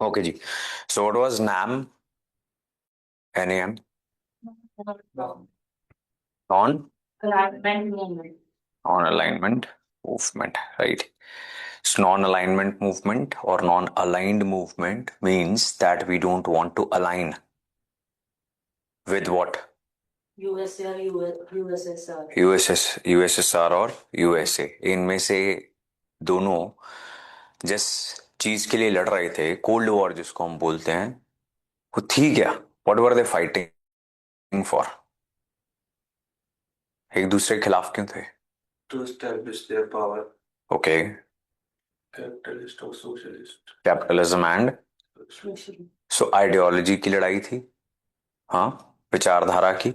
Okay जी. So what was NAM? NAM? On Alignment movement. on alignment movement, right? So non-alignment movement or non-aligned movement means that we don't want to align with what? USA or USSR. USSR और USA. इनमें से दोनों जिस चीज के लिए लड़ रहे थे, कोल्ड वॉर जिसको हम बोलते हैं, वो थी क्या? What were they fighting for? एक दूसरे के खिलाफ क्यों थे? To establish their power, okay. capitalist or socialist. Capitalism and Socially. So ideology की लड़ाई थी. हाँ, विचारधारा की.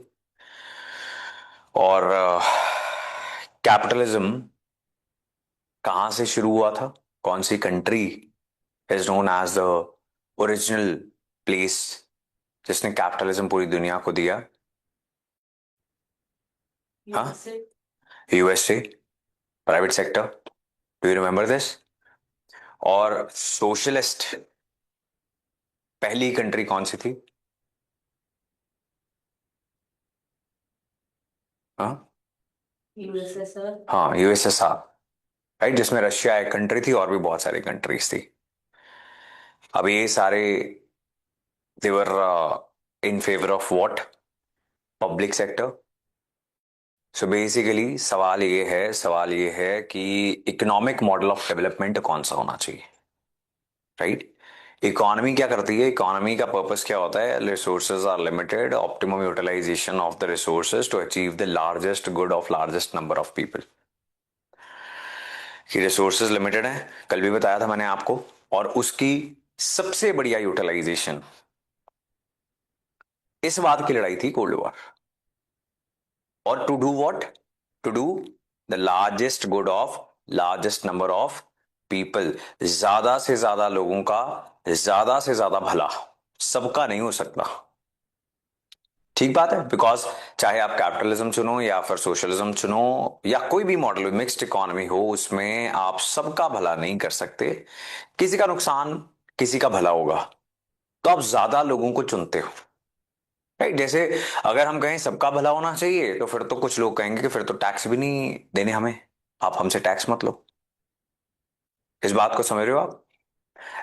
और कैपिटलिज्म कहाँ से शुरू हुआ था? कौन सी country is known as the original place जिसने कैपिटलिज्म पूरी दुनिया को दिया? हाँ, USA. USA. Private sector. Do you remember this? और सोशलिस्ट पहली कंट्री कौन सी थी? हाँ, USSR. हाँ, यूएसएसआर, राइट, जिसमें रशिया एक कंट्री थी और भी बहुत सारी कंट्रीज थी. अब ये सारे they were in favour of what? Public sector. So basically सवाल ये है कि इकोनॉमिक मॉडल ऑफ डेवलपमेंट कौन सा होना चाहिए, राइट? इकोनॉमी क्या करती है? इकोनॉमी का पर्पस क्या होता है? Resources are limited, optimum utilization of the resources to achieve the largest good of largest number of people. कि रिसोर्सेज लिमिटेड है, कल भी बताया था मैंने आपको, और उसकी सबसे बढ़िया यूटिलाइजेशन, इस बात की लड़ाई थी कोल्ड वॉर. और to do what? To do the largest good of largest number of people. ज्यादा से ज्यादा लोगों का ज्यादा से ज्यादा भला. सबका नहीं हो सकता, ठीक बात है. बिकॉज चाहे आप कैपिटलिज्म चुनो या फिर सोशलिज्म चुनो या कोई भी मॉडल, मिक्स्ड इकोनॉमी हो, उसमें आप सबका भला नहीं कर सकते. किसी का नुकसान, किसी का भला होगा. तो आप ज्यादा लोगों को चुनते हो, राइट? जैसे अगर हम कहें सबका भला होना चाहिए, तो फिर तो कुछ लोग कहेंगे कि फिर तो टैक्स भी नहीं देने हमें, आप हमसे टैक्स मत लो. इस बात को समझ रहे हो आप?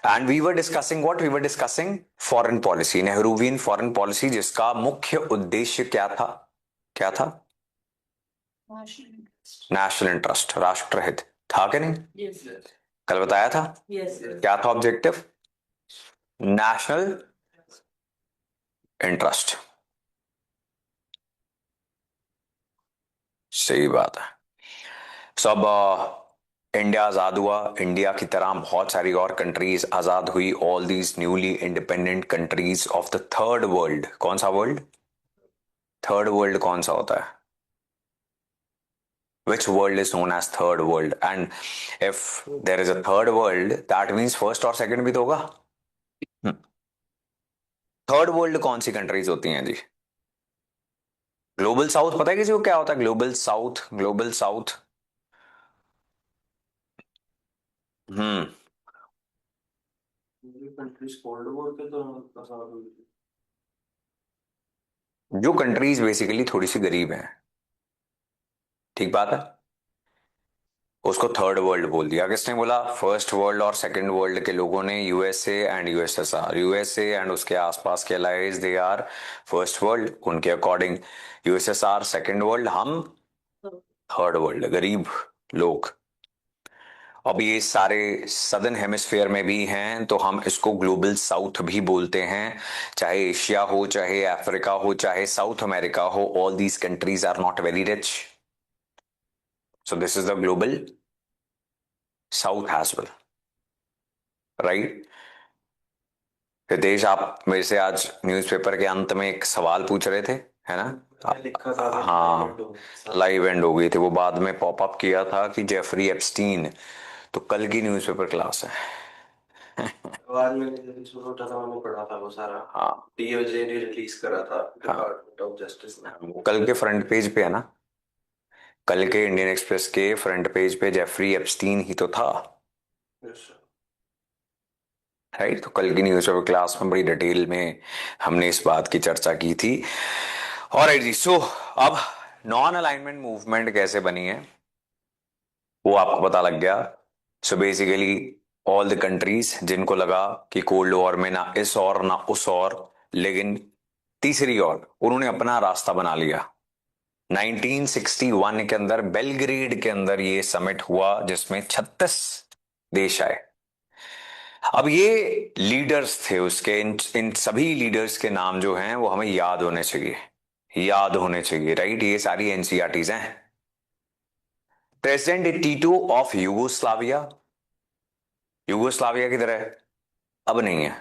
And we were discussing what? We were discussing foreign policy, Nehruvian foreign policy, जिसका मुख्य उद्देश्य क्या था? क्या था? नेशनल इंटरेस्ट, राष्ट्रहित था कि नहीं? Yes. कल बताया था. Yes. क्या था ऑब्जेक्टिव? National interest. सही बात है. सब इंडिया आजाद हुआ, इंडिया की तरह बहुत सारी और कंट्रीज आजाद हुई. All these newly independent countries of the third world. कौन सा वर्ल्ड? थर्ड वर्ल्ड कौन सा होता है? Which world is known as third world? And if there is a third world, that means first और second भी तो होगा. थर्ड वर्ल्ड कौन सी कंट्रीज होती हैं जी? ग्लोबल साउथ पता है किसी को क्या होता है? Global south, global south. Hmm. Countries cold war के तो आजाद हुई थी. जो कंट्रीज बेसिकली थोड़ी सी गरीब हैं, ठीक बात है, उसको थर्ड वर्ल्ड बोल दिया. किसने बोला? फर्स्ट वर्ल्ड और सेकंड वर्ल्ड के लोगों ने. USA and USSR. USA and उसके आसपास के allies, they are first world. उनके अकॉर्डिंग यूएसएसआर सेकंड वर्ल्ड, हम थर्ड वर्ल्ड, गरीब लोग. अब ये सारे सदर्न हेमिस्फेयर में भी हैं, तो हम इसको ग्लोबल साउथ भी बोलते हैं. चाहे एशिया हो, चाहे अफ्रीका हो, चाहे साउथ अमेरिका हो, all these countries are not very rich. So this is the global south as well, right? Ritesh, आप मेरे से आज न्यूज़पेपर के अंत में एक सवाल पूछ रहे थे, है ना? लिखा था. हाँ, लाइव एंड हो गई थी वो. बाद में पॉपअप किया था कि जेफरी एप्स्टीन. तो कल की न्यूज़पेपर क्लास है. बाद में जब सुनो उठा था, मैंने पढ़ा था वो सारा. हाँ, डीओजे ने रिलीज करा था, डिपार्टमेंट ऑफ जस्टिस ने. वो कल के फ्रंट पेज पे है ना. कल के इंडियन एक्सप्रेस के फ्रंट पेज पे जेफरी एप्स्टीन ही तो था, Yes, sir. राइट। तो कल की न्यूज़पेपर क्लास में बड़ी डिटेल में हमने इस बात की चर्चा की थी। और जी सो अब नॉन अलाइनमेंट मूवमेंट कैसे बनी है वो आपको पता लग गया। So basically all the countries जिनको लगा कि कोल्ड वॉर में ना इस और ना उस और, लेकिन तीसरी ओर उन्होंने अपना रास्ता बना लिया। 1961 के अंदर बेलग्रेड के अंदर ये समिट हुआ जिसमें 36 देश आए। अब ये लीडर्स थे उसके, इन सभी लीडर्स के नाम जो हैं वो हमें याद होने चाहिए, याद होने चाहिए, राइट। ये सारी एनसीईआरटीज हैं। प्रेसिडेंट टीटो ऑफ यूगोस्लाविया, यूगोस्लाविया किधर है? अब नहीं है।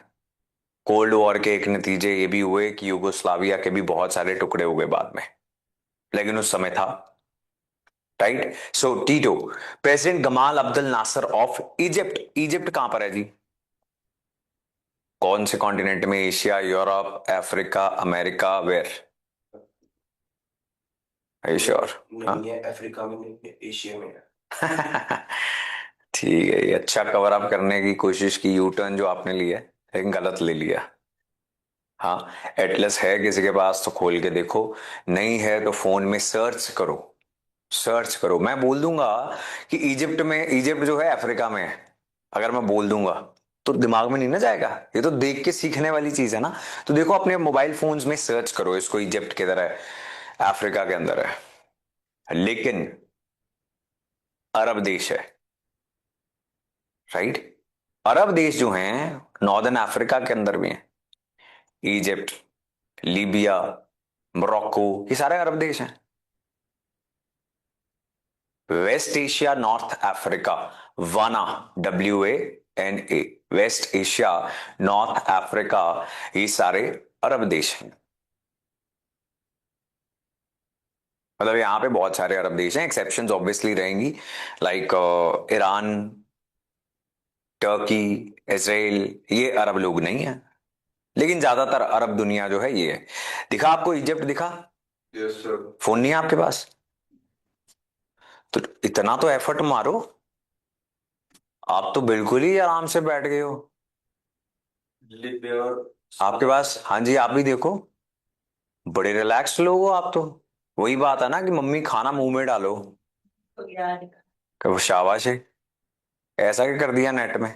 कोल्ड वॉर के एक नतीजे ये भी हुए कि यूगोस्लाविया के भी बहुत सारे टुकड़े हो गए बाद में, लेकिन उस समय था, right. So Tito. President Gamal Abdul Nasser of Egypt, Egypt कहां पर है जी? कौन से कॉन्टिनेंट में? Asia, Europe, Africa, America, where? Sure? नहीं है, अफ्रीका में नहीं है, एशिया में है। ठीक है, ये अच्छा कवर अप करने की कोशिश की, यू टर्न जो आपने लिया है, लेकिन गलत ले लिया। हाँ, एटलस है किसी के पास तो खोल के देखो, नहीं है तो फोन में सर्च करो, सर्च करो। मैं बोल दूंगा कि इजिप्ट में, इजिप्ट जो है अफ्रीका में है, अगर मैं बोल दूंगा तो दिमाग में नहीं ना जाएगा। ये तो देख के सीखने वाली चीज है ना। तो देखो अपने मोबाइल फोन्स में सर्च करो इसको, इजिप्ट किधर है, अफ्रीका के अंदर है, लेकिन अरब देश है, राइट। अरब देश जो हैं नॉर्दर्न अफ्रीका के अंदर भी हैं, इजिप्ट, लीबिया, मोरक्को, ये सारे अरब देश हैं। वेस्ट एशिया, नॉर्थ अफ्रीका, वाना, WANA, West Asia, North Africa, ये सारे अरब देश हैं। मतलब यहां पे बहुत सारे अरब देश हैं, एक्सेप्शंस ऑब्वियसली रहेंगी, लाइक ईरान, टर्की, इसराइल, ये अरब लोग नहीं है, लेकिन ज्यादातर अरब दुनिया जो है ये है। दिखा आपको इजिप्ट दिखा? Yes sir. फोन नहीं है आपके पास? तो इतना तो एफर्ट मारो, आप तो बिल्कुल ही आराम से बैठ गए हो। लिबिया और आपके पास, हाँ जी आप भी देखो, बड़े रिलैक्स लोग हो आप तो। वही बात है ना कि मम्मी खाना मुंह में डालो, तो यार कब शाबाश है, ऐसा क्या कर दिया नेट में?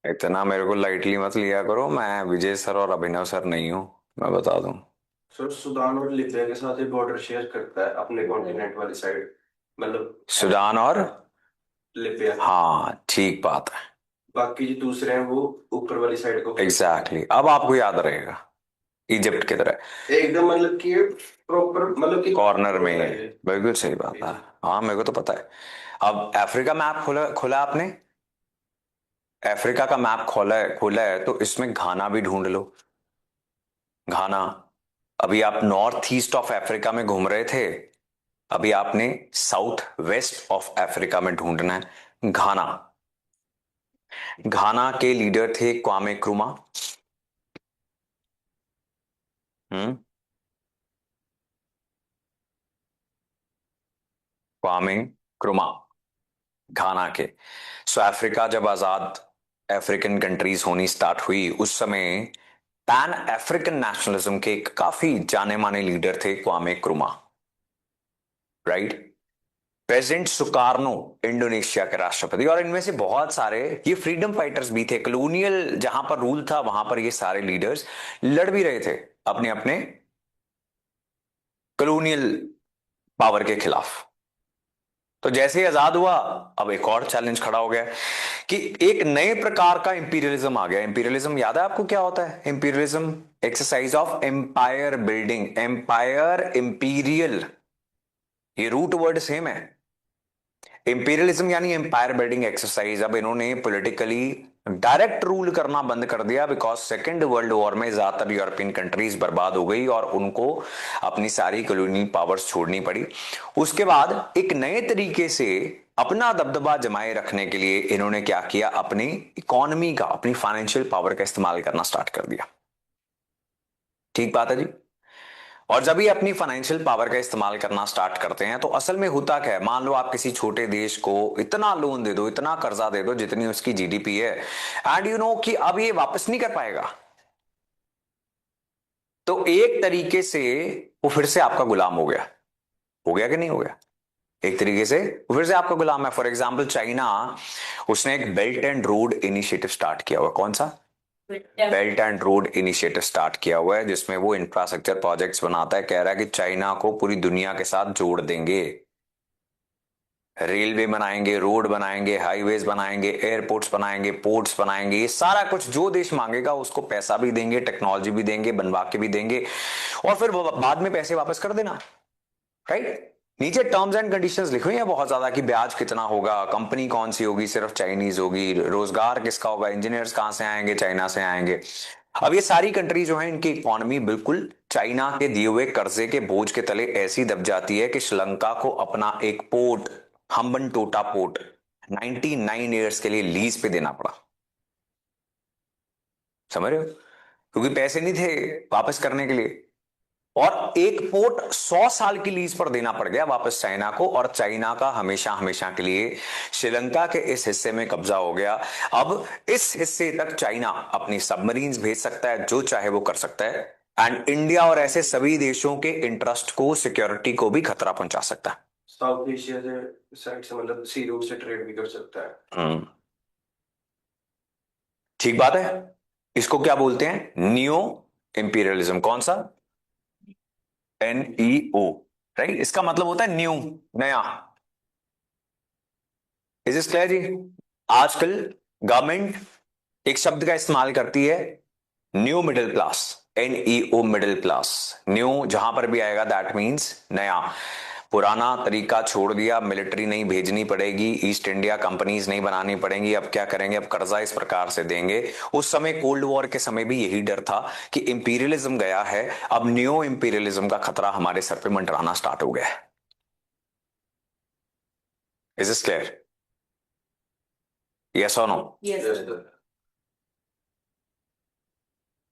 इतना मेरे को लाइटली मत लिया करो, मैं विजय सर और अभिनव सर नहीं हूं, मैं बता दूं। सर सूडान और लिबिया के साथ ये बॉर्डर शेयर करता है अपने कॉन्टिनेंट वाली साइड, मतलब सूडान और, लिबिया। हाँ ठीक बात है, बाकी जो दूसरे हैं वो ऊपर वाली साइड को। एग्जैक्टली अब आपको याद रहेगा इजिप्ट की तरह एकदम मतलब कि प्रॉपर, मतलब कि कॉर्नर में ही होता है। है ये। बिल्कुल सही बात है। हाँ मेरे को तो पता है। अब अफ्रीका मैप खोला, खोला आपने? अफ्रीका का मैप खोला है तो इसमें घाना भी ढूंढ लो, घाना। अभी आप नॉर्थ ईस्ट ऑफ अफ्रीका में घूम रहे थे, अभी आपने साउथ वेस्ट ऑफ अफ्रीका में ढूंढना है घाना। घाना के लीडर थे क्वामे क्रुमा। हम्म, क्वामे क्रुमा, घाना के। सो अफ्रीका जब आजाद अफ्रीकन कंट्रीज होनी स्टार्ट हुई उस समय पैन अफ्रीकन नेशनलिज्म के एक काफी जाने माने लीडर थे Kwame Nkrumah, right. President Sukarno Indonesia के राष्ट्रपति, और इनमें से बहुत सारे ये फ्रीडम फाइटर्स भी थे। कॉलोनियल जहां पर रूल था वहां पर ये सारे लीडर्स लड़ भी रहे थे अपने अपने कॉलोनियल पावर के खिलाफ। तो जैसे ही आजाद हुआ अब एक और चैलेंज खड़ा हो गया कि एक नए प्रकार का इंपीरियलिज्म आ गया। इंपीरियलिज्म याद है आपको क्या होता है? Imperialism exercise of empire building, empire, imperial, ये रूट वर्ड सेम है। इंपीरियलिज्म यानी एम्पायर बिल्डिंग एक्सरसाइज। अब इन्होंने पॉलिटिकली डायरेक्ट रूल करना बंद कर दिया बिकॉज सेकेंड वर्ल्ड वॉर में ज्यादातर यूरोपियन कंट्रीज बर्बाद हो गई और उनको अपनी सारी कॉलोनी पावर्स छोड़नी पड़ी। उसके बाद एक नए तरीके से अपना दबदबा जमाए रखने के लिए इन्होंने क्या किया, अपनी इकोनॉमी का, अपनी फाइनेंशियल पावर का इस्तेमाल करना स्टार्ट कर दिया। ठीक बात है जी। और जब ये अपनी फाइनेंशियल पावर का इस्तेमाल करना स्टार्ट करते हैं तो असल में होता क्या है, मान लो आप किसी छोटे देश को इतना लोन दे दो, इतना कर्जा दे दो जितनी उसकी जीडीपी है, एंड यू नो कि अब ये वापस नहीं कर पाएगा, तो एक तरीके से वो फिर से आपका गुलाम हो गया कि नहीं हो गया? एक तरीके से वो फिर से आपका गुलाम है। फॉर एग्जाम्पल चाइना, उसने एक belt and road initiative start किया हुआ। कौन सा? Belt and road initiative start किया हुआ है, जिसमें वो इंफ्रास्ट्रक्चर प्रोजेक्ट्स बनाता है। कह रहा है कि चाइना को पूरी दुनिया के साथ जोड़ देंगे, रेलवे बनाएंगे, रोड बनाएंगे, हाईवेज बनाएंगे, एयरपोर्ट्स बनाएंगे, पोर्ट्स बनाएंगे, ये सारा कुछ जो देश मांगेगा उसको पैसा भी देंगे, टेक्नोलॉजी भी देंगे, बनवा के भी देंगे, और फिर बाद में पैसे वापस कर देना। राइट? नीचे टर्म्स एंड कंडीशंस लिखो हैं बहुत ज्यादा कि ब्याज कितना होगा, कंपनी कौन सी होगी, सिर्फ चाइनीज होगी, रोजगार किसका होगा, इंजीनियर्स कहां से आएंगे, चाइना से आएंगे। अब ये सारी कंट्री जो है, इनकी इकोनॉमी बिल्कुल चाइना के दिए हुए कर्जे के बोझ के तले ऐसी दब जाती है कि श्रीलंका को अपना एक पोर्ट, हम्बनटोटा पोर्ट, 99 ईयर्स के लिए लीज पे देना पड़ा। समझ रहे हो? क्योंकि पैसे नहीं थे वापस करने के लिए, और एक पोर्ट 100 साल की लीज पर देना पड़ गया वापस चाइना को, और चाइना का हमेशा हमेशा के लिए श्रीलंका के इस हिस्से में कब्जा हो गया। अब इस हिस्से तक चाइना अपनी सबमरीन्स भेज सकता है, जो चाहे वो कर सकता है, एंड इंडिया और ऐसे सभी देशों के इंटरेस्ट को, सिक्योरिटी को भी खतरा पहुंचा सकता है। साउथ एशिया से साइड से मतलब सी रूट से ट्रेड भी कर सकता है। ठीक बात है। इसको क्या बोलते हैं? Neo imperialism. कौन सा? NEO। राइट? इसका मतलब होता है न्यू, नया। इज इस क्लियर जी? आजकल गवर्नमेंट एक शब्द का इस्तेमाल करती है, new middle class, NEO middle class. New जहां पर भी आएगा दैट मींस नया। पुराना तरीका छोड़ दिया, मिलिट्री नहीं भेजनी पड़ेगी, ईस्ट इंडिया कंपनीज नहीं बनानी पड़ेंगी। अब क्या करेंगे? अब कर्जा इस प्रकार से देंगे। उस समय कोल्ड वॉर के समय भी यही डर था कि इंपीरियलिज्म गया है, अब न्यू इंपीरियलिज्म का खतरा हमारे सर पे मंडराना स्टार्ट हो गया है। Is it clear? यस और no? Yes, Yes, sir. sir.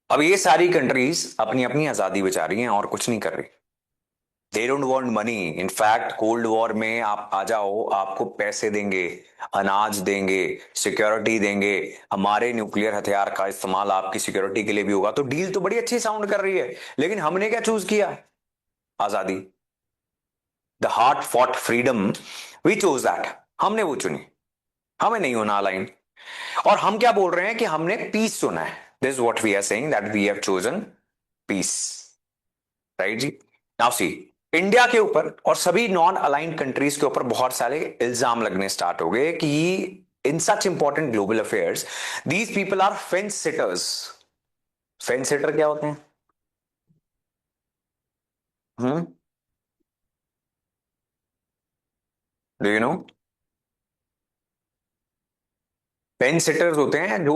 अब ये सारी कंट्रीज अपनी अपनी आजादी बचा रही हैं और कुछ नहीं कर रही। They don't want money. In fact cold war में आप आ जाओ, आपको पैसे देंगे, अनाज देंगे, सिक्योरिटी देंगे, हमारे न्यूक्लियर हथियार का इस्तेमाल आपकी सिक्योरिटी के लिए भी होगा। तो डील तो बड़ी अच्छी साउंड कर रही है, लेकिन हमने क्या चूज किया? आजादी। The hard fought freedom, we chose that. हमने वो चुनी, हमें नहीं होना अलाइन। और हम क्या बोल रहे हैं कि हमने पीस चुना है। This is what we are saying, that we have chosen peace. Right जी? नाउ सी, इंडिया के ऊपर और सभी नॉन अलाइंड कंट्रीज के ऊपर बहुत सारे इल्जाम लगने स्टार्ट हो गए कि in such important global affairs these people are fence sitters. Fence sitter क्या होते हैं? Hmm, do you know? Fence sitters होते हैं जो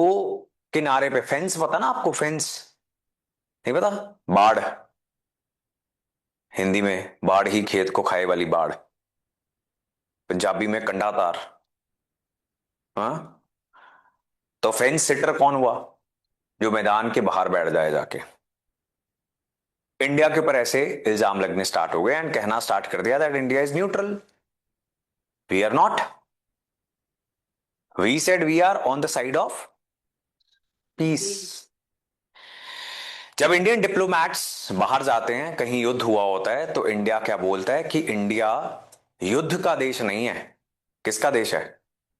किनारे पे, फेंस पता ना आपको? फेंस नहीं पता? बाढ़, हिंदी में बाढ़ ही खेत को खाए वाली बाढ़, पंजाबी में कंडातार। हाँ, तो फेंस सिटर कौन हुआ? जो मैदान के बाहर बैठ जाए जाके। इंडिया के ऊपर ऐसे इल्जाम लगने स्टार्ट हो गए एंड कहना स्टार्ट कर दिया that India is neutral. We are not. We said we are on the side of peace. जब इंडियन डिप्लोमैट्स बाहर जाते हैं, कहीं युद्ध हुआ होता है, तो इंडिया क्या बोलता है कि इंडिया युद्ध का देश नहीं है। किसका देश है?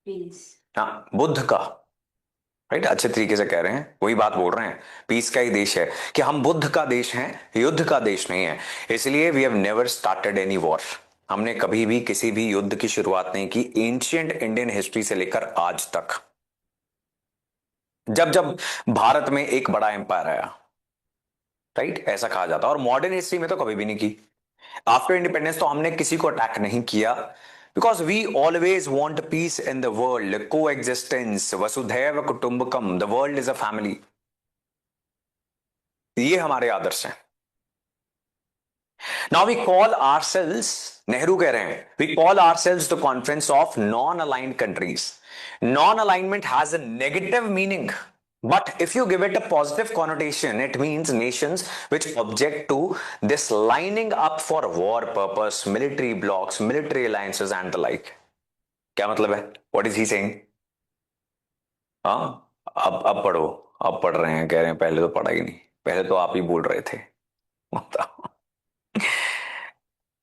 Peace. हाँ, बुद्ध का। राइट? अच्छे तरीके से कह रहे हैं, वही बात बोल रहे हैं। पीस का ही देश है, कि हम बुद्ध का देश हैं, युद्ध का देश नहीं है। इसलिए we have never started any war. हमने कभी भी किसी भी युद्ध की शुरुआत नहीं की, एंशिएंट इंडियन हिस्ट्री से लेकर आज तक। जब जब भारत में एक बड़ा एम्पायर आया, राइट, ऐसा कहा जाता है, और मॉडर्न हिस्ट्री में तो कभी भी नहीं की। आफ्टर इंडिपेंडेंस तो हमने किसी को अटैक नहीं किया, because we always want peace in the world, coexistence, वसुधैव कुटुंबकम, the world is a family. ये हमारे आदर्श हैं। Now we call ourselves, Nehru कह रहे हैं, we call ourselves the conference of non aligned countries. Non alignment has a negative meaning. But if you give it a positive connotation, it means nations which object to this lining up for war purpose, military blocks, military alliances and the like. क्या मतलब है? What is he saying? हाँ, अब पढ़ो। अब पढ़ रहे हैं, कह रहे हैं पहले तो पढ़ा ही नहीं, पहले तो आप ही बोल रहे थे। बताओ।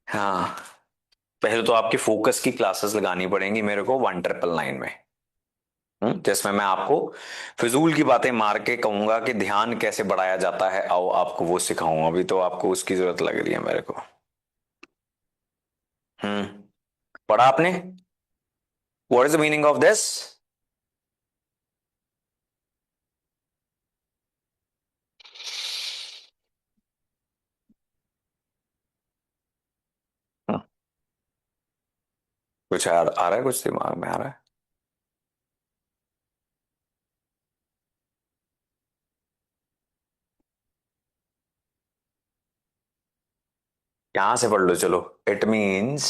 हाँ, पहले तो आपकी फोकस की क्लासेस लगानी पड़ेंगी मेरे को 1999 में, जिसमें मैं आपको फिजूल की बातें मार के कहूंगा कि ध्यान कैसे बढ़ाया जाता है, आओ आपको वो सिखाऊंगा। अभी तो आपको उसकी जरूरत लग रही है मेरे को। हम्म, पढ़ा आपने? What is the meaning of this? कुछ आ रहा है, कुछ दिमाग में आ रहा है? यहां से पढ़ लो चलो। It means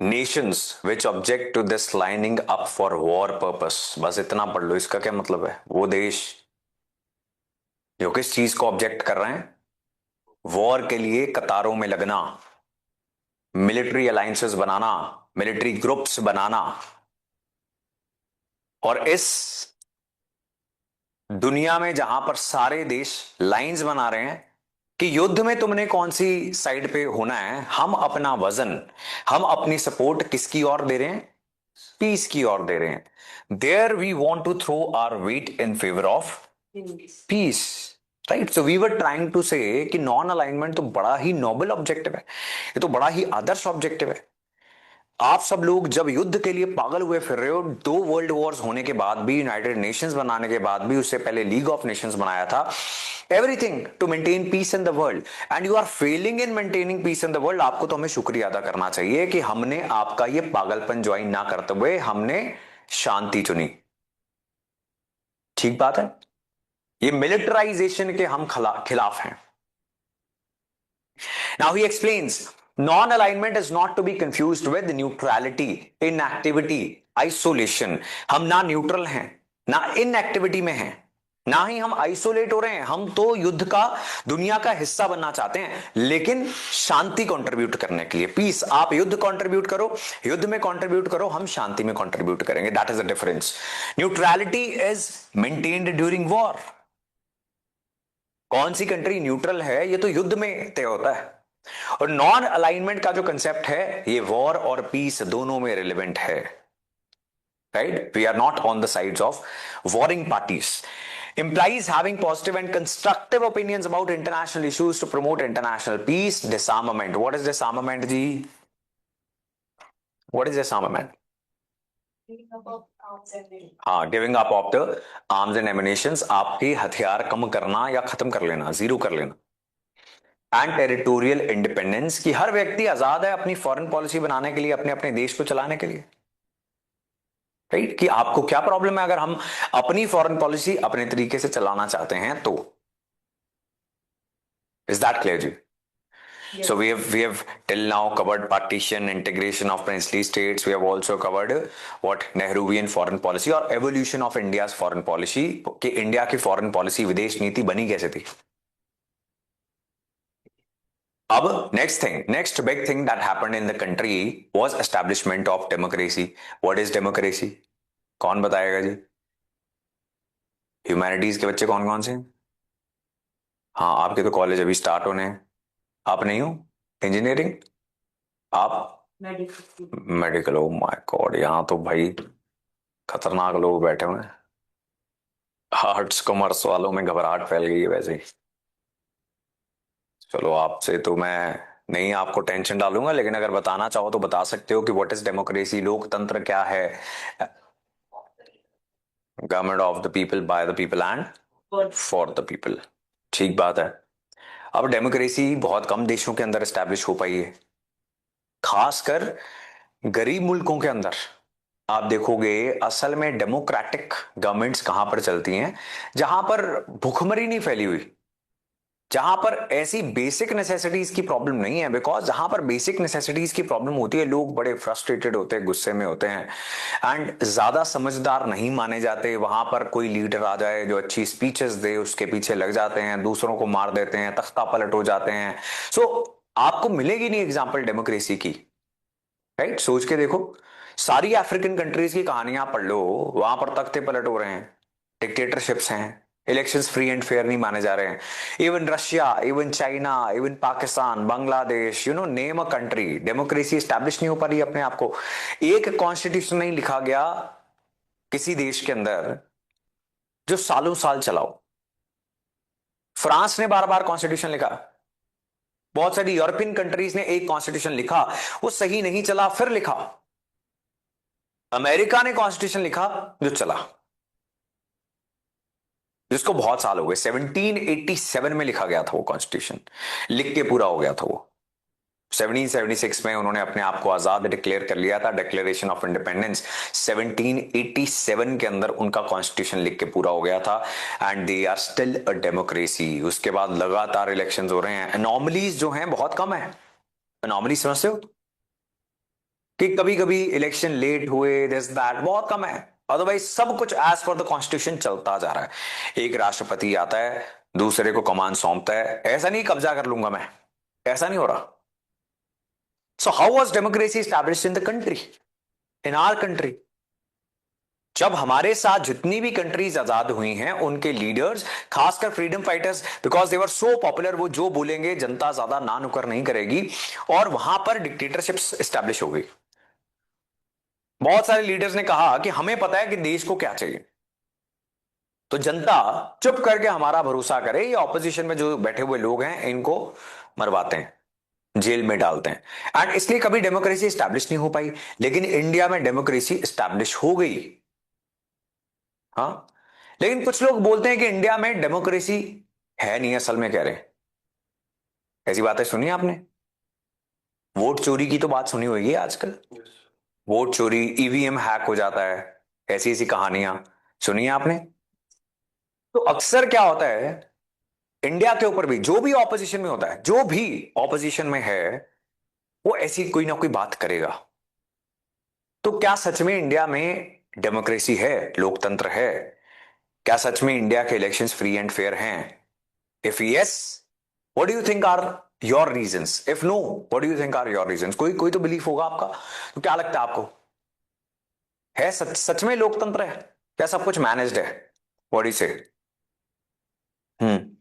nations which object to this lining up for war purpose, बस इतना पढ़ लो। इसका क्या मतलब है? वो देश जो किस चीज को ऑब्जेक्ट कर रहे हैं? वॉर के लिए कतारों में लगना, मिलिट्री अलायंसेस बनाना, मिलिट्री ग्रुप्स बनाना। और इस दुनिया में जहां पर सारे देश लाइंस बना रहे हैं कि युद्ध में तुमने कौन सी साइड पे होना है, हम अपना वजन, हम अपनी सपोर्ट किसकी ओर दे रहे हैं? पीस की ओर दे रहे हैं। There we want to throw our weight in favour of Peace. Peace, right? So we were trying to say कि नॉन अलाइनमेंट तो बड़ा ही नोबल ऑब्जेक्टिव है, ये तो बड़ा ही आदर्श ऑब्जेक्टिव है। आप सब लोग जब युद्ध के लिए पागल हुए फिर रहे हो, 2 वर्ल्ड वॉर्स होने के बाद भी, यूनाइटेड नेशंस बनाने के बाद भी, उससे पहले लीग ऑफ नेशंस बनाया था, everything to maintain peace in the world, and you are failing in maintaining peace in the world. आपको तो हमें शुक्रिया अदा करना चाहिए कि हमने आपका ये पागलपन ज्वाइन ना करते हुए हमने शांति चुनी। ठीक बात है? ये मिलिटराइजेशन के हम खिलाफ हैं। Now he explains, non-alignment is not to be confused with neutrality, inactivity, isolation. हम ना न्यूट्रल हैं, ना इनएक्टिविटी में हैं, ना ही हम आइसोलेट हो रहे हैं। हम तो युद्ध का, दुनिया का हिस्सा बनना चाहते हैं, लेकिन शांति कंट्रीब्यूट करने के लिए। पीस, आप युद्ध कंट्रीब्यूट करो, युद्ध में कंट्रीब्यूट करो, हम शांति में कंट्रीब्यूट करेंगे। That is the difference. Neutrality is maintained during war. कौन सी कंट्री न्यूट्रल है ये तो युद्ध में तय होता है। और नॉन अलाइनमेंट का जो कंसेप्ट है, ये वॉर और पीस दोनों में रिलेवेंट है, right? We are not on the sides of warring parties. Implies having positive and constructive opinions about international issues to promote international peace. Disarmament. What is disarmament, जी? What is disarmament? हाँ, giving up of the arms and ammunitions, आपके हथियार कम करना या खत्म कर लेना, zero कर लेना। एंड टेरिटोरियल इंडिपेंडेंस, कि हर व्यक्ति आजाद है अपनी फॉरेन पॉलिसी बनाने के लिए, अपने अपने देश को चलाने के लिए, राइट? कि आपको क्या प्रॉब्लम है अगर हम अपनी फॉरेन पॉलिसी अपने तरीके से चलाना चाहते हैं तो। इज दैट क्लियर जी? Yes. So we have till now covered partition, integration of princely states. We have also covered what Nehruvian foreign policy और evolution of India's foreign policy, कि इंडिया की फॉरेन पॉलिसी, विदेश नीति बनी कैसे थी। अब next big thing that happened in the country was establishment of democracy. What is democracy? कौन बताएगा जी? ह्यूमैनिटीज के बच्चे कौन कौन से हैं? हाँ, आपके तो कॉलेज अभी स्टार्ट होने हैं। आप नहीं हो इंजीनियरिंग? आप मेडिकल? ओ माय गॉड, यहाँ तो भाई खतरनाक लोग बैठे हुए हैं। आर्ट्स कॉमर्स वालों में घबराहट फैल गई है वैसे ही। चलो, आपसे तो मैं नहीं आपको टेंशन डालूंगा, लेकिन अगर बताना चाहो तो बता सकते हो कि व्हाट इज डेमोक्रेसी, लोकतंत्र क्या है? Government of the people, by the people and for the people. ठीक बात है। अब डेमोक्रेसी बहुत कम देशों के अंदर एस्टैब्लिश हो पाई है, खासकर गरीब मुल्कों के अंदर। आप देखोगे असल में डेमोक्रेटिक गवर्नमेंट्स कहां पर चलती हैं? जहां पर भुखमरी नहीं फैली हुई, जहां पर ऐसी बेसिक नेसेसिटीज की प्रॉब्लम नहीं है, बिकॉज जहां पर बेसिक नेसेसिटीज की प्रॉब्लम होती है लोग बड़े फ्रस्ट्रेटेड होते हैं, गुस्से में होते हैं एंड ज्यादा समझदार नहीं माने जाते। वहां पर कोई लीडर आ जाए जो अच्छी स्पीचेस दे, उसके पीछे लग जाते हैं, दूसरों को मार देते हैं, तख्ता पलट हो जाते हैं। सो आपको मिलेगी नहीं एग्जाम्पल डेमोक्रेसी की, राइट? सोच के देखो, सारी अफ्रीकन कंट्रीज की कहानियां पढ़ लो, वहां पर तख्ते पलट हो रहे हैं, डिक्टेटरशिप्स हैं, इलेक्शंस फ्री एंड फेयर नहीं माने जा रहे हैं। Even Russia, even China, even Pakistan, Bangladesh, you know, name a country, democracy establish नहीं हो पा रही अपने आप को। एक कॉन्स्टिट्यूशन नहीं लिखा गया किसी देश के अंदर जो सालों साल चलाओ। फ्रांस ने बार बार कॉन्स्टिट्यूशन लिखा, बहुत सारी यूरोपियन कंट्रीज ने एक कॉन्स्टिट्यूशन लिखा, वो सही नहीं चला, फिर लिखा। अमेरिका ने कॉन्स्टिट्यूशन लिखा जो चला, जिसको बहुत साल हो गए, 1787 में लिखा गया था वो कॉन्स्टिट्यूशन, लिख के पूरा हो गया था वो। 1776 में उन्होंने अपने आप को आजाद डिक्लेयर कर लिया था, डिक्लेरेशन ऑफ इंडिपेंडेंस। 1787 के अंदर उनका कॉन्स्टिट्यूशन लिख के पूरा हो गया था and they are still a democracy. उसके बाद लगातार इलेक्शंस हो रहे हैं, एनॉमलीज जो हैं बहुत कम है। एनॉमली समझते हो कि कभी कभी इलेक्शन लेट हुए, दिस दैट, बहुत कम है। अदरवाइज सब कुछ एज पर द कॉन्स्टिट्यूशन चलता जा रहा है। एक राष्ट्रपति आता है, दूसरे को कमान सौंपता है, ऐसा नहीं कब्जा कर लूंगा मैं, ऐसा नहीं हो रहा। So how was democracy established in the country, in our country? जब हमारे साथ जितनी भी कंट्रीज आजाद हुई हैं उनके लीडर्स, खासकर freedom fighters, because they were so popular, वो जो बोलेंगे जनता ज्यादा ना नुकर नहीं करेगी, और वहां पर डिक्टेटरशिप एस्टैब्लिश हो गई। बहुत सारे लीडर्स ने कहा कि हमें पता है कि देश को क्या चाहिए, तो जनता चुप करके हमारा भरोसा करे, ये ऑपोजिशन में जो बैठे हुए लोग हैं इनको मरवाते हैं, जेल में डालते हैं। एंड इसलिए कभी डेमोक्रेसी स्टैब्लिश नहीं हो पाई। लेकिन इंडिया में डेमोक्रेसी स्टैब्लिश हो गई। हाँ, लेकिन कुछ लोग बोलते हैं कि इंडिया में डेमोक्रेसी है नहीं, असल में कह रहे हैं। ऐसी बातें सुनी आपने? वोट चोरी की तो बात सुनी होगी आजकल, वोट चोरी, ईवीएम हैक हो जाता है, ऐसी ऐसी कहानियां सुनी है आपने? तो अक्सर क्या होता है, इंडिया के ऊपर भी जो भी ऑपोजिशन में होता है, जो भी ऑपोजिशन में है, वो ऐसी कोई ना कोई बात करेगा। तो क्या सच में इंडिया में डेमोक्रेसी है, लोकतंत्र है? क्या सच में इंडिया के इलेक्शंस फ्री एंड फेयर हैं? If yes, what do you think are your reasons? If no, what do you think are your reasons? कोई कोई तो बिलीफ होगा आपका। तो क्या लगता है आपको, है सच सच में लोकतंत्र है? क्या सब कुछ मैनेज्ड है? व्हाट डू यू से? हम्म।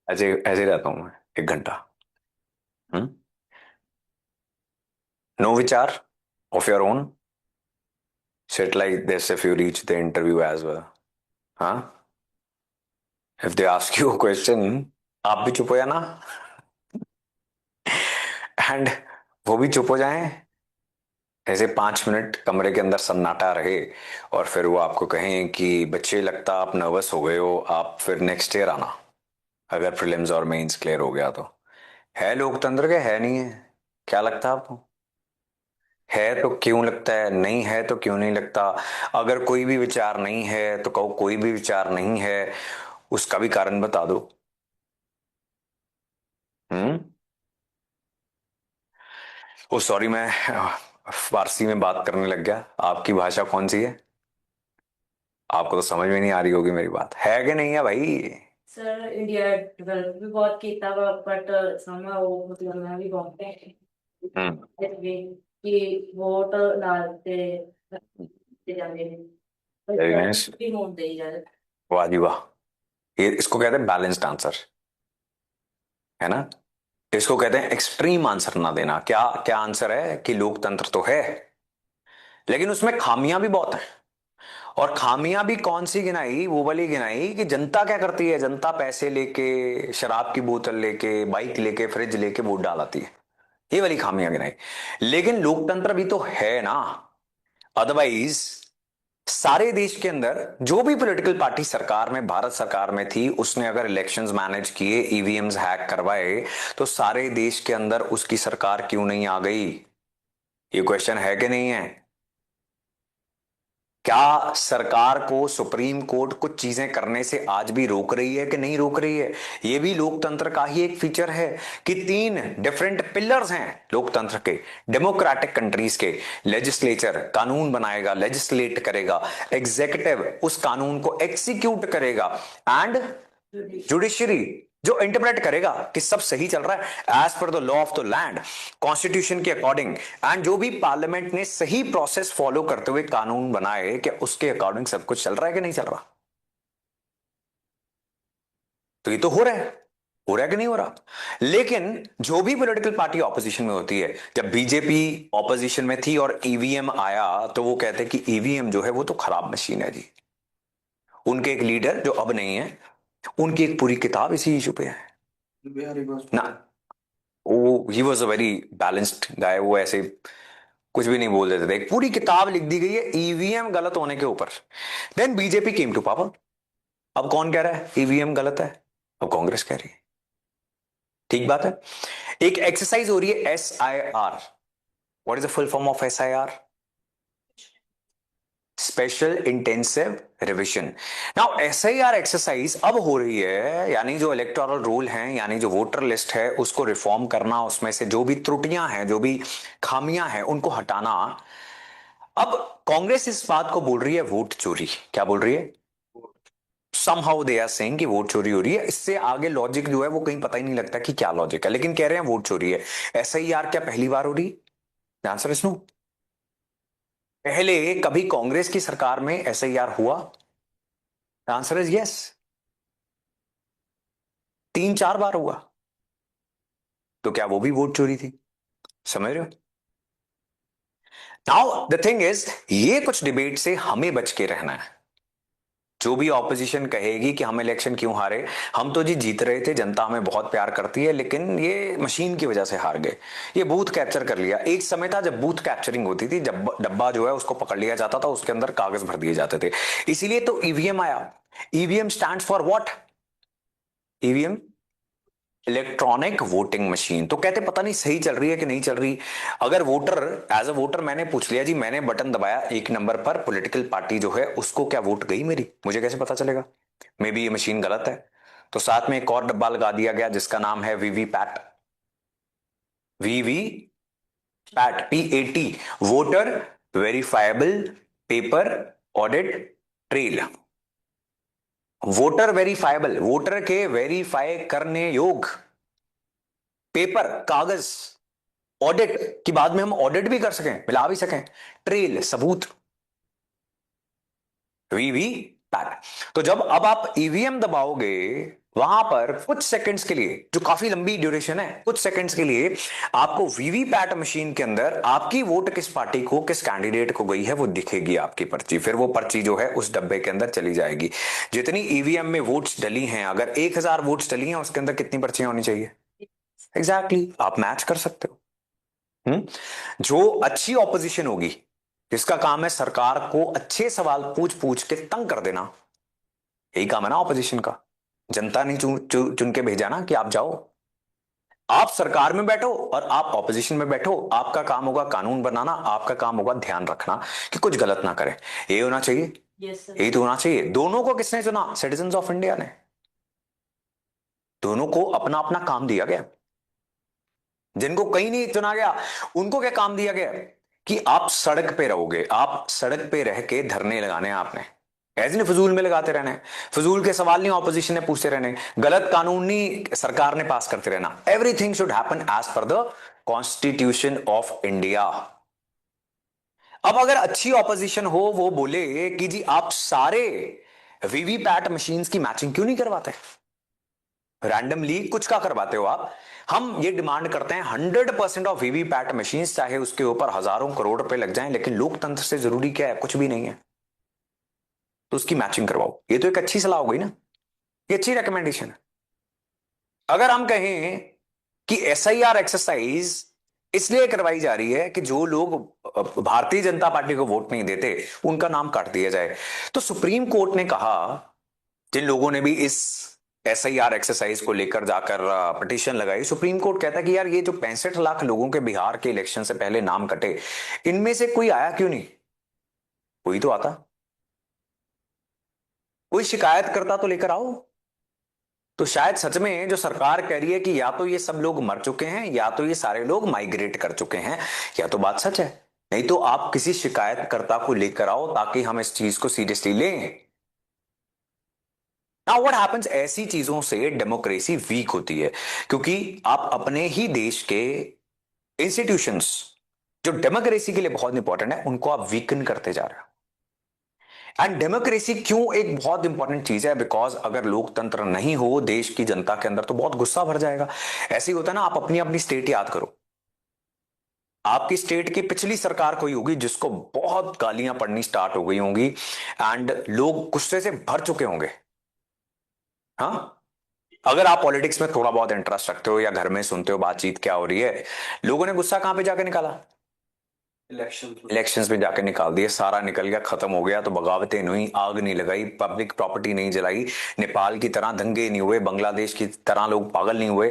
ऐसे ऐसे रहता हूं मैं 1 घंटा। हम्म। नो विचार of your own, sit like this if you reach the interview as well, huh? If they ask you a question, आप भी चुप हो जाना, एंड वो भी चुप हो जाएं, ऐसे 5 मिनट कमरे के अंदर सन्नाटा रहे, और फिर वो आपको कहें कि बच्चे लगता आप नर्वस हो गए हो, आप फिर नेक्स्ट ईयर आना, अगर प्रीलिम्स और मेंस क्लियर हो गया तो। है लोकतंत्र के, है नहीं है? क्या लगता है आपको? है तो क्यों लगता है, नहीं है तो क्यों नहीं लगता? अगर कोई भी विचार नहीं है तो कहो कोई भी विचार नहीं है, उसका भी कारण बता दो। हम्म। ओ सॉरी, मैं फारसी में बात करने लग गया। आपकी भाषा कौन सी है? आपको तो समझ में नहीं आ रही होगी मेरी बात, है कि नहीं है भाई? सर इंडिया डेवलप भी बहुत किया हुआ, बट समा वो मतलब मैं भी बहुत है हम्म। कि वोट डालते ते जाते हैं, वेरी पर नाइस। भी वोट दे जा रहे। वाह जी वाह, ये इसको कहते हैं बैलेंस्ड आंसर, है ना? इसको कहते हैं एक्सट्रीम आंसर ना देना। क्या क्या आंसर है कि लोकतंत्र तो है, लेकिन उसमें खामियां भी बहुत हैं। और खामियां भी कौन सी गिनाई? वो वाली गिनाई कि जनता क्या करती है, जनता पैसे लेके, शराब की बोतल लेके, बाइक लेके, फ्रिज लेके वोट डालती है, ये वाली खामियां गिनाई। लेकिन लोकतंत्र भी तो है ना, अदरवाइज सारे देश के अंदर जो भी पॉलिटिकल पार्टी सरकार में, भारत सरकार में थी, उसने अगर इलेक्शंस मैनेज किए, ईवीएम्स हैक करवाए, तो सारे देश के अंदर उसकी सरकार क्यों नहीं आ गई? ये क्वेश्चन है कि नहीं है? क्या सरकार को सुप्रीम कोर्ट कुछ चीजें करने से आज भी रोक रही है कि नहीं रोक रही है? ये भी लोकतंत्र का ही एक फीचर है कि 3 डिफरेंट पिलर्स हैं लोकतंत्र के। डेमोक्रेटिक कंट्रीज के लेजिस्लेचर कानून बनाएगा, लेजिस्लेट करेगा, एग्जीक्यूटिव उस कानून को एग्जीक्यूट करेगा, एंड जुडिशरी जो इंटरप्रेट करेगा कि सब सही चल रहा है as per the law of the land, constitution के अकॉर्डिंग, एंड जो भी पार्लियामेंट ने सही प्रोसेस फॉलो करते हुए कानून बनाए कि उसके अकॉर्डिंग सब कुछ चल रहा है कि नहीं चल रहा। तो ये तो हो रहा है, हो रहा है कि नहीं हो रहा? लेकिन जो भी पॉलिटिकल पार्टी ऑपोजिशन में होती है, जब बीजेपी ऑपोजिशन में थी और ईवीएम आया, तो वो कहते हैं कि ईवीएम जो है वो तो खराब मशीन है जी। उनके एक लीडर जो अब नहीं है, उनकी एक पूरी किताब इसी इशू पे है बिहारी बस ना। वो ही was a very balanced guy, वो ऐसे कुछ भी नहीं बोल देते थे, एक पूरी किताब लिख दी गई है ईवीएम गलत होने के ऊपर। Then BJP came to power. अब कौन कह रहा है ईवीएम गलत है? अब कांग्रेस कह रही है। ठीक बात है। एक एक्सरसाइज हो रही है SIR। What is the full form of SIR? Special intensive revision. Now SIR exercise अब हो रही है, यानी जो इलेक्टोरल रोल है, यानी जो वोटर लिस्ट है, उसको रिफॉर्म करना, उसमें से जो भी त्रुटियां हैं, जो भी खामियां हैं, उनको हटाना। अब कांग्रेस इस बात को बोल रही है वोट चोरी। क्या बोल रही है? समहाउ दे आर सेइंग कि वोट चोरी हो रही है। इससे आगे लॉजिक जो है वो कहीं पता ही नहीं लगता कि क्या लॉजिक है, लेकिन कह रहे हैं वोट चोरी है। SIR क्या पहली बार हो रही? Answer is no. पहले कभी कांग्रेस की सरकार में SIR हुआ? Answer is yes. 3-4 बार हुआ। तो क्या वो भी वोट चोरी थी? समझ रहे हो? नाउ द थिंग इज, ये कुछ डिबेट से हमें बच के रहना है। जो भी ऑपोजिशन कहेगी कि हम इलेक्शन क्यों हारे, हम तो जी जीत रहे थे, जनता हमें बहुत प्यार करती है, लेकिन ये मशीन की वजह से हार गए, ये बूथ कैप्चर कर लिया। एक समय था जब बूथ कैप्चरिंग होती थी, जब डब्बा जो है उसको पकड़ लिया जाता था, उसके अंदर कागज भर दिए जाते थे, इसीलिए तो ईवीएम आया। EVM stands for what? EVM electronic voting machine. तो कहते पता नहीं सही चल रही है कि नहीं चल रही। अगर वोटर, एज अ वोटर मैंने पूछ लिया जी, मैंने बटन दबाया 1 नंबर पर, पॉलिटिकल पार्टी जो है उसको क्या वोट गई मेरी, मुझे कैसे पता चलेगा? मे बी ये मशीन गलत है। तो साथ में एक और डब्बा लगा दिया गया जिसका नाम है VVPAT. VVPAT, PAT, voter verifiable paper audit trail. Voter verifiable, voter के वेरीफाई करने योग्य पेपर, कागज, ऑडिट की बाद में हम ऑडिट भी कर सकें, मिला भी सकें, ट्रेल, सबूत, वीवी पैट। तो जब अब आप ईवीएम दबाओगे, वहां पर कुछ सेकंड्स के लिए, जो काफी लंबी ड्यूरेशन है, कुछ सेकंड्स के लिए आपको वीवीपैट मशीन के अंदर आपकी वोट किस पार्टी को, किस कैंडिडेट को गई है, वो दिखेगी आपकी पर्ची। फिर वो पर्ची जो है उस डब्बे के अंदर चली जाएगी। जितनी ईवीएम में वोट्स डली हैं, अगर 1000 वोट्स डली हैं, उसके अंदर कितनी पर्चियां होनी चाहिए? एग्जैक्टली, आप मैच कर सकते हो। जो अच्छी ऑपोजिशन होगी, जिसका काम है सरकार को अच्छे सवाल पूछ पूछ के तंग कर देना, यही काम है ना ऑपोजिशन का। जनता ने चुन के भेजा ना कि आप जाओ, आप सरकार में बैठो और आप ऑपोजिशन में बैठो, आपका काम होगा कानून बनाना, आपका काम होगा ध्यान रखना कि कुछ गलत ना करें। ये होना चाहिए, यस सर। यही तो होना चाहिए। दोनों को किसने चुना? सिटीजंस ऑफ इंडिया ने। दोनों को अपना अपना काम दिया गया। जिनको कहीं नहीं चुना गया, उनको क्या काम दिया गया कि आप सड़क पे रहोगे, आप सड़क पे रह के धरने लगाने हैं आपने, ऐसे नहीं फजूल में लगाते रहने, फजूल के सवाल नहीं ऑपोजिशन ने पूछते रहने, गलत कानून नहीं सरकार ने पास करते रहना। Everything should happen as per the constitution of India. अब अगर अच्छी ऑपोजिशन हो, वो बोले कि जी आप सारे वीवीपैट मशीन्स की मैचिंग क्यों नहीं करवाते, रैंडमली कुछ का करवाते हो आप? हम ये डिमांड करते हैं 100% ऑफ वीवीपैट मशीन्स, चाहे उसके ऊपर हजारों करोड़ रुपए लग जाएं, लेकिन लोकतंत्र से जरूरी क्या है? कुछ भी नहीं है। तो उसकी मैचिंग करवाओ। ये तो एक अच्छी सलाह हो गई ना, ये अच्छी रिकमेंडेशन है। अगर हम कहें कि SIR एक्सरसाइज इसलिए करवाई जा रही है कि जो लोग भारतीय जनता पार्टी को वोट नहीं देते उनका नाम काट दिया जाए। तो सुप्रीम कोर्ट ने कहा, जिन लोगों ने भी इस SIR एक्सरसाइज को लेकर जाकर पिटीशन लगाई, सुप्रीम कोर्ट कहता है कि यार ये जो 65 लाख लोगों के बिहार के इलेक्शन से पहले नाम कटे, इनमें से कोई आया क्यों नहीं? कोई तो आता, कोई शिकायत करता तो लेकर आओ। तो शायद सच में जो सरकार कह रही है कि या तो ये सब लोग मर चुके हैं या तो ये सारे लोग माइग्रेट कर चुके हैं, या तो बात सच है। नहीं तो आप किसी शिकायतकर्ता को लेकर आओ ताकि हम इस चीज को सीरियसली लें। नाउ व्हाट हैपेंस, ऐसी चीजों से डेमोक्रेसी वीक होती है, क्योंकि आप अपने ही देश के इंस्टीट्यूशंस जो डेमोक्रेसी के लिए बहुत इंपॉर्टेंट है उनको आप वीकन करते जा रहे हो। एंड डेमोक्रेसी क्यों एक बहुत इंपॉर्टेंट चीज है? बिकॉज अगर लोकतंत्र नहीं हो देश की जनता के अंदर तो बहुत गुस्सा भर जाएगा। ऐसे ही होता है ना, आप अपनी अपनी स्टेट याद करो। आपकी स्टेट की पिछली सरकार कोई होगी जिसको बहुत गालियां पड़नी स्टार्ट हो गई होंगी एंड लोग गुस्से से भर चुके होंगे। हाँ, अगर आप पॉलिटिक्स में थोड़ा बहुत इंटरेस्ट रखते हो या घर में सुनते हो बातचीत क्या हो रही है, लोगों ने गुस्सा कहां पे जाके निकाला? इलेक्शंस में जाके निकाल दिए, सारा निकल गया, खत्म हो गया। तो बगावतें नहीं हुई, आग नहीं लगाई, पब्लिक प्रॉपर्टी नहीं जलाई, नेपाल की तरह दंगे नहीं हुए, बांग्लादेश की तरह लोग पागल नहीं हुए।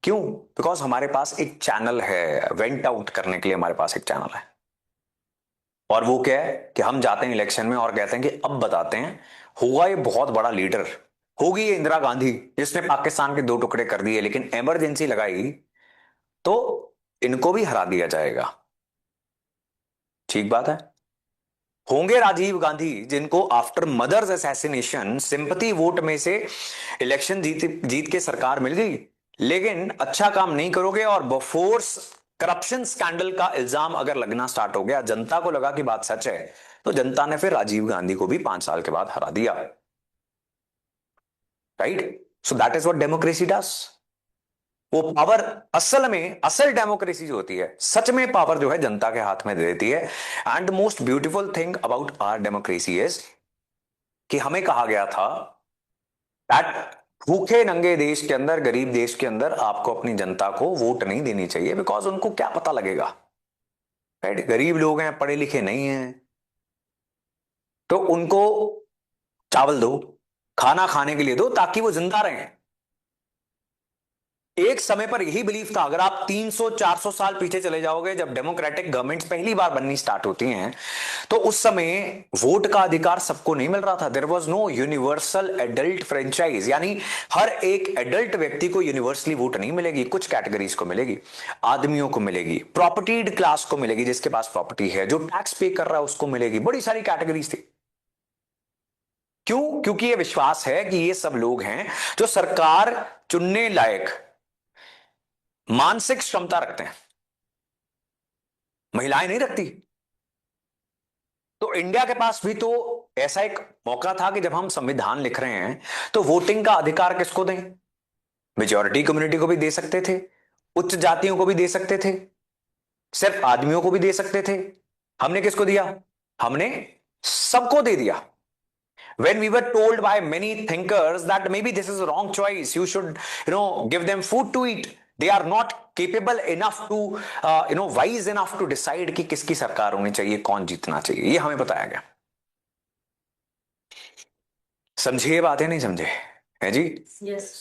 क्यों? बिकॉज हमारे पास एक चैनल है, वेंट आउट करने के लिए हमारे पास एक चैनल है। और वो क्या है कि हम जाते हैं इलेक्शन में और कहते हैं कि अब बताते हैं, होगा ये बहुत बड़ा लीडर, होगी ये इंदिरा गांधी जिसने पाकिस्तान के 2 टुकड़े कर दिए, लेकिन इमरजेंसी लगाई तो इनको भी हरा दिया जाएगा। ठीक बात है। होंगे राजीव गांधी जिनको after mother's assassination sympathy vote में से इलेक्शन जीत के सरकार मिल गई, लेकिन अच्छा काम नहीं करोगे और बफोर्स करप्शन स्कैंडल का इल्जाम अगर लगना स्टार्ट हो गया, जनता को लगा कि बात सच है, तो जनता ने फिर राजीव गांधी को भी 5 साल के बाद हरा दिया। Right? So that is what democracy does. वो पावर असल डेमोक्रेसी जो होती है, सच में पावर जो है जनता के हाथ में दे देती है। And the most beautiful thing about our democracy is कि हमें कहा गया था दैट भूखे नंगे देश के अंदर, गरीब देश के अंदर आपको अपनी जनता को वोट नहीं देनी चाहिए, बिकॉज उनको क्या पता लगेगा। राइट? गरीब लोग हैं, पढ़े लिखे नहीं हैं, तो उनको चावल दो, खाना खाने के लिए दो ताकि वो जिंदा रहें। एक समय पर यही बिलीफ था। अगर आप 300-400 साल पीछे चले जाओगे, जब डेमोक्रेटिक गवर्नमेंट्स पहली बार बननी स्टार्ट होती हैं, तो उस समय वोट का अधिकार सबको नहीं मिल रहा था। There was no universal adult franchise, यानी हर एक एडल्ट व्यक्ति को यूनिवर्सली वोट नहीं मिलेगी, कुछ कैटेगरीज को मिलेगी, आदमियों को मिलेगी, प्रॉपर्टीड क्लास को मिलेगी, जिसके पास प्रॉपर्टी है, जो टैक्स पे कर रहा है उसको मिलेगी, बड़ी सारी कैटेगरीज थी। क्यों? क्योंकि ये विश्वास है कि ये सब लोग हैं जो सरकार चुनने लायक मानसिक क्षमता रखते हैं, महिलाएं नहीं रखती। तो इंडिया के पास भी तो ऐसा एक मौका था कि जब हम संविधान लिख रहे हैं तो वोटिंग का अधिकार किसको दें? मेजॉरिटी कम्युनिटी को भी दे सकते थे, उच्च जातियों को भी दे सकते थे, सिर्फ आदमियों को भी दे सकते थे। हमने किसको दिया? हमने सबको दे दिया। When we were told by many thinkers that maybe this is a wrong choice, you should, give them food to eat. They are not capable enough to, wise enough to decide कि किसकी सरकार होनी चाहिए, कौन जीतना चाहिए, ये हमें बताया गया। समझे ये बातें? नहीं समझे? है जी? यस।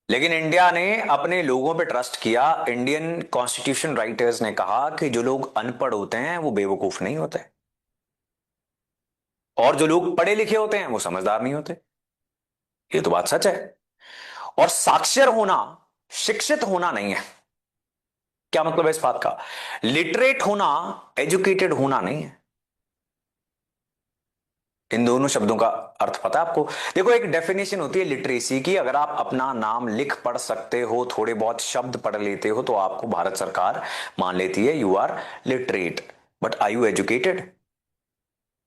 लेकिन इंडिया ने अपने लोगों पे ट्रस्ट किया। इंडियन कॉन्स्टिट्यूशन राइटर्स ने कहा कि जो लोग अनपढ़ होते हैं वो बेवकूफ नहीं होते, और जो लोग पढ़े लिखे होते हैं वो समझदार नहीं होते। ये तो बात सच है। और साक्षर होना शिक्षित होना नहीं है। क्या मतलब है इस बात का? लिटरेट होना एजुकेटेड होना नहीं है। इन दोनों शब्दों का अर्थ पता है आपको? देखो, एक डेफिनेशन होती है लिटरेसी की, अगर आप अपना नाम लिख पढ़ सकते हो, थोड़े बहुत शब्द पढ़ लेते हो, तो आपको भारत सरकार मान लेती है you are literate. But are you educated?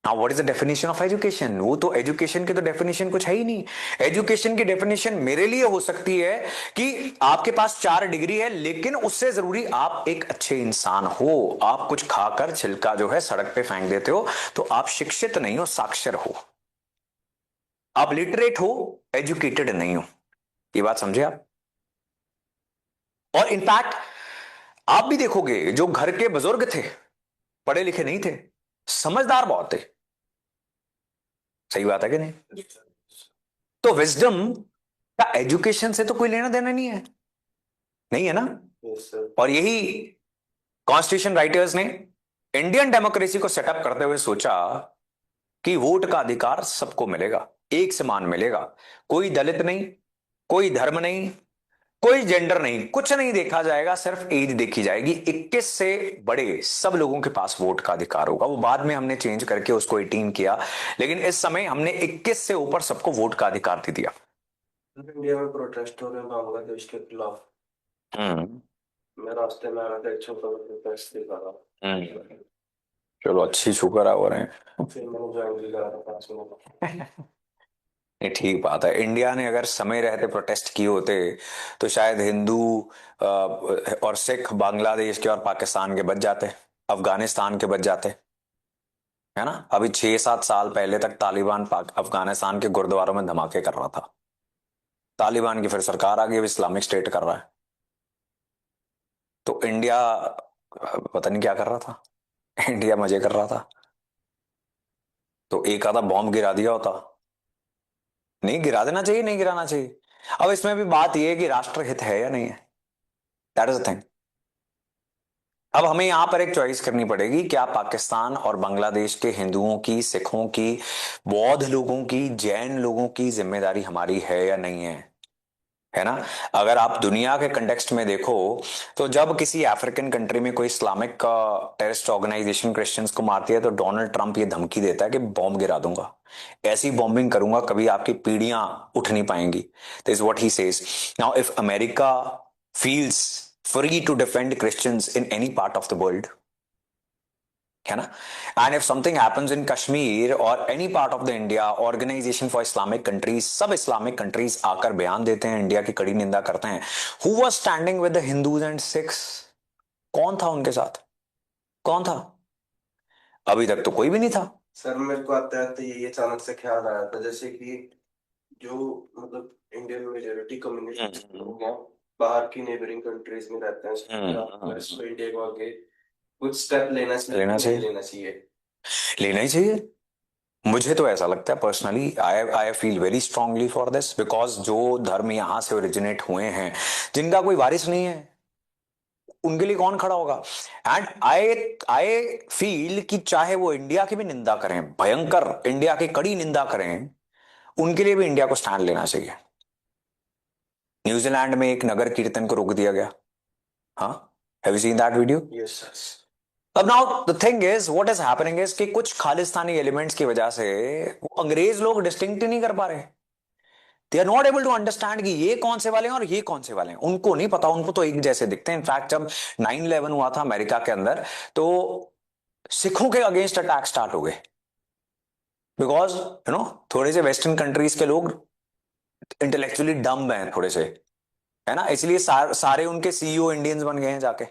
Now what is the definition of education? वो तो एजुकेशन की तो डेफिनेशन कुछ है ही नहीं। एजुकेशन की डेफिनेशन मेरे लिए हो सकती है कि आपके पास 4 डिग्री है, लेकिन उससे जरूरी आप एक अच्छे इंसान हो। आप कुछ खाकर छिलका जो है सड़क पे फेंक देते हो तो आप शिक्षित नहीं हो, साक्षर हो। आप लिटरेट हो, एजुकेटेड नहीं हो। ये बात समझे आप? और इनफैक्ट आप भी देखोगे जो घर के बुजुर्ग थे, पढ़े लिखे नहीं थे, समझदार बहुत थे। सही बात है कि नहीं? तो विजडम का एजुकेशन से तो कोई लेना देना नहीं है, नहीं है ना? Yes sir. और यही कॉन्स्टिट्यूशन राइटर्स ने इंडियन डेमोक्रेसी को सेटअप करते हुए सोचा कि वोट का अधिकार सबको मिलेगा, एक समान मिलेगा। कोई दलित नहीं, कोई धर्म नहीं, कोई जेंडर नहीं, कुछ नहीं देखा जाएगा, सिर्फ एज देखी जाएगी। 21 से बड़े सब लोगों के पास वोट का अधिकार होगा। वो बाद में हमने चेंज करके उसको 18 किया, लेकिन इस समय हमने 21 से ऊपर सबको वोट का अधिकार दे दिया। इंडिया में प्रोटेस्ट हो रहे हैं बांग्लादेश के खिलाफ। हम्म। मैं रास्ते में आ रहा था, एक छोटा प्रोटेस्ट दिखा रहा। चलो अच्छी, शुक्र है हो रहे हैं। फिर मैंने ज्वाइन भी करा था 5 मिनट। ये ठीक बात है। इंडिया ने अगर समय रहते प्रोटेस्ट किए होते तो शायद हिंदू और सिख बांग्लादेश के और पाकिस्तान के बच जाते, अफगानिस्तान के बच जाते, है ना? अभी 6-7 साल पहले तक तालिबान अफगानिस्तान के गुरुद्वारों में धमाके कर रहा था। तालिबान की फिर सरकार आ गई, अब इस्लामिक स्टेट कर रहा है। तो इंडिया पता नहीं क्या कर रहा था। इंडिया मजे कर रहा था, तो एक आधा बॉम्ब गिरा दिया होता। नहीं गिरा देना चाहिए, नहीं गिराना चाहिए। अब इसमें भी बात यह है कि राष्ट्रहित है या नहीं है, दैट इज द थिंग। अब हमें यहां पर एक चॉइस करनी पड़ेगी, क्या पाकिस्तान और बांग्लादेश के हिंदुओं की, सिखों की, बौद्ध लोगों की, जैन लोगों की जिम्मेदारी हमारी है या नहीं है ना? अगर आप दुनिया के कंटेक्स्ट में देखो, तो जब किसी अफ्रीकन कंट्री में कोई इस्लामिक टेररिस्ट ऑर्गेनाइजेशन क्रिश्चियंस को मारती है, तो डोनाल्ड ट्रंप ये धमकी देता है कि बॉम्ब गिरा दूंगा, ऐसी बॉम्बिंग करूंगा कभी आपकी पीढ़ियां उठ नहीं पाएंगी। This is what he says. Now if America feels free to defend Christians in any part of the world, है ना, and if something happens in Kashmir और any part of the India, organisation for Islamic countries, सब Islamic countries आकर बयान देते हैं, India की कड़ी निंदा करते हैं। Who was standing with the Hindus and Sikhs? कौन था उनके साथ? कौन था? अभी तक तो कोई भी नहीं था। सर मेरे को आते आते यही अचानक से ख्याल आया था, जैसे कि जो मतलब इंडियन मेजोरिटी कम्युनिटी लोग हैं, बाहर की नेबरिंग कंट्रीज में रहते हैं, क्या इसको इंडिया को आगे कुछ स्टेप लेना चाहिए, लेना नहीं चाहिए, लेना चाहिए? लेना ही चाहिए। मुझे तो ऐसा लगता है personally, I I feel very strongly for this, because जो धर्म यहां से ओरिजिनेट हुए हैं, जिनका कोई वारिस नहीं है, उनके लिए कौन खड़ा होगा? एंड आई आई फील कि चाहे वो इंडिया की भी निंदा करें, भयंकर इंडिया की कड़ी निंदा करें, उनके लिए भी इंडिया को स्टैंड लेना चाहिए। न्यूजीलैंड में एक नगर कीर्तन को रोक दिया गया। हाँ, have you seen that video? Yes sir. अब now the thing is, what is happening is कि कुछ खालिस्तानी एलिमेंट्स की वजह से वो अंग्रेज लोग डिस्टिंक्ट ही नहीं कर पा रहे। They are not able to understand कि ये कौन से वाले हैं और ये कौन से वाले हैं। उनको नहीं पता, उनको तो एक जैसे दिखते हैं। इनफैक्ट जब 9/11 हुआ था अमेरिका के अंदर, तो सिखों के अगेंस्ट अटैक स्टार्ट हो गए, बिकॉज थोड़े से वेस्टर्न कंट्रीज के लोग इंटेलेक्चुअली डम्ब हैं थोड़े से, है ना, इसलिए सारे उनके सीईओ इंडियंस बन गए हैं जाके।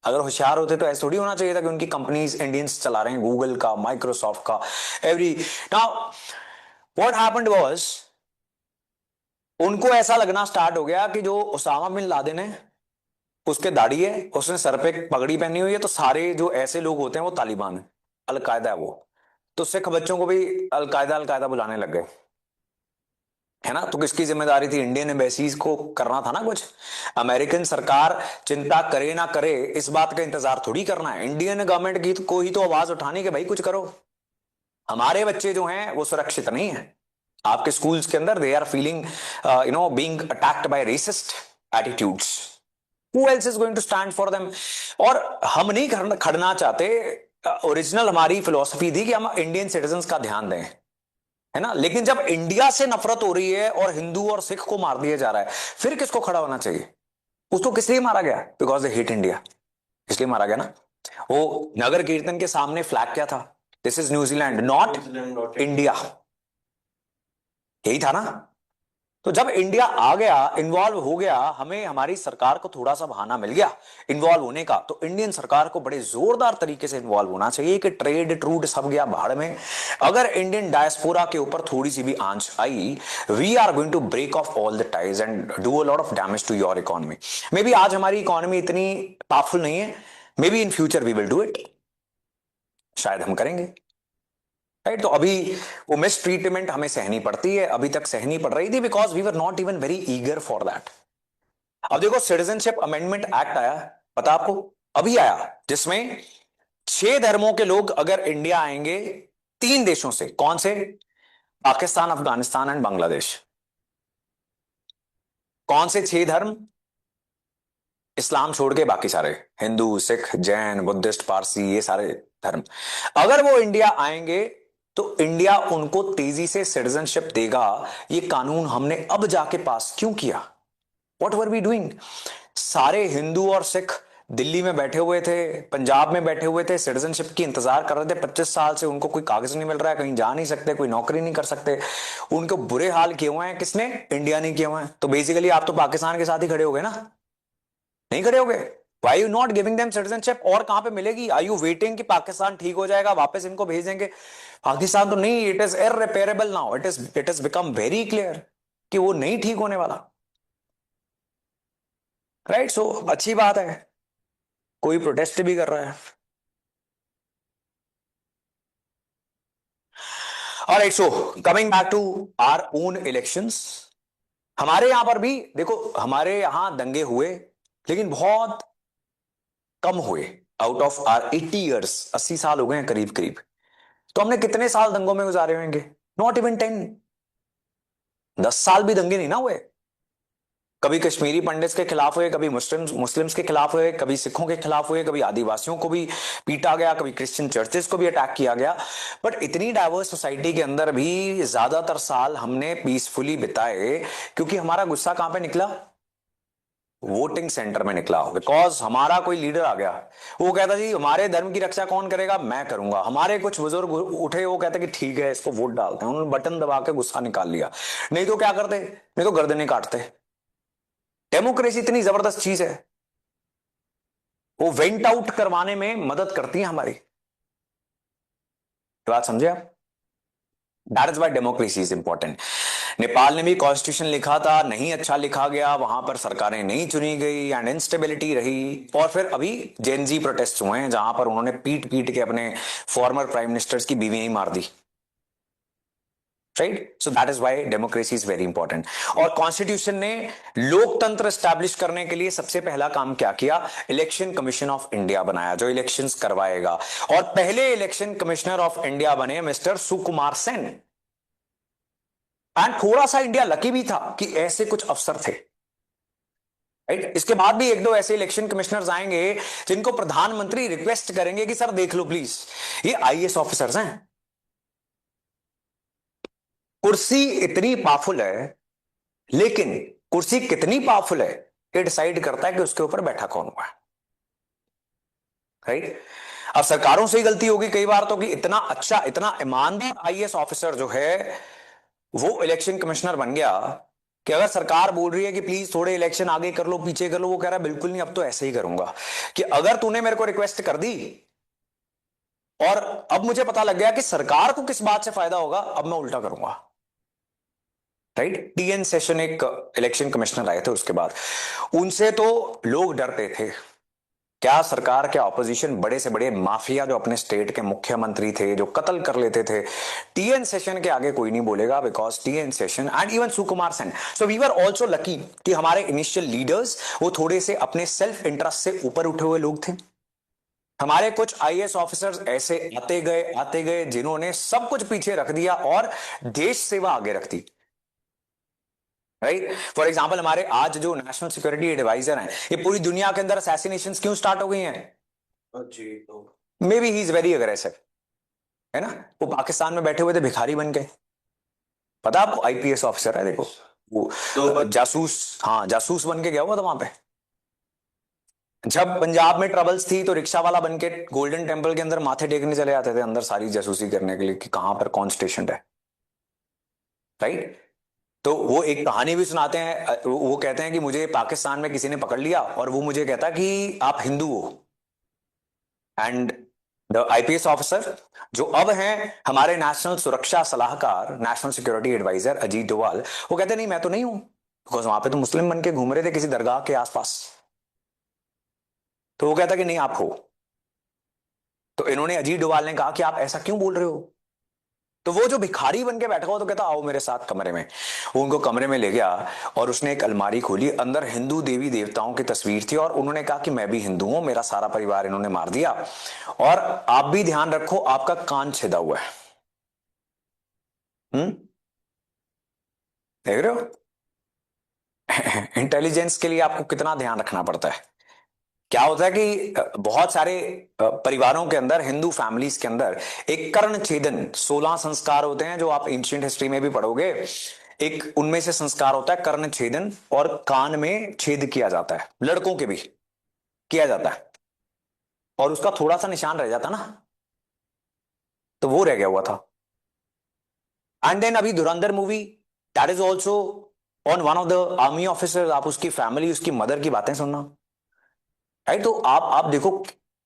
अगर होशियार होते तो ऐसा थोड़ी होना चाहिए था कि उनकी कंपनीज इंडियंस चला रहे हैं, गूगल का, माइक्रोसॉफ्ट का, every. Now what happened was, उनको ऐसा लगना स्टार्ट हो गया कि जो उसामा बिन लादेन है, उसके दाढ़ी है, उसने सर पे पगड़ी पहनी हुई है, तो सारे जो ऐसे लोग होते हैं वो तालिबान है, अलकायदा है वो। तो सिख बच्चों को भी अलकायदा अलकायदा बुलाने लग गए, है ना? तो किसकी जिम्मेदारी थी? इंडियन एम्बेसीज को करना था ना कुछ। अमेरिकन सरकार चिंता करे ना करे, इस बात का इंतजार थोड़ी करना है। इंडियन गवर्नमेंट की को ही तो आवाज उठानी कि भाई कुछ करो, हमारे बच्चे जो हैं वो सुरक्षित नहीं है। आपके स्कूल्स के अंदर they are feeling being attacked by racist attitudes, who else is going to stand for them? और हम नहीं खड़ना चाहते। ओरिजिनल हमारी फिलॉसफी थी कि हम इंडियन सिटीजन्स का ध्यान दें, है ना, लेकिन जब इंडिया से नफरत हो रही है और हिंदू और सिख को मार दिया जा रहा है, फिर किसको खड़ा होना चाहिए? उसको किस लिए मारा गया? बिकॉज दे हेट इंडिया, इसलिए मारा गया ना। वो नगर कीर्तन के सामने फ्लैग क्या था? This is New Zealand, not New Zealand not India, यही था ना। तो जब इंडिया आ गया, इन्वॉल्व हो गया, हमें हमारी सरकार को थोड़ा सा बहाना मिल गया इन्वॉल्व होने का, तो इंडियन सरकार को बड़े जोरदार तरीके से इन्वॉल्व होना चाहिए कि ट्रेड ट्रूड सब गया भाड़ में। अगर इंडियन डायस्पोरा के ऊपर थोड़ी सी भी आंच आई, we are going to break off all the ties and do a lot of damage to your economy. Maybe आज हमारी इकोनॉमी इतनी पावरफुल नहीं है, maybe in future we will do it, शायद हम करेंगे, राइट। तो अभी वो मिस ट्रीटमेंट हमें सहनी पड़ती है, अभी तक सहनी पड़ रही थी because we were not even very eager for that. अब देखो सिटीजनशिप अमेंडमेंट एक्ट आया, पता आपको, अभी आया, जिसमें 6 धर्मों के लोग अगर इंडिया आएंगे, 3 देशों से, कौन से? पाकिस्तान, अफगानिस्तान एंड बांग्लादेश। कौन से 6 धर्म? इस्लाम छोड़ के बाकी सारे, हिंदू, सिख, जैन, बुद्धिस्ट, पारसी, ये सारे धर्म अगर वो इंडिया आएंगे तो इंडिया उनको तेजी से सिटीजनशिप देगा। ये कानून हमने अब जाके पास क्यों किया? What were we doing? सारे हिंदू और सिख दिल्ली में बैठे हुए थे, पंजाब में बैठे हुए थे, सिटीजनशिप की इंतजार कर रहे थे 25 साल से, उनको कोई कागज नहीं मिल रहा है, कहीं जा नहीं सकते, कोई नौकरी नहीं कर सकते, उनको बुरे हाल किए हुए हैं। किसने? इंडिया ने किए हुए हैं। तो बेसिकली आप तो पाकिस्तान के साथ ही खड़े हो गए ना, नहीं खड़े हो गए? Why you not giving them citizenship? और कहां पे मिलेगी? Are you waiting कि पाकिस्तान ठीक हो जाएगा वापस इनको भेज देंगे? पाकिस्तान तो नहीं, it is irreparable now, it has become very clear कि वो नहीं ठीक होने वाला, राइट। सो अच्छी बात है, कोई प्रोटेस्ट भी कर रहा है। Alright, so coming back to our own elections, हमारे यहां पर भी देखो, हमारे यहां दंगे हुए लेकिन बहुत कम हुए। आउट ऑफ आर 80 ईयर्स, 80 साल हो गए हैं करीब करीब, तो हमने कितने साल दंगों में गुजारे होंगे? नॉट इवन 10, 10 साल भी दंगे नहीं ना हुए। कभी कश्मीरी पंडित्स के खिलाफ हुए, कभी मुस्लिम्स के खिलाफ हुए, कभी सिखों के खिलाफ हुए, कभी आदिवासियों को भी पीटा गया, कभी क्रिश्चियन चर्चेस को भी अटैक किया गया। बट इतनी डाइवर्स सोसाइटी के अंदर भी ज्यादातर साल हमने पीसफुली बिताए, क्योंकि हमारा गुस्सा कहां पे निकला? वोटिंग सेंटर में निकला। बिकॉज हमारा कोई लीडर आ गया, वो कहता जी हमारे धर्म की रक्षा कौन करेगा? मैं करूंगा। हमारे कुछ बुजुर्ग उठे, वो कहते कि ठीक है इसको वोट डालते हैं, उन्होंने बटन दबा के गुस्सा निकाल लिया। नहीं तो क्या करते? नहीं तो गर्दनें काटते। डेमोक्रेसी इतनी जबरदस्त चीज है, वो वेंट आउट करवाने में मदद करती है हमारी। बात समझे आप? That is why democracy is important. Nepal ने भी कॉन्स्टिट्यूशन लिखा था, नहीं अच्छा लिखा गया, वहां पर सरकारें नहीं चुनी गई एंड इंस्टेबिलिटी रही। और फिर अभी जेनजी प्रोटेस्ट हुए हैं, जहां पर उन्होंने पीट पीट के अपने फॉर्मर प्राइम मिनिस्टर्स की बीवियां ही मार दी, right. So that is why democracy is very important. और कॉन्स्टिट्यूशन ने लोकतंत्र स्टैब्लिश करने के लिए सबसे पहला काम क्या किया? इलेक्शन कमीशन ऑफ इंडिया बनाया, जो इलेक्शंस करवाएगा। और पहले इलेक्शन कमिश्नर ऑफ इंडिया बने मिस्टर सुकुमार सेन। एंड थोड़ा सा इंडिया लकी भी था कि ऐसे कुछ अफसर थे, राइट। इसके बाद भी 1-2 ऐसे इलेक्शन कमिश्नर्स आएंगे जिनको प्रधानमंत्री रिक्वेस्ट करेंगे कि सर देख लो प्लीज, ये आईएएस ऑफिसर्स हैं। कुर्सी इतनी पावरफुल है, लेकिन कुर्सी कितनी पावरफुल है ये डिसाइड करता है कि उसके ऊपर बैठा कौन हुआ है, राइट। अब सरकारों से ही गलती होगी कई बार तो, कि इतना अच्छा, इतना ईमानदार आईएएस ऑफिसर जो है वो इलेक्शन कमिश्नर बन गया, कि अगर सरकार बोल रही है कि प्लीज थोड़े इलेक्शन आगे कर लो, पीछे कर लो, वो कह रहा है बिल्कुल नहीं, अब तो ऐसे ही करूंगा। कि अगर तूने मेरे को रिक्वेस्ट कर दी और अब मुझे पता लग गया कि सरकार को किस बात से फायदा होगा, अब मैं उल्टा करूंगा, राइट। टीएन सेशन एक इलेक्शन कमिश्नर आए थे, उसके बाद उनसे तो लोग डरते थे। क्या सरकार, क्या ऑपोजिशन, बड़े से बड़े माफिया जो अपने स्टेट के मुख्यमंत्री थे, जो कत्ल कर लेते थे, टीएन सेशन के आगे कोई नहीं बोलेगा, because T N Seshan and even Sukumar Sen. So we were also lucky कि हमारे इनिशियल लीडर्स वो थोड़े से अपने सेल्फ इंटरेस्ट से ऊपर उठे हुए लोग थे। हमारे कुछ आईएएस ऑफिसर्स ऐसे आते गए जिन्होंने सब कुछ पीछे रख दिया और देश सेवा आगे रख दी, राइट। फॉर एग्जाम्पल, हमारे आज जो नेशनल सिक्योरिटी एडवाइजर हैं, ये पूरी दुनिया के अंदर असैसिनेशंस क्यों स्टार्ट हो गई हैं? जी, तो may be he is very aggressive, है ना। वो पाकिस्तान में बैठे हुए थे, भिखारी बन गए। पता आपको, आईपीएस ऑफिसर है, देखो वो तो जासूस, हाँ जासूस बन के गया हुआ था वहां पे। जब पंजाब में ट्रबल्स थी तो रिक्शा वाला बन के गोल्डन टेम्पल के अंदर माथे टेकने चले जाते थे अंदर, सारी जासूसी करने के लिए कि कहां पर कौन स्टेशन है, राइट। तो वो एक कहानी भी सुनाते हैं, वो कहते हैं कि मुझे पाकिस्तान में किसी ने पकड़ लिया और वो मुझे कहता कि आप हिंदू हो, एंड द आईपीएस ऑफिसर जो अब हैं हमारे नेशनल सुरक्षा सलाहकार, national security adviser Ajit Doval, वो कहते नहीं मैं तो नहीं हूं, बिकॉज वहां पे तो मुस्लिम बन के घूम रहे थे किसी दरगाह के आसपास। तो वो कहता कि नहीं आप हो। तो इन्होंने, अजीत डोवाल ने कहा कि आप ऐसा क्यों बोल रहे हो। तो वो जो भिखारी बन के बैठा हुआ तो कहता आओ मेरे साथ कमरे में। वो उनको कमरे में ले गया और उसने एक अलमारी खोली, अंदर हिंदू देवी देवताओं की तस्वीर थी और उन्होंने कहा कि मैं भी हिंदू हूं, मेरा सारा परिवार इन्होंने मार दिया और आप भी ध्यान रखो आपका कान छिदा हुआ है। देख रहे हो इंटेलिजेंस के लिए आपको कितना ध्यान रखना पड़ता है। क्या होता है कि बहुत सारे परिवारों के अंदर, हिंदू फैमिलीज के अंदर एक कर्ण छेदन 16 संस्कार होते हैं जो आप एंशिएंट हिस्ट्री में भी पढ़ोगे। एक उनमें से संस्कार होता है कर्ण छेदन, और कान में छेद किया जाता है, लड़कों के भी किया जाता है, और उसका थोड़ा सा निशान रह जाता ना, तो वो रह गया हुआ था। एंड देन अभी धुरंधर movie, that is also on one of the army officer, आप उसकी फैमिली, उसकी मदर की बातें सुनना, राइट। तो आप देखो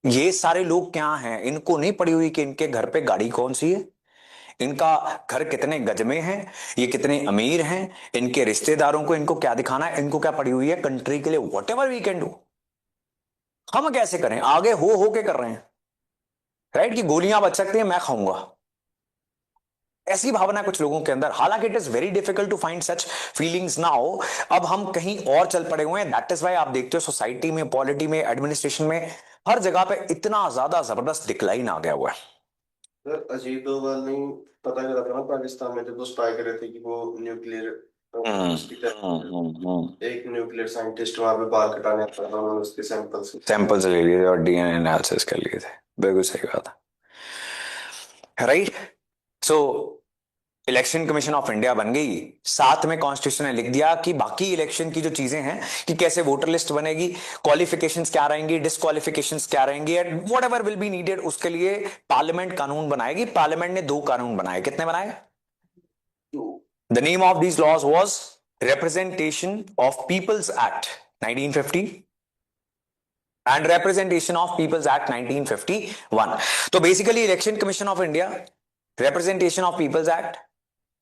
ये सारे लोग क्या हैं, इनको नहीं पड़ी हुई कि इनके घर पे गाड़ी कौन सी है, इनका घर कितने गज में है, ये कितने अमीर हैं, इनके रिश्तेदारों को इनको क्या दिखाना है, इनको क्या पड़ी हुई है कंट्री के लिए, whatever we can do. हम कैसे करें, आगे हो के कर रहे हैं, राइट, कि गोलियां बच सकती हैं मैं खाऊंगा, ऐसी भावना है कुछ लोगों के अंदर। हालांकि it is very difficult to find such feelings now. अब हम कहीं और चल पड़े हुए हैं, दैट इज व्हाई आप देखते हो सोसाइटी में, पॉलिटी में, एडमिनिस्ट्रेशन में, हर जगह पे इतना ज्यादा जबरदस्त डिक्लाइन आ गया हुआ है। सर अजीत डोभाल ने पता करा था ना पाकिस्तान में, जब वो स्पाई कर रहे थे कि वो न्यूक्लियर एक न्यूक्लियर साइंटिस्ट वहां पे बाल कटाने आता था, उन्होंने उसके सैंपल्स ले लिए थे और डीएनए एनालिसिस कर लिए थे, बिल्कुल सही बात है, right. So election commission of India बन गई, साथ में कॉन्स्टिट्यूशन ने लिख दिया कि बाकी इलेक्शन की जो चीजें हैं कि कैसे वोटर लिस्ट बनेगी, क्वालिफिकेशंस क्या रहेंगी, डिस्क्वालिफिकेशंस क्या रहेंगी, and whatever will be needed, उसके लिए पार्लियामेंट कानून बनाएगी। पार्लियामेंट ने 2 कानून बनाए, कितने बनाए? The name of these laws was representation of people's act 1950 and representation of people's act 1951। तो basically election commission of India, representation of people's act,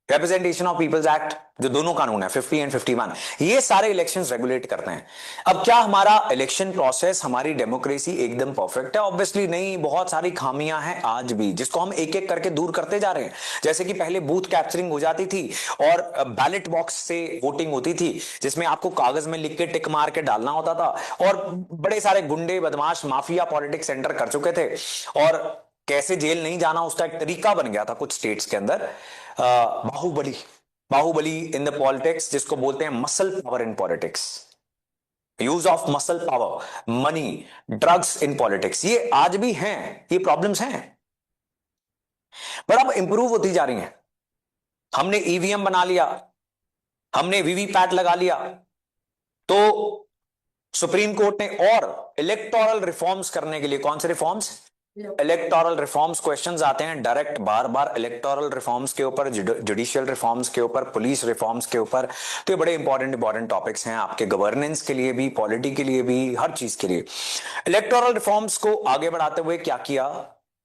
representation of people's act, जो दोनों कानून है 50 एंड 51, ये सारे इलेक्शंस रेगुलेट करते हैं। अब क्या हमारा इलेक्शन प्रोसेस, हमारी डेमोक्रेसी एकदम परफेक्ट है? ऑब्वियसली नहीं, बहुत सारी खामियां हैं आज भी, जिसको हम एक एक करके दूर करते जा रहे हैं। जैसे कि पहले बूथ कैप्चरिंग हो जाती थी और बैलेट बॉक्स से वोटिंग होती थी, जिसमें आपको कागज में लिख के टिक मार के डालना होता था, और बड़े सारे गुंडे, बदमाश, माफिया पॉलिटिक्स एंटर कर चुके थे, और कैसे जेल नहीं जाना उसका एक तरीका बन गया था कुछ स्टेट्स के अंदर। Bahubali, bahubali in the politics, जिसको बोलते हैं muscle power in politics, use of muscle power, money, drugs in politics, ये आज भी हैं, ये प्रॉब्लम्स हैं, पर अब इंप्रूव होती जा रही हैं। हमने ईवीएम बना लिया, हमने वीवीपैट लगा लिया, तो सुप्रीम कोर्ट ने और इलेक्टोरल रिफॉर्म्स करने के लिए, कौन से रिफॉर्म्स? इलेक्टोरल रिफॉर्म्स क्वेश्चंस आते हैं डायरेक्ट बार बार, इलेक्टोरल रिफॉर्म्स के ऊपर, जुडिशियल रिफॉर्म्स के ऊपर, पुलिस रिफॉर्म्स के ऊपर। तो ये बड़े इंपॉर्टेंट टॉपिक्स हैं आपके गवर्नेंस के लिए भी, पॉलिटी के लिए भी, हर चीज के लिए। इलेक्टोरल रिफॉर्म्स को आगे बढ़ाते हुए क्या किया,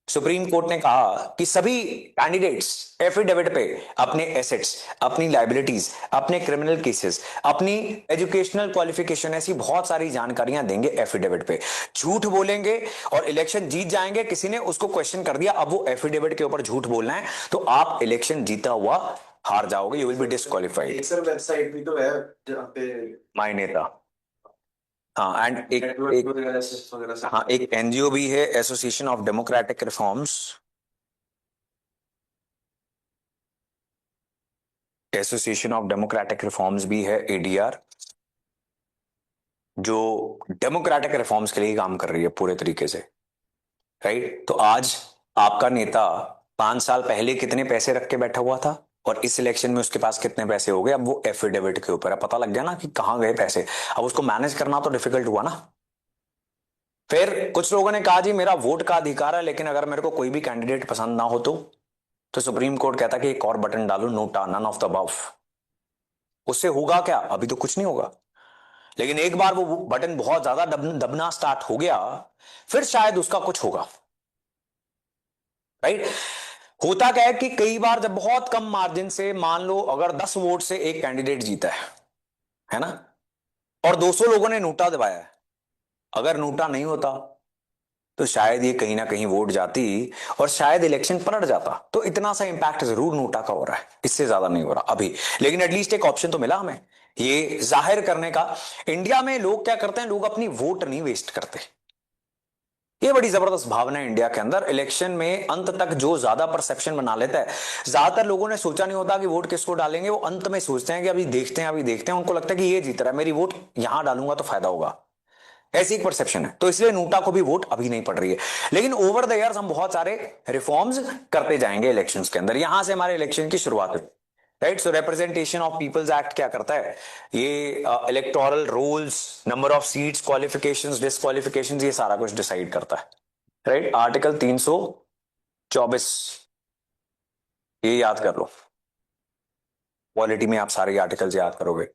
सुप्रीम कोर्ट ने कहा कि सभी कैंडिडेट्स एफिडेविट पे अपने एसेट्स, अपनी लाइबिलिटीज, अपने क्रिमिनल केसेस, अपनी एजुकेशनल क्वालिफिकेशन, ऐसी बहुत सारी जानकारियां देंगे एफिडेविट पे। झूठ बोलेंगे और इलेक्शन जीत जाएंगे, किसी ने उसको क्वेश्चन कर दिया, अब वो एफिडेविट के ऊपर झूठ बोलना है, तो आप इलेक्शन जीता हुआ हार जाओगे, you will be disqualified. Sir website भी तो है जहाँ पे माय नेता, हाँ, एंड हाँ, एक एनजीओ भी है, association of democratic reforms, association of democratic reforms भी है, एडीआर, जो डेमोक्रेटिक रिफॉर्म्स के लिए काम कर रही है पूरे तरीके से, राइट। तो आज आपका नेता 5 साल पहले कितने पैसे रख के बैठा हुआ था और इस इलेक्शन में उसके पास कितने पैसे हो गए, अब वो एफिडेविट के ऊपर है, पता लग गया ना कि कहां गए पैसे। अब उसको मैनेज करना तो डिफिकल्ट हुआ ना। फिर कुछ लोगों ने कहा जी मेरा वोट का अधिकार है, लेकिन अगर मेरे को कोई भी कैंडिडेट पसंद ना हो तो सुप्रीम कोर्ट कहता कि एक और बटन डालो, NOTA, none of the above, उससे होगा क्या? अभी तो कुछ नहीं होगा, लेकिन एक बार वो बटन बहुत ज्यादा दबना स्टार्ट हो गया, फिर शायद उसका कुछ होगा। राइट? होता क्या है कि कई बार जब बहुत कम मार्जिन से, मान लो अगर 10 वोट से एक कैंडिडेट जीता है ना, और 200 लोगों ने नोटा दबाया है, अगर नोटा नहीं होता तो शायद ये कहीं ना कहीं वोट जाती और शायद इलेक्शन पलट जाता। तो इतना सा इंपैक्ट जरूर नोटा का हो रहा है, इससे ज्यादा नहीं हो रहा अभी, लेकिन एटलीस्ट एक ऑप्शन तो मिला हमें ये जाहिर करने का। इंडिया में लोग क्या करते हैं, लोग अपनी वोट नहीं वेस्ट करते। ये बड़ी जबरदस्त भावना है इंडिया के अंदर। इलेक्शन में अंत तक जो ज्यादा परसेप्शन बना लेता है, ज्यादातर लोगों ने सोचा नहीं होता कि वोट किसको डालेंगे, वो अंत में सोचते हैं कि अभी देखते हैं, अभी देखते हैं, उनको लगता है कि ये जीत रहा है, मेरी वोट यहां डालूंगा तो फायदा होगा। ऐसी एक परसेप्शन है, तो इसलिए नोटा को भी वोट अभी नहीं पड़ रही है। लेकिन ओवर द इयर्स हम बहुत सारे रिफॉर्म्स करते जाएंगे इलेक्शंस के अंदर, यहां से हमारे इलेक्शन की शुरुआत हुई। Right? So representation of people's act क्या करता है, ये electoral rolls, number of seats, qualifications, disqualifications, ये सारा कुछ डिसाइड करता है। राइट? आर्टिकल 324, ये याद कर लो, पॉलिटी में आप सारे आर्टिकल्स याद करोगे।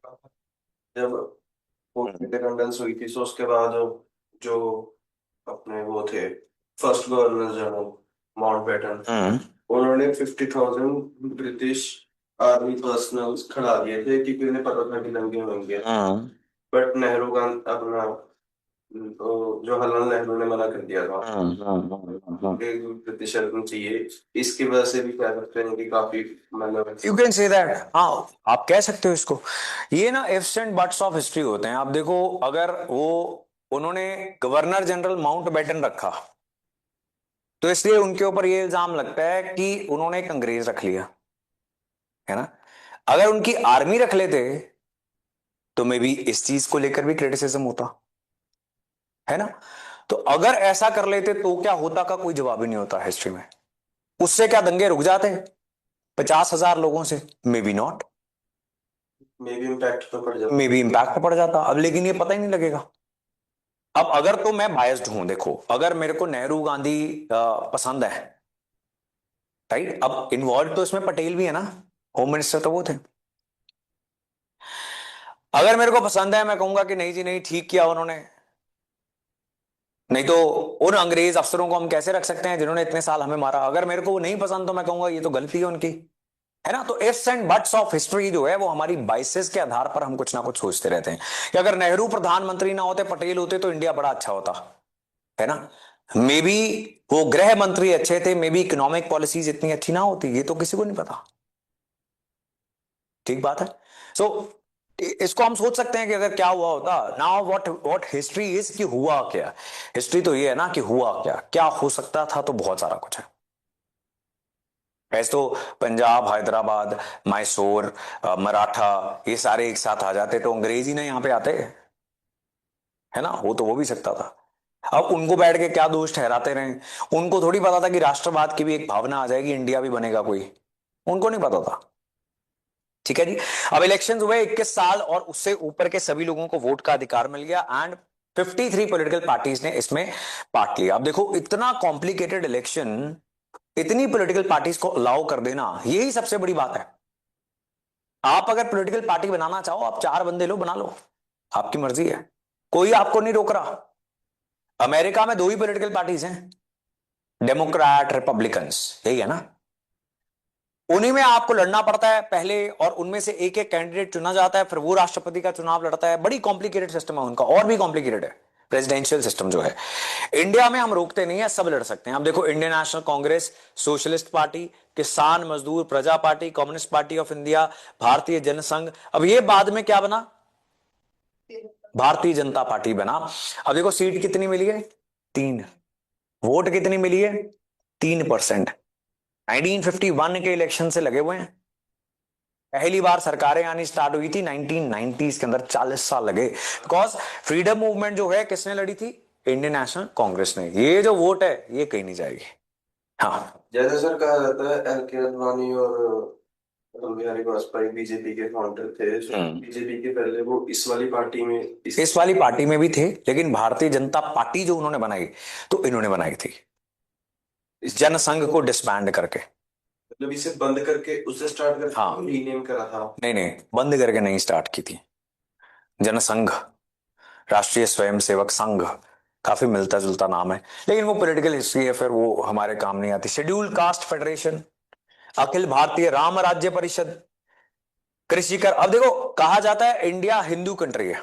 जब इंडिपेंडेंस हुई थी, तो उसके बाद जो अपने वो थे फर्स्ट गवर्नर जनरल माउंटबेटन, उन्होंने 50,000 ब्रिटिश आर्मी पर्सनल खड़ा दिए थे क्योंकि उन्हें पता था कि दंगे होंगे। बट नेहरू का अपना तो जवाहरलाल नेहरू ने मना कर दिया था। 1% चाहिए, इसकी वजह से भी कह सकते हैं कि काफी मतलब यू कैन से दैट, हाँ आप कह सकते हो इसको। ये ना ifs and buts of history होते हैं। आप देखो, अगर वो उन्होंने गवर्नर जनरल माउंटबेटन रखा तो इसलिए उनके ऊपर ये इल्जाम लगता है कि उन्होंने एक अंग्रेज रख लिया, है ना। अगर उनकी आर्मी रख लेते तो मे बी इस चीज को लेकर भी क्रिटिसिज्म होता, है ना। तो अगर ऐसा कर लेते तो क्या होता का कोई जवाब ही नहीं होता हिस्ट्री में। उससे क्या दंगे रुक जाते 50,000 लोगों से? मे बी नॉट, मे भी इम्पैक्ट तो पड़ जाता। मे बी इम्पैक्ट पड़ जाता अब, लेकिन ये पता ही नहीं लगेगा। अब अगर तो मैं बायस्ड हूं, देखो अगर मेरे को नेहरू गांधी पसंद है, राइट, अब इन्वॉल्व तो इसमें पटेल भी है ना, होम मिनिस्टर तो वो थे। अगर मेरे को पसंद है, मैं कहूंगा कि नहीं जी नहीं, ठीक किया उन्होंने। नहीं तो उन अंग्रेज अफसरों को हम कैसे रख सकते हैं जिन्होंने इतने साल हमें मारा। अगर मेरे को वो नहीं पसंद तो मैं कहूंगा ये तो गलती है उनकी, है ना। तो ifs and buts of history जो है वो हमारी बाइसेस के आधार पर हम कुछ ना कुछ सोचते रहते हैं कि अगर नेहरू प्रधानमंत्री ना होते, पटेल होते तो इंडिया बड़ा अच्छा होता, है ना। मे बी वो गृह मंत्री अच्छे थे, मे बी इकोनॉमिक पॉलिसीज इतनी अच्छी ना होती, ये तो किसी को नहीं पता। ठीक बात है। सो इसको हम सोच सकते हैं कि अगर क्या हुआ होता। Now what what history is, कि हुआ क्या। हिस्ट्री तो ये है ना कि हुआ क्या, क्या हो सकता था, तो बहुत सारा कुछ है। ऐसे तो पंजाब, हैदराबाद, मैसूर, मराठा, ये सारे एक साथ आ जाते तो अंग्रेज ही ना यहाँ पे आते, है ना। हो तो वो भी सकता था। अब उनको बैठ के क्या दोष ठहराते रहे, उनको थोड़ी पता था कि राष्ट्रवाद की भी एक भावना आ जाएगी, इंडिया भी बनेगा कोई, उनको नहीं पता था। ठीक है जी। अब इलेक्शंस हुए 21 साल और उससे ऊपर के सभी लोगों को वोट का अधिकार मिल गया एंड 53 पॉलिटिकल पार्टीज ने इसमें पार्ट लिया। अब देखो, इतना कॉम्प्लिकेटेड इलेक्शन, इतनी पॉलिटिकल पार्टीज को अलाउ कर देना, यही सबसे बड़ी बात है। आप अगर पॉलिटिकल पार्टी बनाना चाहो, आप 4 बंदे लो, बना लो, आपकी मर्जी है, कोई आपको नहीं रोक रहा। अमेरिका में 2 ही पॉलिटिकल पार्टीज हैं, डेमोक्रेट, रिपब्लिकन्स, यही है ना। उन्हीं में आपको लड़ना पड़ता है पहले, और उनमें से एक एक कैंडिडेट चुना जाता है, फिर वो राष्ट्रपति का चुनाव लड़ता है। बड़ी कॉम्प्लिकेटेड सिस्टम है उनका, और भी कॉम्प्लिकेटेड है प्रेसिडेंशियल सिस्टम जो है। इंडिया में हम रोकते नहीं है, सब लड़ सकते हैं। अब देखो, Indian national Congress, socialist party, किसान मजदूर प्रजा party, communist party of India, भारतीय जनसंघ, अब ये बाद में क्या बना, भारतीय जनता पार्टी बना। अब देखो, सीट कितनी मिली है, 3। वोट कितनी मिली है, 3%। 1951 के इलेक्शन से लगे हुए हैं। पहली बार सरकारें आनी स्टार्ट हुई थी 1990s के अंदर, 40 साल लगे। बिकॉज फ्रीडम मूवमेंट जो है किसने लड़ी थी, इंडियन नेशनल कांग्रेस ने। ये जो वोट है ये कहीं नहीं जाएगी। हाँ, जैसे सर कहा जाता है एल के अडवाणी और अटल बिहारी वाजपेयी बीजेपी के फाउंडर थे। बीजेपी के पहले वो इस वाली पार्टी में इस वाली पार्टी में भी थे, लेकिन भारतीय जनता पार्टी जो उन्होंने बनाई, तो इन्होंने बनाई थी जनसंघ को डिसबैंड करके। मतलब इसे बंद करके उससे स्टार्ट करके हाँ। रीनेम करा था। नहीं नहीं, बंद करके नहीं स्टार्ट की थी। जनसंघ, राष्ट्रीय स्वयंसेवक संघ, काफी मिलता जुलता नाम है, लेकिन वो पॉलिटिकल हिस्ट्री है, फिर वो हमारे काम नहीं आती। Schedule caste federation, Akhil Bharatiya Ram राज्य परिषद, कृषि कर। अब देखो, कहा जाता है इंडिया हिंदू कंट्री है,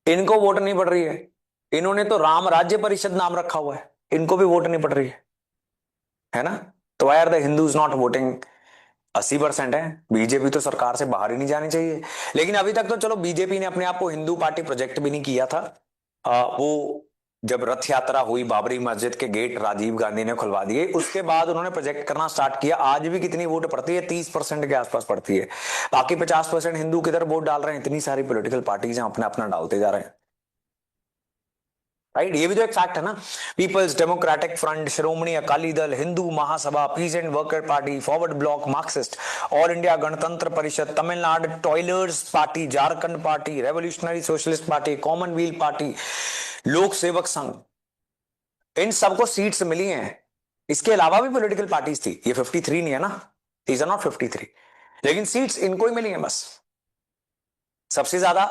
इनको वोट नहीं पड़ रही है, इन्होंने तो राम राज्य परिषद नाम रखा हुआ है, इनको भी वोट नहीं पड़ रही है ना? तो why are the Hindus not voting? 80% है। बीजेपी तो सरकार से बाहर ही नहीं जानी चाहिए। लेकिन अभी तक तो चलो बीजेपी ने अपने आप को हिंदू पार्टी प्रोजेक्ट भी नहीं किया था। वो जब रथ यात्रा हुई, बाबरी मस्जिद के गेट राजीव गांधी ने खुलवा दिए, उसके बाद उन्होंने प्रोजेक्ट करना स्टार्ट किया। आज भी कितनी वोट पड़ती है? 30% के आसपास पड़ती है। बाकी 50% हिंदू किधर वोट डाल रहे हैं? इतनी सारी पॉलिटिकल पार्टीज हैं, अपना अपना डालते जा रहे हैं, राइट? ये भी तो एक फैक्ट है ना। People's democratic front, Shiromani Akali Dal, Hindu Mahasabha, peasant worker party, forward bloc, Marxist, all India Ganatantra Parishad, Tamil Nadu toilers party, Jharkhand party, revolutionary socialist party, commonwealth party, Lok Sevak संघ, इन सबको सीट्स मिली हैं। इसके अलावा भी पॉलिटिकल पार्टीज थी, ये 53 नहीं है ना, दीज आर नॉट 53, लेकिन सीट्स इनको ही मिली हैं बस। सबसे ज्यादा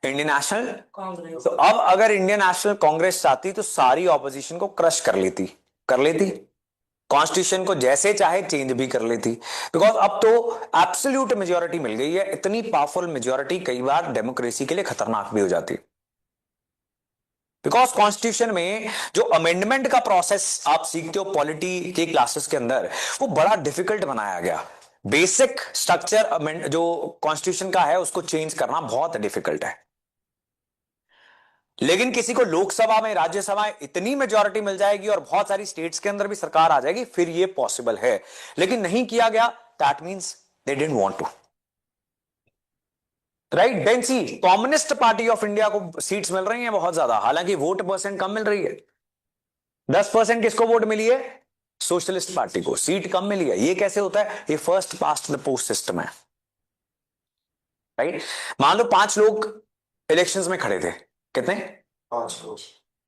इंडियन नेशनल कांग्रेस। तो अब अगर इंडियन नेशनल कांग्रेस चाहती तो सारी ऑपोजिशन को क्रश कर लेती, कॉन्स्टिट्यूशन को जैसे चाहे चेंज भी कर लेती, बिकॉज अब तो एब्सोल्यूट मेजोरिटी मिल गई है। इतनी पावरफुल मेजोरिटी कई बार डेमोक्रेसी के लिए खतरनाक भी हो जाती है, बिकॉज कॉन्स्टिट्यूशन में जो अमेंडमेंट का प्रोसेस आप सीखते हो पॉलिटी के क्लासेस के अंदर, वो बड़ा डिफिकल्ट बनाया गया। बेसिक स्ट्रक्चर जो कॉन्स्टिट्यूशन का है उसको चेंज करना बहुत डिफिकल्ट है। लेकिन किसी को लोकसभा में, राज्यसभा में इतनी मेजोरिटी मिल जाएगी और बहुत सारी स्टेट्स के अंदर भी सरकार आ जाएगी, फिर ये पॉसिबल है। लेकिन नहीं किया गया, that means they didn't want to, right? बेंसी कम्युनिस्ट पार्टी ऑफ इंडिया को सीट्स मिल रही हैं बहुत ज्यादा, हालांकि वोट परसेंट कम मिल रही है। 10% किसको वोट मिली है? सोशलिस्ट पार्टी को। सीट कम मिली है, ये कैसे होता है? ये first past the post system है, राइट? मान लो 5 लोग इलेक्शंस में खड़े थे, कितने? 5 लोग।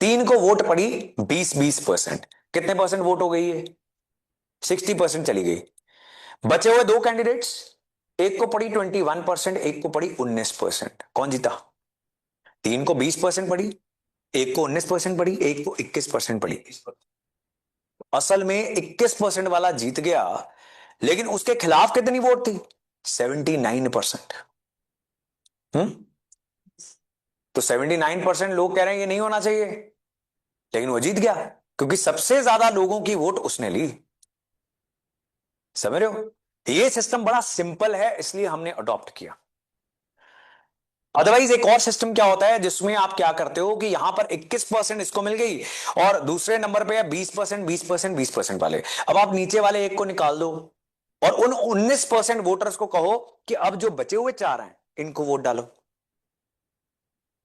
3 को वोट पड़ी 20-20%, कितने परसेंट वोट हो गई है? 60% चली गई। बचे हुए 2 कैंडिडेट्स, एक को पड़ी 21%, एक को पड़ी 19%, कौन जीता? 3 को 20% पड़ी, एक को 19% पड़ी, एक को 21% पड़ी। असल में 21% वाला जीत गया, लेकिन उसके खिलाफ कितनी वोट थी? 79%। तो 79% लोग कह रहे हैं ये नहीं होना चाहिए, लेकिन वो जीत गया क्योंकि सबसे ज्यादा लोगों की वोट उसने ली। समझ रहे हो? ये सिस्टम बड़ा सिंपल है, इसलिए हमने अडॉप्ट किया। अदरवाइज एक और सिस्टम क्या होता है जिसमें आप क्या करते हो कि यहां पर 21% इसको मिल गई और दूसरे नंबर पे है 20%, 20%, 20% वाले। अब आप नीचे वाले एक को निकाल दो और उन 19% वोटर्स को कहो कि अब जो बचे हुए 4 हैं इनको वोट डालो।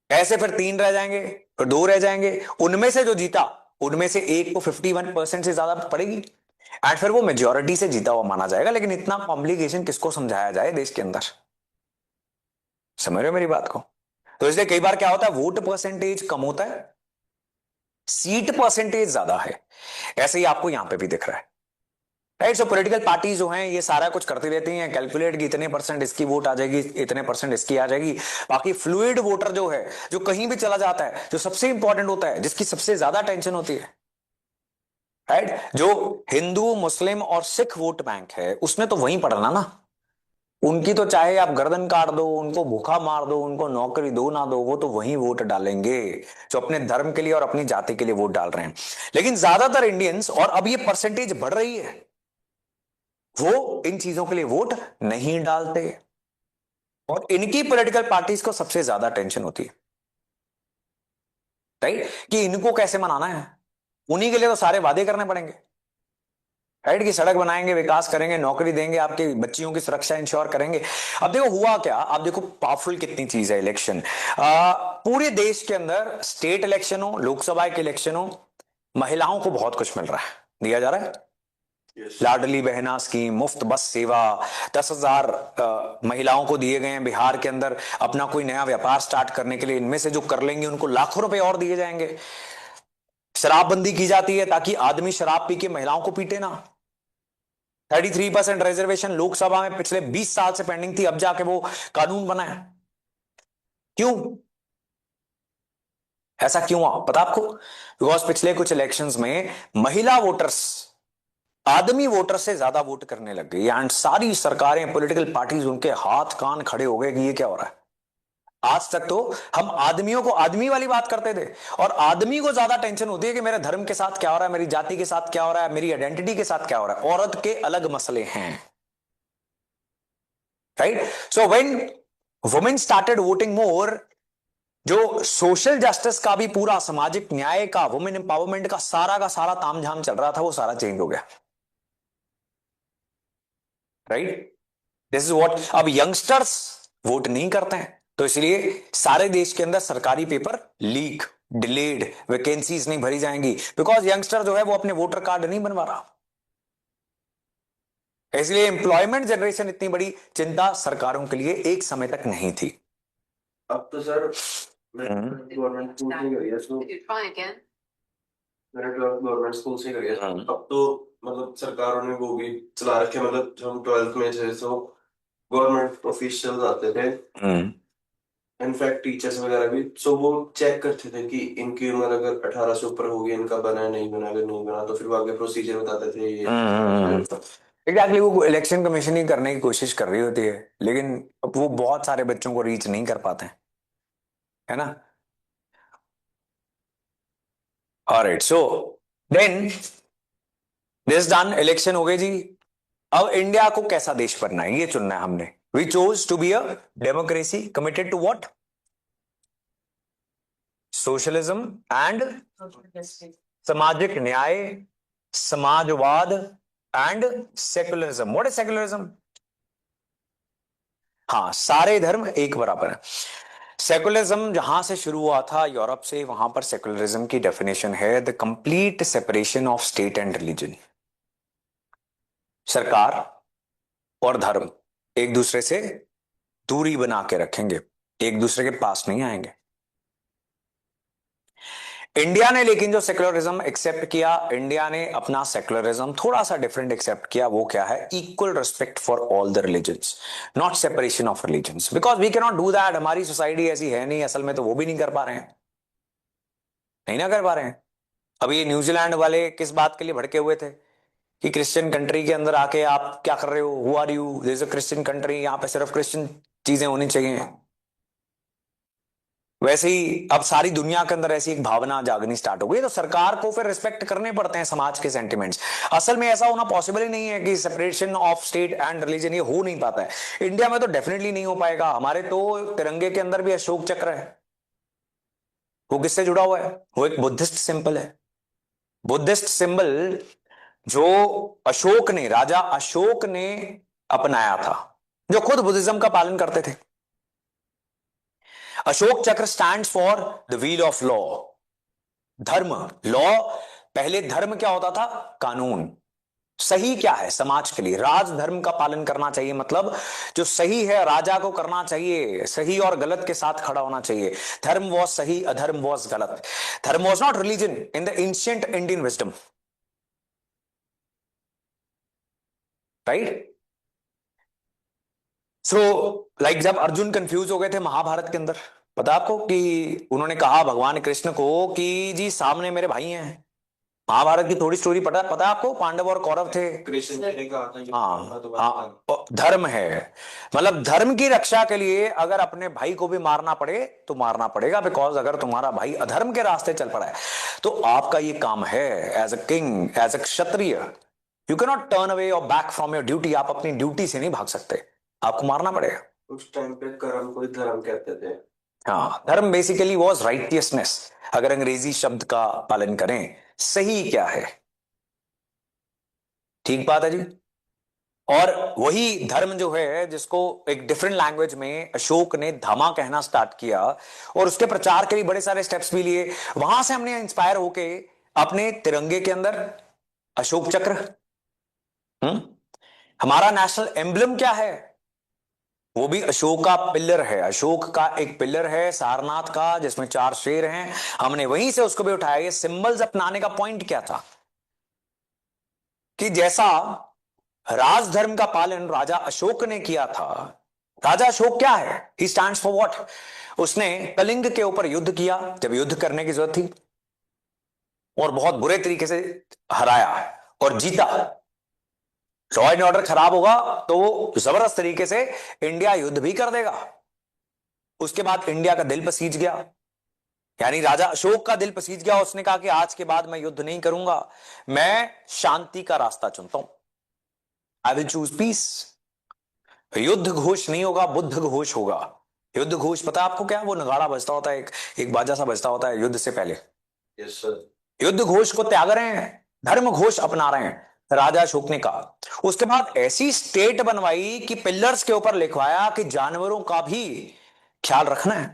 ऐसे फिर 3 रह जाएंगे, फिर 2 रह जाएंगे, उनमें से जो जीता उनमें से एक को 51% से ज्यादा पड़ेगी एंड फिर वो मेजोरिटी से जीता हुआ माना जाएगा। लेकिन इतना कॉम्प्लिकेशन किसको समझाया जाए देश के अंदर? समझ रहे हो मेरी बात को? तो इसलिए कई बार क्या होता है, वोट परसेंटेज कम होता है, सीट परसेंटेज ज्यादा है। ऐसे ही आपको यहां पे भी दिख रहा है, राइट? सो पॉलिटिकल पार्टी जो हैं ये सारा कुछ करती रहती हैं, कैलकुलेट कि इतने परसेंट इसकी वोट आ जाएगी, इतने परसेंट इसकी आ जाएगी। बाकी फ्लूइड वोटर जो है, जो कहीं भी चला जाता है, जो सबसे इंपॉर्टेंट होता है, जिसकी सबसे ज्यादा टेंशन होती है, राइट? जो हिंदू, मुस्लिम और सिख वोट बैंक है, उसने तो वहीं पढ़ना ना। उनकी तो चाहे आप गर्दन काट दो, उनको भूखा मार दो, उनको नौकरी दो ना दो, वो तो वहीं वोट डालेंगे जो अपने धर्म के लिए और अपनी जाति के लिए वोट डाल रहे हैं। लेकिन ज्यादातर इंडियंस, और अब ये परसेंटेज बढ़ रही है, वो इन चीजों के लिए वोट नहीं डालते और इनकी पॉलिटिकल पार्टीज को सबसे ज्यादा टेंशन होती है, राइट? कि इनको कैसे मनाना है। उन्हीं के लिए तो सारे वादे करने पड़ेंगे, राइट? कि सड़क बनाएंगे, विकास करेंगे, नौकरी देंगे, आपके बच्चियों की सुरक्षा इंश्योर करेंगे। अब देखो हुआ क्या, आप देखो पावरफुल कितनी चीज है इलेक्शन। पूरे देश के अंदर स्टेट इलेक्शन हो, लोकसभा के इलेक्शन हो, महिलाओं को बहुत कुछ मिल रहा है, दिया जा रहा है। लाडली बहना स्कीम, मुफ्त बस सेवा, 10,000 महिलाओं को दिए गए हैं बिहार के अंदर अपना कोई नया व्यापार स्टार्ट करने के लिए। इनमें से जो कर लेंगे उनको लाखों रुपए और दिए जाएंगे। शराबबंदी की जाती है ताकि आदमी शराब पी के महिलाओं को पीटे ना, 33% रिजर्वेशन लोकसभा में पिछले 20 साल से पेंडिंग थी, अब जाके वो कानून बना है। क्यों ऐसा क्यों हुआ पता आपको? बिकॉज पिछले कुछ इलेक्शंस में महिला वोटर्स आदमी वोटर से ज्यादा वोट करने लग गई, एंड सारी सरकारें, पॉलिटिकल पार्टीज उनके हाथ कान खड़े हो गए कि ये क्या हो रहा है। आज तक तो हम आदमियों को आदमी वाली बात करते थे, और आदमी को ज्यादा टेंशन होती है कि मेरे धर्म के साथ क्या हो रहा है, मेरी जाति के साथ क्या हो रहा है, मेरी आइडेंटिटी के साथ क्या हो रहा है। औरत के अलग मसले हैं, right? So when women started voting more, जो सोशल जस्टिस का भी पूरा, सामाजिक न्याय का, वुमेन एम्पावरमेंट का सारा तामझाम चल रहा था, वो सारा चेंज हो गया, राइट? This is what. अब यंगस्टर्स वोट नहीं करते हैं, तो इसलिए सारे देश के अंदर सरकारी पेपर लीक, डिलेड, वैकेंसीज नहीं भरी जाएंगी, बिकॉज यंगस्टर जो है वो अपने वोटर कार्ड नहीं बनवा रहा। इसलिए एम्प्लॉयमेंट जनरेशन इतनी बड़ी चिंता सरकारों के लिए एक समय तक नहीं थी। अब तो सर गवर्नमेंट स्कूल से करी है इसको, मैंने 12th गवर्नमेंट स्कूल से करी है। अब तो मतलब सरकारों ने वो भी चला रखे, मतलब जब हम 12th में थे तो गवर्नमेंट ऑफिशियल्स आते थे, इनफैक्ट टीचर्स वगैरह भी, सो वो चेक करते थे कि इनकी उम्र अगर 18 से ऊपर होगी, इनका बना है नहीं बना, अगर नहीं बना तो फिर वो आगे प्रोसीजर बताते थे ये। एग्जैक्टली, वो इलेक्शन कमीशन ही करने की कोशिश कर रही होती है, लेकिन वो बहुत सारे बच्चों को रीच नहीं कर पाते हैं, है ना? Alright, so then this done, election हो गए जी। अब इंडिया को कैसा देश बनना है ये चुनना है हमने। We chose to be a democracy committed to what? Socialism and सामाजिक न्याय, समाजवाद and secularism. What is secularism? हाँ, सारे धर्म एक बराबर है। सेकुलरिज्म जहां से शुरू हुआ था यूरोप से, वहां पर सेकुलरिज्म की डेफिनेशन है the complete separation of state and religion. सरकार और धर्म एक दूसरे से दूरी बना के रखेंगे, एक दूसरे के पास नहीं आएंगे। इंडिया ने लेकिन जो सेकुलरिज्म एक्सेप्ट किया, इंडिया ने अपना सेकुलरिज्म थोड़ा सा डिफरेंट एक्सेप्ट किया। वो क्या है? Equal respect for all the religions, not separation of religions, because we can not do that. हमारी सोसाइटी ऐसी है नहीं, असल में तो वो भी नहीं कर पा रहे हैं, नहीं ना कर पा रहे हैं। अभी ये न्यूजीलैंड वाले किस बात के लिए भड़के हुए थे कि क्रिश्चियन कंट्री के अंदर आके आप क्या कर रहे हो, who are you, this is a Christian country, यहां पे सिर्फ क्रिश्चियन चीजें होनी चाहिए। वैसे ही अब सारी दुनिया के अंदर ऐसी एक भावना जागनी स्टार्ट हो गई, तो सरकार को फिर रिस्पेक्ट करने पड़ते हैं समाज के सेंटिमेंट्स। असल में ऐसा होना पॉसिबल ही नहीं है कि separation of state and religion, ये हो नहीं पाता है। इंडिया में तो डेफिनेटली नहीं हो पाएगा। हमारे तो तिरंगे के अंदर भी अशोक चक्र है, वो किससे जुड़ा हुआ है? वो एक बुद्धिस्ट सिंबल है। बुद्धिस्ट सिंबल जो अशोक ने, राजा अशोक ने अपनाया था, जो खुद बुद्धिज्म का पालन करते थे। अशोक चक्र stands for the wheel of law, धर्म, लॉ। पहले धर्म क्या होता था? कानून। सही क्या है समाज के लिए? राज धर्म का पालन करना चाहिए, मतलब जो सही है राजा को करना चाहिए, सही और गलत के साथ खड़ा होना चाहिए। धर्म वॉज सही, अधर्म वॉज गलत। धर्म was not religion in the ancient Indian wisdom, right? So like जब अर्जुन कंफ्यूज हो गए थे महाभारत के अंदर, पता आपको कि उन्होंने कहा भगवान कृष्ण को कि जी सामने मेरे भाई हैं। महाभारत की थोड़ी स्टोरी पता है आपको? पांडव और कौरव थे। कृष्ण ने कहा था कि हाँ हाँ, धर्म है, मतलब धर्म की रक्षा के लिए अगर अपने भाई को भी मारना पड़े तो मारना पड़ेगा, बिकॉज अगर तुम्हारा भाई अधर्म के रास्ते चल पड़ा है तो आपका ये काम है as a king, as a kshatriya, you can not turn away or back from your duty. आप अपनी ड्यूटी से नहीं भाग सकते, आपको मारना पड़ेगा। उस टाइम पे कर्म को ही धर्म कहते थे। हाँ, धर्म बेसिकली वॉज राइटियसनेस, अगर अंग्रेजी शब्द का पालन करें। सही क्या है, ठीक बात है जी। और वही धर्म जो है जिसको एक डिफरेंट लैंग्वेज में अशोक ने धमा कहना स्टार्ट किया, और उसके प्रचार के लिए बड़े सारे स्टेप्स भी लिए। वहां से हमने इंस्पायर होके अपने तिरंगे के अंदर अशोक चक्र, हमारा नेशनल एम्बलम क्या है? वो भी अशोक का पिलर है। अशोक का एक पिलर है सारनाथ का, जिसमें 4 शेर हैं, हमने वहीं से उसको भी उठाया। ये सिंबल्स अपनाने का पॉइंट क्या था कि जैसा राजधर्म का पालन राजा अशोक ने किया था। राजा अशोक क्या है? He stands for what? उसने कलिंग के ऊपर युद्ध किया जब युद्ध करने की जरूरत थी, और बहुत बुरे तरीके से हराया और जीता। लॉ एंड ऑर्डर खराब होगा तो वो जबरदस्त तरीके से इंडिया युद्ध भी कर देगा। उसके बाद इंडिया का दिल पसीज गया, यानी राजा अशोक का दिल पसीज गया। उसने कहा कि आज के बाद मैं युद्ध नहीं करूंगा, मैं शांति का रास्ता चुनता हूं। I will choose peace. युद्ध घोष नहीं होगा, बुद्ध घोष होगा। युद्ध घोष पता है आपको क्या? वो नगाड़ा बजता होता है, एक बाजा सा बजता होता है युद्ध से पहले। Yes sir. युद्ध घोष को त्याग रहे हैं, धर्म घोष अपना रहे हैं, राजा अशोक ने कहा। उसके बाद ऐसी स्टेट बनवाई कि पिलर्स के ऊपर लिखवाया कि जानवरों का भी ख्याल रखना है,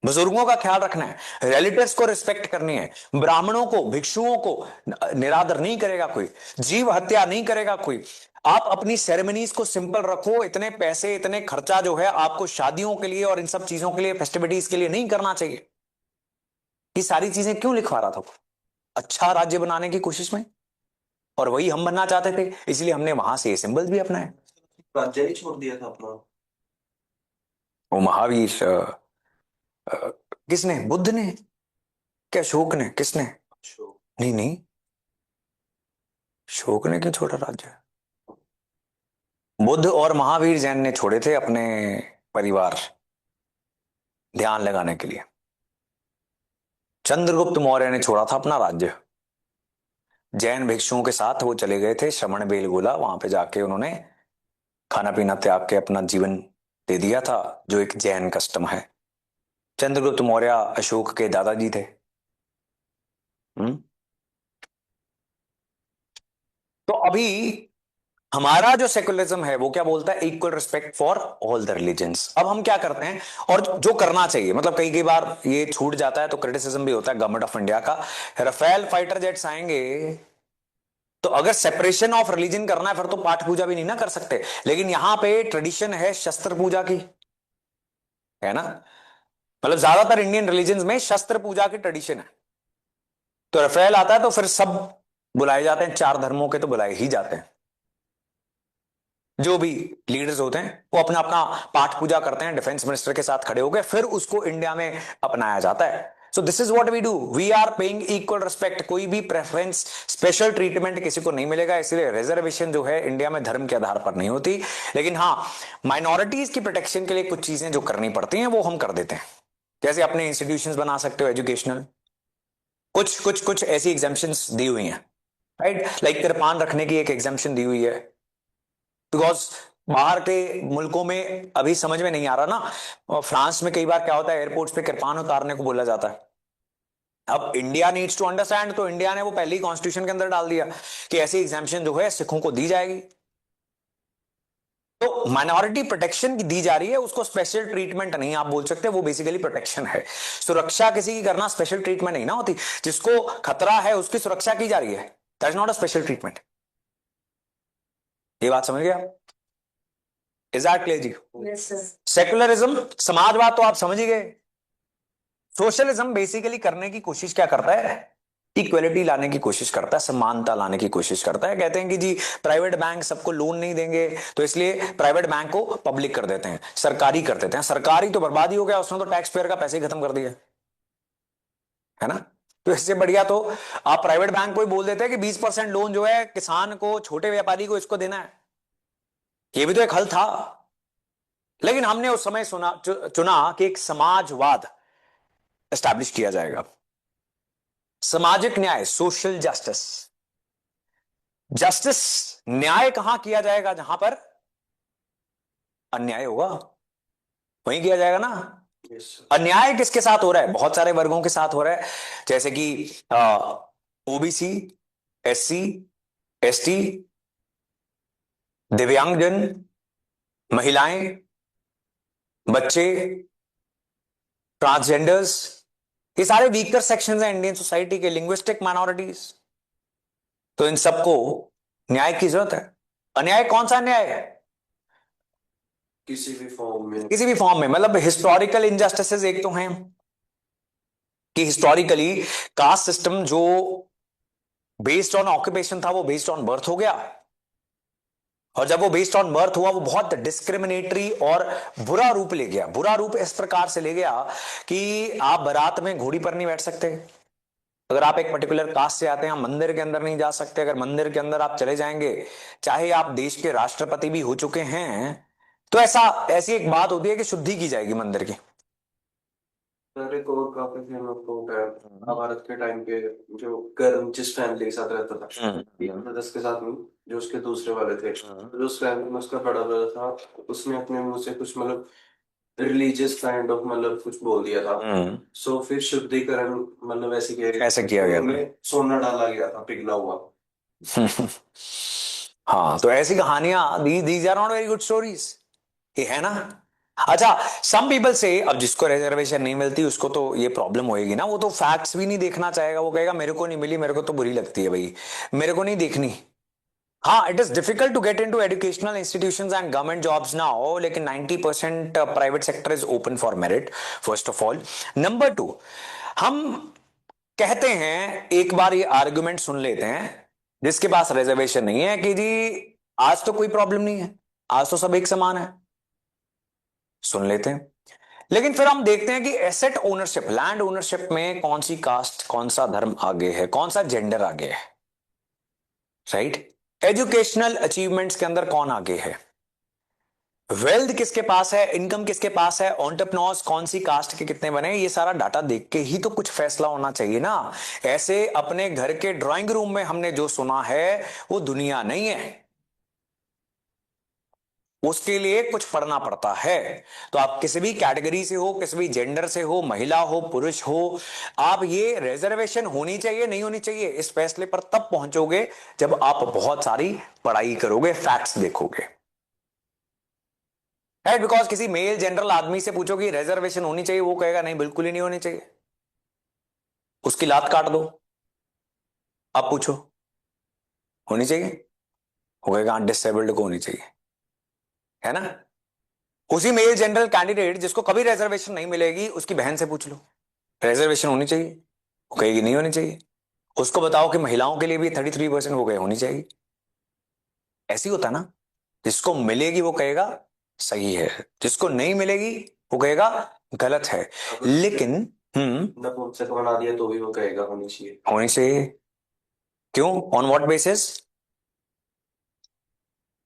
बुजुर्गों का ख्याल रखना है, रिलेटिव्स को रिस्पेक्ट करनी है, ब्राह्मणों को, भिक्षुओं को निरादर नहीं करेगा कोई, जीव हत्या नहीं करेगा कोई। आप अपनी सेरेमनीज को सिंपल रखो, इतने पैसे इतने खर्चा जो है आपको शादियों के लिए और इन सब चीजों के लिए, फेस्टिविटीज के लिए नहीं करना चाहिए। ये सारी चीजें क्यों लिखवा रहा था? अच्छा राज्य बनाने की कोशिश में, और वही हम बनना चाहते थे, इसलिए हमने वहां से ये सिंबल भी अपनाए। राज्य ही छोड़ दिया था अपना। वो महावीर किसने? बुद्ध ने? क्या अशोक ने? किसने? अशोक। नहीं नहीं, अशोक ने क्यों छोड़ा राज्य? बुद्ध और महावीर जैन ने छोड़े थे अपने परिवार ध्यान लगाने के लिए। चंद्रगुप्त मौर्य ने छोड़ा था अपना राज्य, जैन भिक्षुओं के साथ वो चले गए थे श्रवण बेलगोला, वहां पे जाके उन्होंने खाना पीना त्याग के अपना जीवन दे दिया था, जो एक जैन कस्टम है। चंद्रगुप्त मौर्य अशोक के दादाजी थे। तो अभी हमारा जो सेकुलरिज्म है वो क्या बोलता है? Equal respect for all the religions. अब हम क्या करते हैं, और जो करना चाहिए, मतलब कई कई बार ये छूट जाता है तो क्रिटिसिज्म भी होता है गवर्नमेंट ऑफ इंडिया का। राफेल फाइटर जेट्स आएंगे तो अगर सेपरेशन ऑफ रिलीजन करना है फिर तो पाठ पूजा भी नहीं ना कर सकते, लेकिन यहां पे ट्रेडिशन है शस्त्र पूजा की, है ना? मतलब ज्यादातर इंडियन रिलीजन में शस्त्र पूजा की ट्रेडिशन है। तो राफेल आता है तो फिर सब बुलाए जाते हैं, चार धर्मों के तो बुलाए ही जाते हैं। जो भी लीडर्स होते हैं वो अपना अपना पाठ पूजा करते हैं, डिफेंस मिनिस्टर के साथ खड़े हो गए, फिर उसको इंडिया में अपनाया जाता है। So this is what we do, we are paying equal respect. कोई भी प्रेफरेंस, स्पेशल ट्रीटमेंट किसी को नहीं मिलेगा। इसलिए रिजर्वेशन जो है इंडिया में धर्म के आधार पर नहीं होती, लेकिन हाँ माइनॉरिटीज की प्रोटेक्शन के लिए कुछ चीजें जो करनी पड़ती हैं वो हम कर देते हैं। जैसे अपने इंस्टीट्यूशंस बना सकते हो एजुकेशनल, कुछ कुछ कुछ ऐसी एग्जाम्पशंस दी हुई हैं, राइट? लाइक कृपान रखने की एक एग्जाम्पशन दी हुई है, बिकॉज बाहर के मुल्कों में अभी समझ में नहीं आ रहा ना। और फ्रांस में कई बार क्या होता है, एयरपोर्ट्स पे कृपान उतारने को बोला जाता है। अब इंडिया नीड्स टू अंडरस्टैंड, तो इंडिया ने वो पहले ही कॉन्स्टिट्यूशन के अंदर डाल दिया कि ऐसी एग्जाम्पशन जो है सिखों को दी जाएगी। तो माइनॉरिटी प्रोटेक्शन की दी जा रही है, उसको स्पेशल ट्रीटमेंट नहीं आप बोल सकते, वो बेसिकली प्रोटेक्शन है। सुरक्षा किसी की करना स्पेशल ट्रीटमेंट नहीं ना होती, जिसको खतरा है उसकी सुरक्षा की जा रही है, that is not a special treatment. ये बात समझ गया? इज दैट क्लियर जी? Yes sir. सेकुलरिज्म, समाजवाद तो आप समझ ही गए। सोशलिज्म बेसिकली करने की कोशिश क्या करता है? इक्वलिटी लाने की कोशिश करता है, समानता लाने की कोशिश करता है। कहते हैं कि जी प्राइवेट बैंक सबको लोन नहीं देंगे, तो इसलिए प्राइवेट बैंक को पब्लिक कर देते हैं, सरकारी कर देते हैं। सरकारी तो बर्बादी हो गया, उसने तो टैक्स पेयर का पैसे ही खत्म कर दिया, है ना? तो इससे बढ़िया तो आप प्राइवेट बैंक को ही बोल देते हैं कि 20% लोन जो है किसान को, छोटे व्यापारी को, इसको देना है। ये भी तो एक हल था, लेकिन हमने उस समय चुना कि एक समाजवाद एस्टैब्लिश किया जाएगा, सामाजिक न्याय, सोशल जस्टिस। जस्टिस, न्याय कहां किया जाएगा? जहां पर अन्याय होगा वहीं किया जाएगा ना। यस अन्याय किसके साथ हो रहा है? बहुत सारे वर्गों के साथ हो रहा है, जैसे कि ओबीसी, एससी, एसटी, दिव्यांगजन, महिलाएं, बच्चे, ट्रांसजेंडर्स, ये सारे वीकर सेक्शंस हैं इंडियन सोसाइटी के, लिंग्विस्टिक माइनॉरिटीज। तो इन सबको न्याय की जरूरत है। अन्याय कौन सा अन्याय है? किसी भी फॉर्म में। किसी भी फॉर्म में, मतलब हिस्टोरिकल इनजस्टिसेस एक तो हैं कि हिस्टोरिकली कास्ट सिस्टम जो बेस्ड ऑन ऑक्यूपेशन था वो बेस्ड ऑन बर्थ हो गया, और जब वो बेस्ड ऑन बर्थ हुआ वो बहुत डिस्क्रिमिनेटरी और बुरा रूप ले गया। बुरा रूप इस प्रकार से ले गया कि आप बारात में घोड़ी पर नहीं बैठ सकते, अगर आप एक पर्टिकुलर कास्ट से आते हैं, आप मंदिर के अंदर नहीं जा सकते, अगर मंदिर के अंदर आप चले जाएंगे चाहे आप देश के राष्ट्रपति भी हो चुके हैं तो ऐसी एक बात होती है कि शुद्धि की जाएगी मंदिर की। सर एक और काफी फेमस कोट है महाभारत के टाइम पे, जो कर्ण जिस फैमिली के साथ रहता था, ब्रदर्स के साथ नहीं, जो उसके दूसरे वाले थे, जो उस फैमिली में उसका बड़ा ब्रदर था, उसने अपने मुंह से कुछ मतलब रिलीजियस काइंड ऑफ मतलब कुछ बोल दिया था। सो फिर शुद्धिकरण मतलब ऐसे किया गया था। में सोना डाला गया था पिघला हुआ। हाँ, तो ऐसी कहानियां these are not very good stories, ये है ना। अच्छा, सम पीपल से, अब जिसको रिजर्वेशन नहीं मिलती उसको तो ये प्रॉब्लम होएगी ना, वो तो फैक्ट्स भी नहीं देखना चाहेगा, वो कहेगा मेरे को नहीं मिली, मेरे को तो बुरी लगती है भाई, मेरे को नहीं देखनी। हाँ, it is difficult to get into educational institutions and government jobs now, लेकिन 90% private sector is open for merit, first of all. Number 2, हम कहते हैं, एक बार ये आर्गुमेंट सुन लेते हैं जिसके पास रिजर्वेशन नहीं है कि जी आज तो कोई प्रॉब्लम नहीं है, आज तो सब एक समान है, सुन लेते हैं। लेकिन फिर हम देखते हैं कि एसेट ओनरशिप, लैंड ओनरशिप में कौन सी कास्ट, कौन सा धर्म आगे है, कौन सा जेंडर आगे है, राइट। एजुकेशनल अचीवमेंट्स के अंदर कौन आगे है, वेल्थ किसके पास है, इनकम किसके पास है, एंटरप्रेन्योर्स कौन सी कास्ट के कितने बने, ये सारा डाटा देख के ही तो कुछ फैसला होना चाहिए ना। ऐसे अपने घर के ड्राइंग रूम में हमने जो सुना है वो दुनिया नहीं है, उसके लिए कुछ पढ़ना पड़ता है। तो आप किसी भी कैटेगरी से हो, किसी भी जेंडर से हो, महिला हो पुरुष हो, आप ये रिजर्वेशन होनी चाहिए नहीं होनी चाहिए इस फैसले पर तब पहुंचोगे जब आप बहुत सारी पढ़ाई करोगे, फैक्ट्स देखोगे, राइट। बिकॉज किसी मेल जनरल आदमी से पूछो कि रिजर्वेशन होनी चाहिए, वो कहेगा नहीं बिल्कुल ही नहीं होनी चाहिए, उसकी लात काट दो। आप पूछो होनी चाहिए, वो कहेगा डिसेबल्ड को होनी चाहिए, है ना। उसी मेल जनरल कैंडिडेट जिसको कभी रिजर्वेशन नहीं मिलेगी उसकी बहन से पूछ लो रिजर्वेशन होनी चाहिए, वो कहेगी नहीं होनी चाहिए। उसको बताओ कि महिलाओं के लिए भी 33% हो गए, होनी चाहिए। ऐसी होता ना, जिसको मिलेगी वो कहेगा सही है, जिसको नहीं मिलेगी वो कहेगा गलत है। लेकिन नपुंसक बना दिया तो भी वो कहेगा होनी चाहिए। होनी चाहिए, क्यों, ऑन व्हाट बेसिस,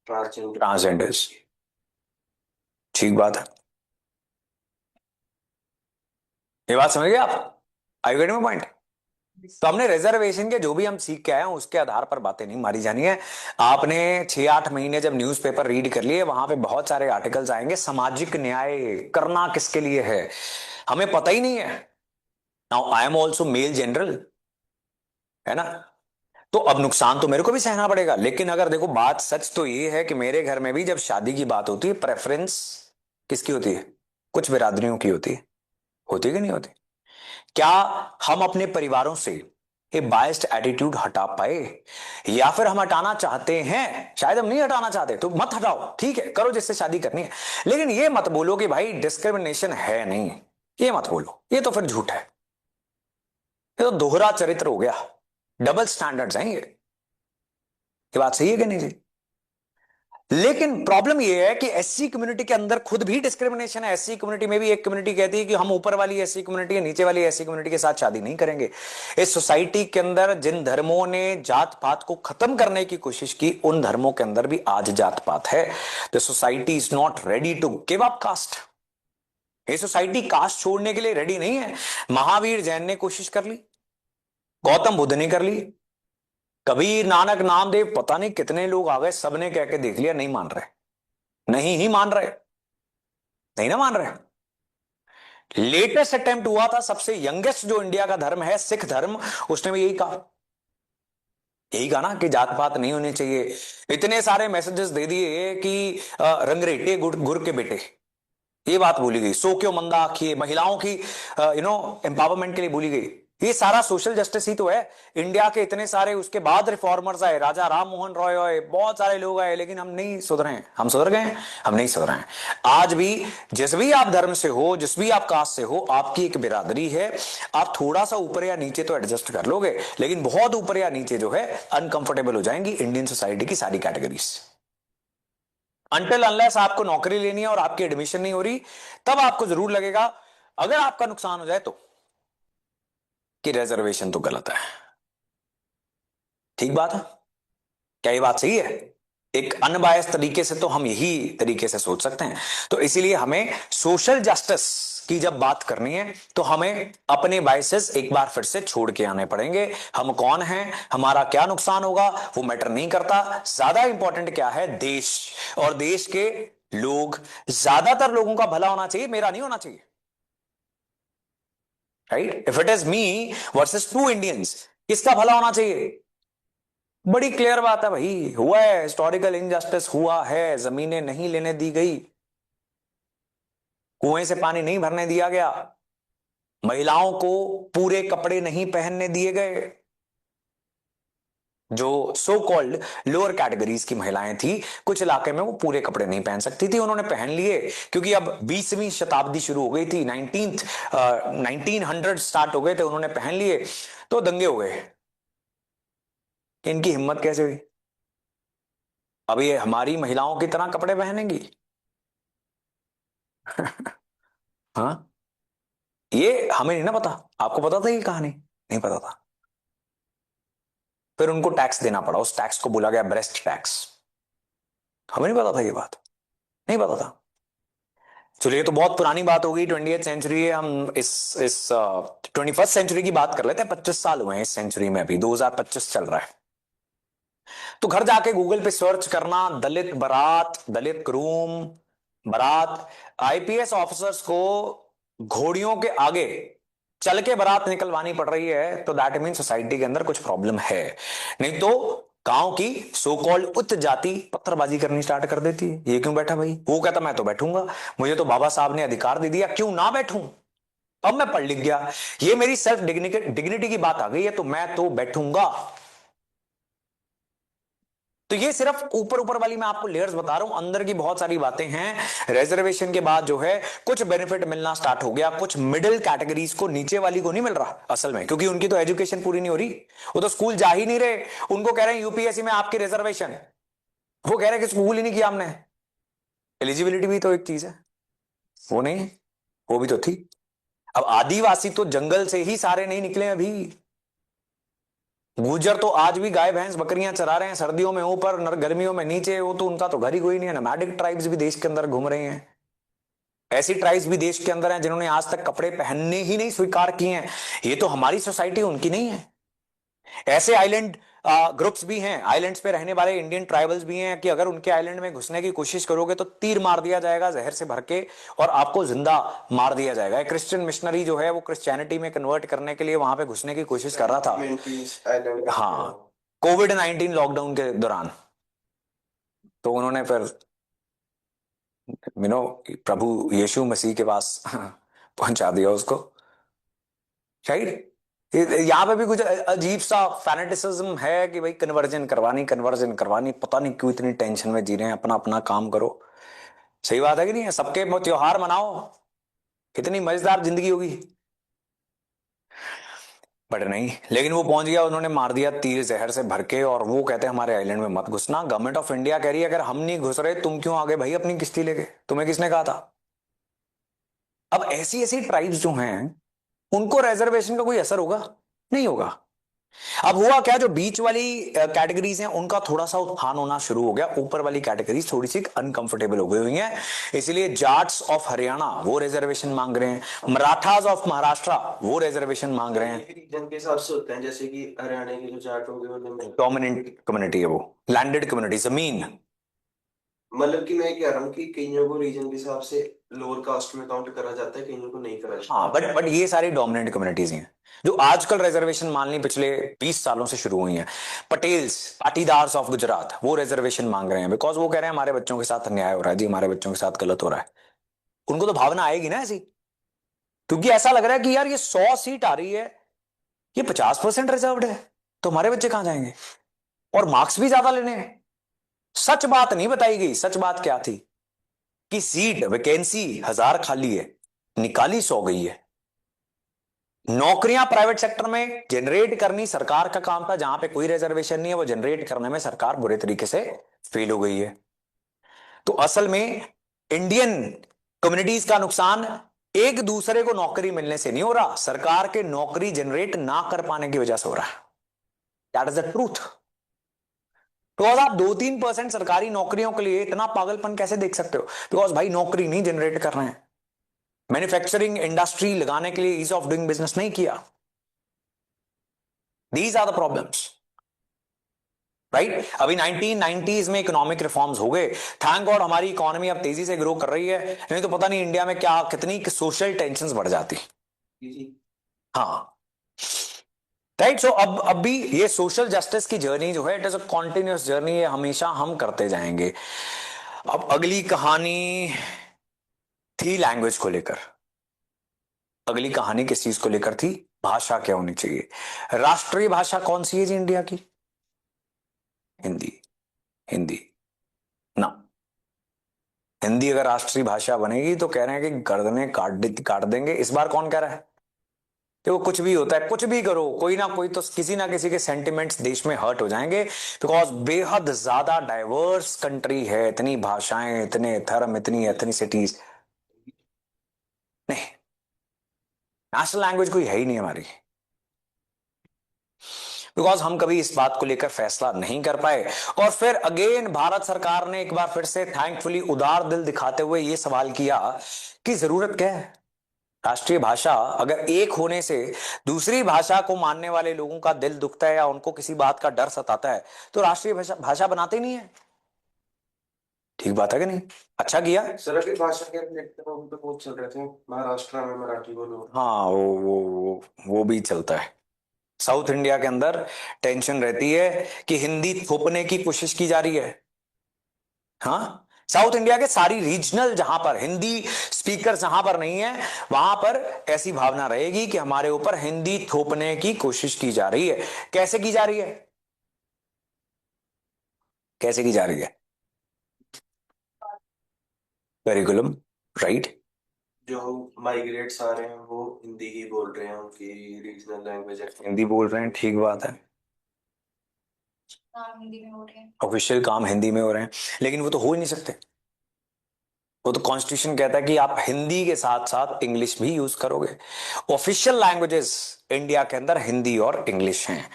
ट्रांसजेंडर्स। ठीक बात है, ये बात समझ गए आप, आई गेट माय पॉइंट। तो हमने रिजर्वेशन के जो भी हम सीख के आए हैं उसके आधार पर बातें नहीं मारी जानी है। आपने 6-8 महीने जब न्यूज़पेपर रीड कर लिए, वहां पे बहुत सारे आर्टिकल्स आएंगे, सामाजिक न्याय करना किसके लिए है हमें पता ही नहीं है। Now I am also male general, है ना, तो अब नुकसान तो मेरे को भी सहना पड़ेगा। लेकिन अगर देखो बात सच तो ये है कि मेरे घर में भी जब शादी की बात होती है प्रेफरेंस किसकी होती है, कुछ बिरादरियों की होती है, होती कि नहीं होती। क्या हम अपने परिवारों से ये बायस्ड एटीट्यूड हटा पाए, या फिर हम हटाना चाहते हैं, शायद हम नहीं हटाना चाहते, तो मत हटाओ, ठीक है, करो जिससे शादी करनी है, लेकिन ये मत बोलो कि भाई डिस्क्रिमिनेशन है नहीं, ये मत बोलो, ये तो फिर झूठ है, ये तो दोहरा चरित्र हो गया, डबल स्टैंडर्ड्स हैं ये बात सही है कि नहीं जी। लेकिन प्रॉब्लम यह है कि एससी कम्युनिटी के अंदर खुद भी डिस्क्रिमिनेशन है। एससी कम्युनिटी में भी एक कम्युनिटी कहती है कि हम ऊपर वाली एससी कम्युनिटी है, नीचे वाली एससी कम्युनिटी के साथ शादी नहीं करेंगे। इस सोसाइटी के अंदर जिन धर्मों ने जात पात को खत्म करने की कोशिश की, उन धर्मों के अंदर भी आज जात पात है। The society is not ready to give up caste. ये सोसाइटी कास्ट छोड़ने के लिए रेडी नहीं है। महावीर जैन ने कोशिश कर ली, गौतम बुद्ध ने कर ली, कबीर, नानक, नामदेव, पता नहीं कितने लोग आ गए, सबने कह के देख लिया, नहीं मान रहे, नहीं ही मान रहे, नहीं ना मान रहे। लेटेस्ट अटेम्प्ट हुआ था, सबसे यंगेस्ट जो इंडिया का धर्म है सिख धर्म, उसने भी यही कहा ना कि जात पात नहीं होनी चाहिए। इतने सारे मैसेजेस दे दिए कि रंगरेटे गुर के बेटे, ये बात बोली गई। सो क्यों मंदा आखिए, महिलाओं की एम्पावरमेंट के लिए बोली गई। ये सारा सोशल जस्टिस ही तो है। इंडिया के इतने सारे उसके बाद रिफॉर्मर्स आए, राजा राम मोहन रॉय आए, बहुत सारे लोग आए, लेकिन हम नहीं सुधरे हैं। हम सुधर गए हैं? हम नहीं सुधरे हैं। आज भी जिस भी आप धर्म से हो, जिस भी आप कास्ट से हो, आपकी एक बिरादरी है। आप थोड़ा सा ऊपर या नीचे तो एडजस्ट कर लोगे, लेकिन बहुत ऊपर या नीचे जो है अनकंफर्टेबल हो जाएंगी इंडियन सोसाइटी की सारी कैटेगरीज। अनटिल अनलेस आपको नौकरी लेनी है और आपकी एडमिशन नहीं हो रही, तब आपको जरूर लगेगा, अगर आपका नुकसान हो जाए तो, कि रिजर्वेशन तो गलत है। ठीक बात है, क्या ये बात सही है? एक अनबायस तरीके से तो हम यही तरीके से सोच सकते हैं। तो इसीलिए हमें सोशल जस्टिस की जब बात करनी है तो हमें अपने बायसेस एक बार फिर से छोड़ के आने पड़ेंगे। हम कौन हैं, हमारा क्या नुकसान होगा, वो मैटर नहीं करता। ज्यादा इंपॉर्टेंट क्या है, देश और देश के लोग, ज्यादातर लोगों का भला होना चाहिए, मेरा नहीं होना चाहिए। Right, if it is me versus 2 Indians, किसका भला होना चाहिए? बड़ी क्लियर बात है भाई, हुआ है हिस्टोरिकल इनजस्टिस, हुआ है, जमीनें नहीं लेने दी गई, कुएं से पानी नहीं भरने दिया गया, महिलाओं को पूरे कपड़े नहीं पहनने दिए गए। जो सो कॉल्ड लोअर कैटेगरीज की महिलाएं थी, कुछ इलाके में वो पूरे कपड़े नहीं पहन सकती थी, उन्होंने पहन लिए, क्योंकि अब 20वीं शताब्दी शुरू हो गई थी, 1900 स्टार्ट हो गए थे, उन्होंने पहन लिए, तो दंगे हो गए कि इनकी हिम्मत कैसे हुई, अब ये हमारी महिलाओं की तरह कपड़े पहनेंगी। हाँ, ये हमें नहीं ना पता, आपको पता था ये कहानी? नहीं पता था। फिर उनको टैक्स देना पड़ा, उस टैक्स को बोला गया ब्रेस्ट टैक्स। हमें नहीं पता था ये बात, नहीं पता था। चलिए, तो बहुत पुरानी बात हो गई, 20th सेंचुरी है, हम इस 21st सेंचुरी की बात कर लेते हैं। 25 साल हुए हैं इस सेंचुरी में, अभी 2025 चल रहा है। तो घर जाके गूगल पे सर्च करना, दलित बारात, दलित ग्रूम बारात, आईपीएस ऑफिसर्स को घोड़ियों के आगे चल के बारात निकलवानी पड़ रही है, तो दैट मीन सोसाइटी के अंदर कुछ प्रॉब्लम है। नहीं तो गांव की सो कॉल्ड उच्च जाति पत्थरबाजी करनी स्टार्ट कर देती है, ये क्यों बैठा भाई, वो कहता मैं तो बैठूंगा, मुझे तो बाबा साहब ने अधिकार दे दिया, क्यों ना बैठूं, अब मैं पढ़ लिख गया, ये मेरी सेल्फ डिग्निटी की बात आ गई है, तो मैं तो बैठूंगा। तो ये सिर्फ ऊपर ऊपर वाली मैं आपको लेयर्स बता रहा हूं, अंदर की बहुत सारी बातें हैं। रिजर्वेशन के बाद जो है कुछ बेनिफिट मिलना स्टार्ट हो गया, कुछ मिडिल कैटेगरीज को, नीचे वाली को नहीं मिल रहा असल में, क्योंकि उनकी तो एजुकेशन पूरी नहीं हो रही, वो तो स्कूल जा ही नहीं रहे। उनको कह रहे हैं यूपीएससी में आपकी रिजर्वेशन, वो कह रहे हैं कि स्कूल ही नहीं किया हमने। एलिजिबिलिटी भी तो एक चीज है, वो नहीं, वो भी तो थी। अब आदिवासी तो जंगल से ही सारे नहीं निकले अभी, गुर्जर तो आज भी गाय भैंस बकरियां चरा रहे हैं, सर्दियों में ऊपर गर्मियों में नीचे, वो तो उनका तो घर ही कोई नहीं है। नोमैडिक ट्राइब्स भी देश के अंदर घूम रहे हैं, ऐसी ट्राइब्स भी देश के अंदर हैं जिन्होंने आज तक कपड़े पहनने ही नहीं स्वीकार किए हैं। ये तो हमारी सोसाइटी उनकी नहीं है। ऐसे आइलैंड ग्रुप्स भी हैं, आइलैंड्स पे रहने वाले इंडियन ट्राइबल्स भी हैं, कि अगर उनके आइलैंड में घुसने की कोशिश करोगे तो तीर मार दिया जाएगा जहर से भर के, और आपको जिंदा मार दिया जाएगा। एक क्रिश्चियन मिशनरी जो है वो क्रिश्चियनिटी में कन्वर्ट करने के लिए वहां पे घुसने की कोशिश कर रहा था, हाँ, कोविड-19 लॉकडाउन के दौरान। तो उन्होंने फिर प्रभु यीशु मसीह के पास पहुंचा दिया उसको। शायद यहाँ पे भी कुछ अजीब सा फैनेटिसिज्म है कि भाई कन्वर्जन करवानी, कन्वर्जन करवानी, पता नहीं क्यों इतनी टेंशन में जी रहे हैं, अपना अपना काम करो। सही बात है कि नहीं है, सबके त्योहार मनाओ, कितनी मजेदार जिंदगी होगी। बट नहीं, लेकिन वो पहुंच गया, उन्होंने मार दिया तीर जहर से भर के, और वो कहते हैं हमारे आइलैंड में मत घुसना। गवर्नमेंट ऑफ इंडिया कह रही है अगर हम नहीं घुस रहे, तुम क्यों आ गए भाई अपनी किश्ती लेके, तुम्हें किसने कहा था? अब ऐसी ऐसी ट्राइब्स जो हैं उनको रिजर्वेशन का कोई असर होगा? नहीं होगा। अब हुआ क्या, जो बीच वाली कैटेगरीज हैं उनका थोड़ा सा उत्थान होना शुरू हो गया, ऊपर वाली कैटेगरीज थोड़ी सी अनकंफर्टेबल हो गई हुई हैं, इसलिए जाट्स ऑफ हरियाणा वो रिजर्वेशन मांग रहे हैं, मराठास ऑफ महाराष्ट्र वो रिजर्वेशन मांग रहे हैं। रीजन के हिसाब से होते हैं, जैसे कि हरियाणा के जो जाट होंगे उनमें डोमिनेंट कम्युनिटी है वो, लैंडेड कम्युनिटी, जमीन। मतलब कि मैं कह रहा हूँ कि कईयों को रीजन के हिसाब से लोअर कास्ट में काउंट करा जाता है, कईयों को नहीं करा जाता। हाँ, बट ये सारी डोमिनेंट कम्युनिटीज हैं जो आजकल रिजर्वेशन मान ली पिछले 20 सालों से शुरू हुई हैं। पटेल्स, पाटीदार्स ऑफ गुजरात वो रिजर्वेशन मांग रहे हैं, बिकॉज वो कह रहे हैं हमारे बच्चों के साथ अन्याय हो रहा है जी, हमारे बच्चों के साथ गलत हो रहा है। उनको तो भावना आएगी ना ऐसी, क्योंकि ऐसा लग रहा है कि यार ये 100 सीट आ रही है, ये 50% रिजर्व्ड है, तो हमारे बच्चे कहां जाएंगे, और मार्क्स भी ज्यादा लेने हैं। सच बात नहीं बताई गई, सच बात क्या थी कि सीट वैकेंसी 1000 खाली है, निकाली 100 गई है। नौकरियां प्राइवेट सेक्टर में जनरेट करनी सरकार का काम था, जहां पे कोई रिजर्वेशन नहीं है, वो जनरेट करने में सरकार बुरे तरीके से फेल हो गई है। तो असल में इंडियन कम्युनिटीज का नुकसान एक दूसरे को नौकरी मिलने से नहीं हो रहा, सरकार के नौकरी जनरेट ना कर पाने की वजह से हो रहा है। That is the truth. तो आज आप 2-3% सरकारी नौकरियों के लिए इतना पागलपन कैसे देख सकते हो? बिकॉज भाई नौकरी नहीं जनरेट कर रहे हैं, मैन्युफैक्चरिंग इंडस्ट्री लगाने के लिए, ईज ऑफ डूइंग बिजनेस नहीं किया। These are the problems, right? अभी 1990s में इकोनॉमिक रिफॉर्म्स हो गए, थैंक गॉड हमारी इकोनॉमी अब तेजी से ग्रो कर रही है, नहीं तो पता नहीं इंडिया में क्या कितनी सोशल टेंशंस बढ़ जाती। हाँ, राइट। सो अब भी ये सोशल जस्टिस की जर्नी जो है, it is a continuous journey, ये हमेशा हम करते जाएंगे। अब अगली कहानी थी लैंग्वेज को लेकर। अगली कहानी किस चीज को लेकर थी? भाषा क्या होनी चाहिए। राष्ट्रीय भाषा कौन सी है जी इंडिया की? हिंदी। हिंदी ना, हिंदी अगर राष्ट्रीय भाषा बनेगी तो कह रहे हैं कि गर्दनें काट देंगे। इस बार कौन कह रहा है? देखो कुछ भी होता है, कुछ भी करो, कोई ना कोई तो किसी ना किसी के सेंटिमेंट्स देश में हर्ट हो जाएंगे, बिकॉज बेहद ज्यादा डाइवर्स कंट्री है, इतनी भाषाएं, इतने धर्म, इतनी एथनिसिटीज। नहीं, नेशनल लैंग्वेज कोई है ही नहीं हमारी, बिकॉज हम कभी इस बात को लेकर फैसला नहीं कर पाए। और फिर अगेन भारत सरकार ने एक बार फिर से थैंकफुली उदार दिल दिखाते हुए यह सवाल किया कि जरूरत क्या है? राष्ट्रीय भाषा अगर एक होने से दूसरी भाषा को मानने वाले लोगों का दिल दुखता है या उनको किसी बात का डर सताता है, तो राष्ट्रीय भाषा बनाते नहीं है। ठीक बात है कि नहीं? अच्छा किया। सरकारी भाषा के प्लेटफॉर्म पे बहुत चल रहे थे, महाराष्ट्र में मराठी बोलो। हाँ, वो भी चलता है। साउथ इंडिया के अंदर टेंशन रहती है कि हिंदी थोपने की कोशिश की जा रही है। हाँ, साउथ इंडिया के सारी रीजनल जहां पर हिंदी स्पीकर जहां पर नहीं है, वहां पर ऐसी भावना रहेगी कि हमारे ऊपर हिंदी थोपने की कोशिश की जा रही है। कैसे की जा रही है? कैसे की जा रही है? Curriculum, right. जो माइग्रेट्स आ रहे हैं वो हिंदी ही बोल रहे हैं, उनकी रीजनल लैंग्वेज है। हिंदी बोल रहे हैं, ठीक बात है, काम हिंदी में हो रहे हैं, ऑफिशियल काम हिंदी में हो रहे हैं, लेकिन वो तो हो ही नहीं सकते। वो तो कॉन्स्टिट्यूशन कहता है कि आप हिंदी के साथ साथ इंग्लिश भी यूज करोगे। ऑफिशियल लैंग्वेजेस इंडिया के अंदर हिंदी और इंग्लिश हैं,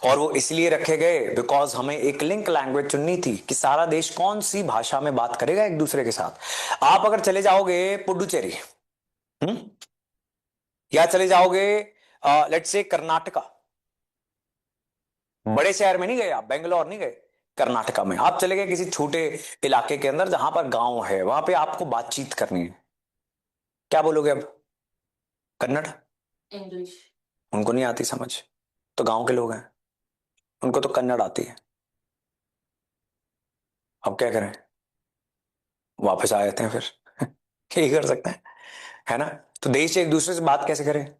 और वो इसलिए रखे गए बिकॉज हमें एक लिंक लैंग्वेज चुननी थी कि सारा देश कौन सी भाषा में बात करेगा एक दूसरे के साथ। आप अगर चले जाओगे पुडुचेरी, या चले जाओगे लेट्स से कर्नाटका, बड़े शहर में नहीं गए आप, बेंगलोर नहीं गए, कर्नाटका में आप चले गए किसी छोटे इलाके के अंदर जहां पर गांव है, वहां पे आपको बातचीत करनी है, क्या बोलोगे अब? कन्नड़? इंग्लिश। उनको नहीं आती समझ, तो गांव के लोग हैं, उनको तो कन्नड़ आती है। अब क्या करें? वापस आ जाते हैं फिर यही कर सकते हैं, है ना? तो देश एक दूसरे से बात कैसे करें?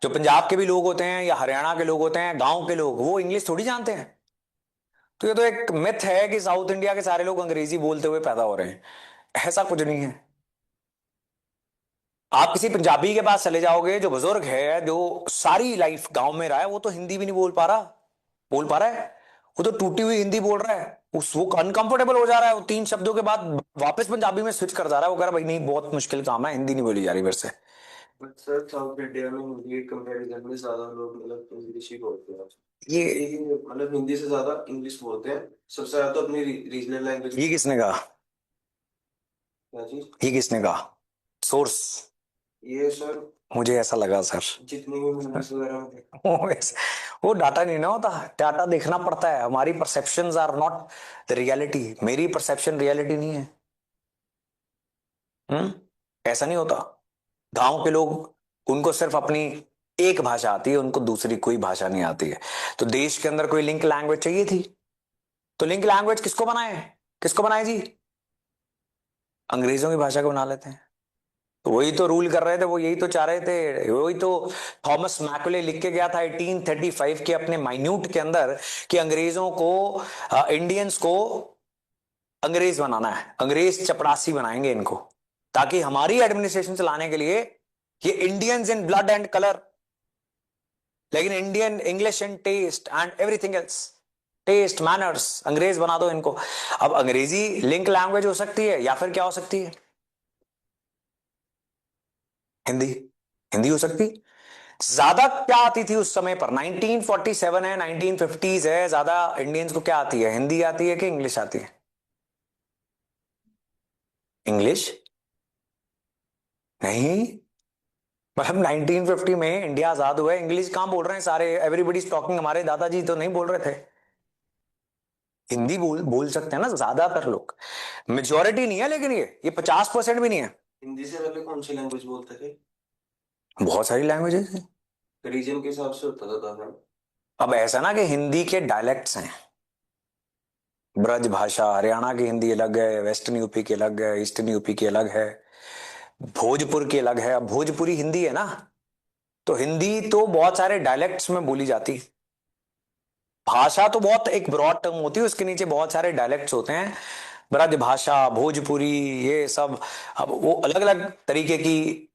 जो पंजाब के भी लोग होते हैं या हरियाणा के लोग होते हैं, गांव के लोग, वो इंग्लिश थोड़ी जानते हैं। तो ये तो एक मिथ है कि साउथ इंडिया के सारे लोग अंग्रेजी बोलते हुए पैदा हो रहे हैं, ऐसा कुछ नहीं है। आप किसी पंजाबी के पास चले जाओगे जो बुजुर्ग है, जो सारी लाइफ गांव में रहा है, वो तो हिंदी भी नहीं बोल पा रहा है, वो तो टूटी हुई हिंदी बोल रहा है, वो अनकंफर्टेबल हो जा रहा है, वो 3 शब्दों के बाद वापस पंजाबी में स्विच कर जा रहा है, वो कह रहा है भाई नहीं बहुत मुश्किल काम है, हिंदी नहीं बोली जा रही मेरे से। बट सर साउथ इंडिया में हिंदी के कंपैरिजन में ज्यादा लोग मतलब इंग्लिश ही बोलते हैं। ये मतलब हिंदी से ज्यादा इंग्लिश बोलते हैं, सबसे ज्यादा तो अपनी रीजनल लैंग्वेज। ये किसने कहा? क्या चीज? ये किसने कहा? सोर्स? ये सर मुझे ऐसा लगा सर जितनी भी मूवीज वगैरह में वो डाटा नहीं ना होता, डाटा देखना पड़ता है। हमारी perceptions are not the reality, मेरी परसेप्शन रियलिटी नहीं है। ऐसा नहीं होता। गांव के लोग, उनको सिर्फ अपनी एक भाषा आती है, उनको दूसरी कोई भाषा नहीं आती है। तो देश के अंदर कोई लिंक लैंग्वेज चाहिए थी, तो लिंक लैंग्वेज किसको बनाए जी? अंग्रेजों की भाषा को बना लेते हैं। तो वही तो रूल कर रहे थे, वो यही तो चाह रहे थे, वही तो थॉमस मैकुले लिख के गया था 1835 के अपने माइन्यूट के अंदर कि अंग्रेजों को, इंडियंस को अंग्रेज बनाना है, अंग्रेज चपरासी बनाएंगे इनको, ताकि हमारी एडमिनिस्ट्रेशन चलाने के लिए ये Indians in blood and colour, लेकिन Indian English in taste and everything else. Taste, manners, अंग्रेज बना दो इनको। अब अंग्रेजी लिंक लैंग्वेज हो सकती है या फिर क्या हो सकती है? हिंदी। हिंदी हो सकती है। ज्यादा क्या आती थी उस समय पर? 1947 है, 1950s है, ज्यादा इंडियंस को क्या आती है? हिंदी आती है कि इंग्लिश आती है? इंग्लिश नहीं। मतलब 1950 में इंडिया आजाद हुआ है, इंग्लिश कहां बोल रहे हैं सारे? एवरीबडी टॉकिंग, हमारे दादाजी तो नहीं बोल रहे थे। हिंदी बोल बोल सकते हैं ना ज्यादातर लोग। मेजोरिटी नहीं है, लेकिन ये 50% भी नहीं है। हिंदी से पहले कौन सी लैंग्वेज बोलते थे? बहुत सारी लैंग्वेजेस हैं। रीजन के हिसाब से होता था तब। अब ऐसा ना कि हिंदी के डायलेक्ट्स हैं। ब्रज भाषा, हरियाणा की हिंदी अलग है, वेस्टर्न यूपी की अलग है, ईस्टर्न यूपी की अलग है, भोजपुर की अलग है। अब भोजपुरी हिंदी है ना, तो हिंदी तो बहुत सारे डायलेक्ट्स में बोली जाती है। भाषा तो बहुत एक ब्रॉड टर्म होती है, उसके नीचे बहुत सारे डायलेक्ट्स होते हैं। ब्रज भाषा, भोजपुरी, ये सब। अब वो अलग अलग तरीके की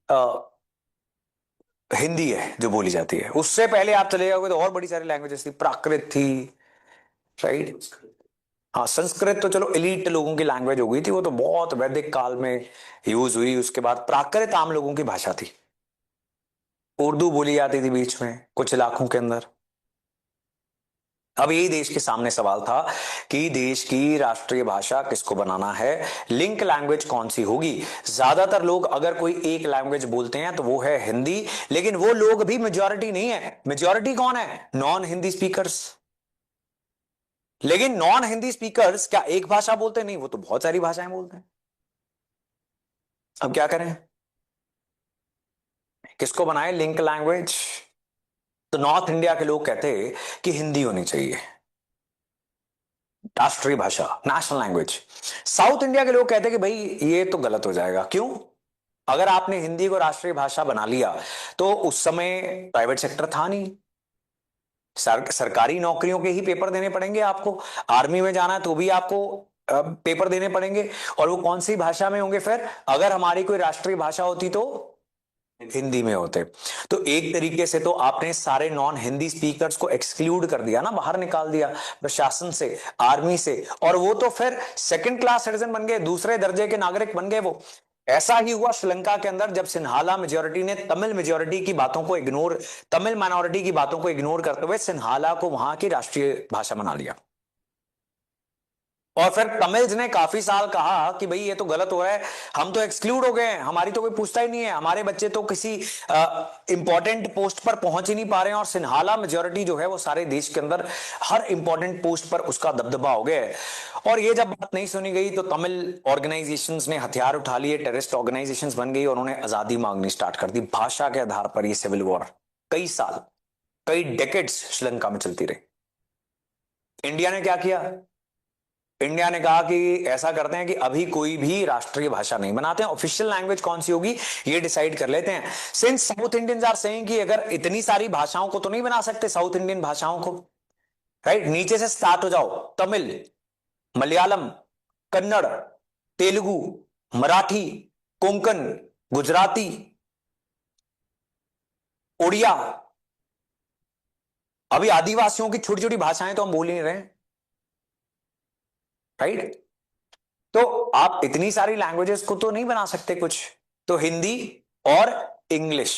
हिंदी है जो बोली जाती है। उससे पहले आप चले जाओगे तो और बड़ी सारी लैंग्वेजेस थी, प्राकृत थी, राइट। हाँ, संस्कृत तो चलो एलीट लोगों की लैंग्वेज हो गई थी, वो तो बहुत वैदिक काल में यूज हुई। उसके बाद प्राकृत आम लोगों की भाषा थी। उर्दू बोली जाती थी बीच में कुछ इलाकों के अंदर। अब यही देश के सामने सवाल था कि देश की राष्ट्रीय भाषा किसको बनाना है, लिंक लैंग्वेज कौन सी होगी। ज्यादातर लोग अगर कोई एक लैंग्वेज बोलते हैं तो वो है हिंदी, लेकिन वो लोग भी मेजॉरिटी नहीं है। मेजॉरिटी कौन है? Non Hindi speakers. लेकिन नॉन हिंदी स्पीकर्स क्या एक भाषा बोलते? नहीं, वो तो बहुत सारी भाषाएं बोलते हैं। अब क्या करें? किसको बनाए लिंक लैंग्वेज? तो नॉर्थ इंडिया के लोग कहते हैं कि हिंदी होनी चाहिए राष्ट्रीय भाषा, नेशनल लैंग्वेज। साउथ इंडिया के लोग कहते हैं कि भाई ये तो गलत हो जाएगा। क्यों? अगर आपने हिंदी को राष्ट्रीय भाषा बना लिया तो उस समय प्राइवेट सेक्टर था नहीं। सरकारी नौकरियों के ही पेपर देने पड़ेंगे आपको। आर्मी में जाना है तो भी आपको पेपर देने पड़ेंगे। और वो कौन सी भाषा में होंगे फिर? अगर हमारी कोई राष्ट्रीय भाषा होती तो हिंदी में होते। तो एक तरीके से तो आपने सारे नॉन हिंदी स्पीकर्स को एक्सक्लूड कर दिया ना, बाहर निकाल दिया प्रशासन से, आर्मी से। और वो तो फिर सेकंड क्लास सिटीजन बन गए, दूसरे दर्जे के नागरिक बन गए वो। ऐसा ही हुआ श्रीलंका के अंदर, जब सिन्हाला मेजोरिटी ने तमिल मेजोरिटी की बातों को इग्नोर, तमिल माइनॉरिटी की बातों को इग्नोर करते हुए सिन्हाला को वहां की राष्ट्रीय भाषा बना लिया। और फिर तमिल्स ने काफी साल कहा कि भाई ये तो गलत हो रहा है, हम तो एक्सक्लूड हो गए हैं, हमारी तो कोई पूछता ही नहीं है, हमारे बच्चे तो किसी इंपॉर्टेंट पोस्ट पर पहुंच ही नहीं पा रहे हैं। और सिन्हाला मेजोरिटी जो है वो सारे देश के अंदर हर इंपॉर्टेंट पोस्ट पर उसका दबदबा हो गया है। और ये जब बात नहीं सुनी गई तो तमिल ऑर्गेनाइजेशंस ने हथियार उठा लिए, टेररिस्ट ऑर्गेनाइजेशंस बन गई और उन्होंने आजादी मांगनी स्टार्ट कर दी भाषा के आधार पर। ये सिविल वॉर कई साल, कई डेकेड्स श्रीलंका में चलती रही। इंडिया ने क्या किया? इंडिया ने कहा कि ऐसा करते हैं कि अभी कोई भी राष्ट्रीय भाषा नहीं बनाते हैं, ऑफिशियल लैंग्वेज कौन सी होगी ये डिसाइड कर लेते हैं। Since South Indians are saying कि अगर इतनी सारी भाषाओं को तो नहीं बना सकते, साउथ इंडियन भाषाओं को, राइट। नीचे से स्टार्ट हो जाओ, तमिल, मलयालम, कन्नड़, तेलुगु, मराठी, कोंकण, गुजराती, उड़िया। अभी आदिवासियों की छोटी छोटी भाषाएं तो हम बोल ही नहीं रहे, राइट। तो आप इतनी सारी लैंग्वेजेस को तो नहीं बना सकते कुछ। तो हिंदी और इंग्लिश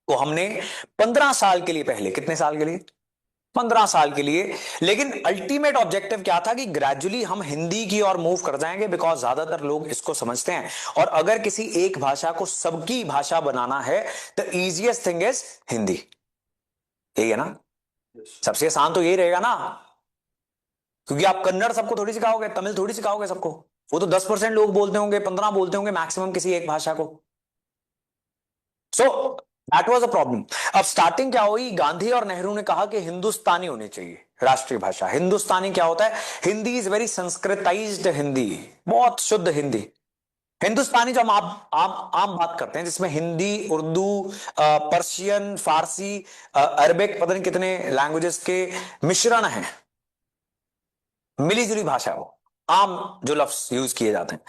को हमने 15 साल के लिए, पहले कितने साल के लिए? 15 साल के लिए। लेकिन अल्टीमेट ऑब्जेक्टिव क्या था कि ग्रेजुअली हम हिंदी की ओर मूव कर जाएंगे, बिकॉज ज्यादातर लोग इसको समझते हैं। और अगर किसी एक भाषा को सबकी भाषा बनाना है तो इजिएस्ट थिंग इज हिंदी। यही है ना, सबसे आसान तो यही रहेगा ना, क्योंकि आप कन्नड़ सबको थोड़ी सिखाओगे, तमिल थोड़ी सिखाओगे सबको। वो तो 10% लोग बोलते होंगे, 15 बोलते होंगे मैक्सिमम किसी एक भाषा को। So that was a problem. अब स्टार्टिंग क्या हुई, गांधी और नेहरू ने कहा कि हिंदुस्तानी होनी चाहिए राष्ट्रीय भाषा। हिंदुस्तानी क्या होता है? हिंदी इज वेरी संस्कृताइज्ड हिंदी, बहुत शुद्ध हिंदी। हिंदुस्तानी जो हम आम बात करते हैं, जिसमें हिंदी, उर्दू, पर्शियन, फारसी, अरबिक, पता नहीं कितने लैंग्वेजेस के मिश्रण है, मिली जुली भाषा है वो, आम जो लफ्ज यूज किए जाते हैं।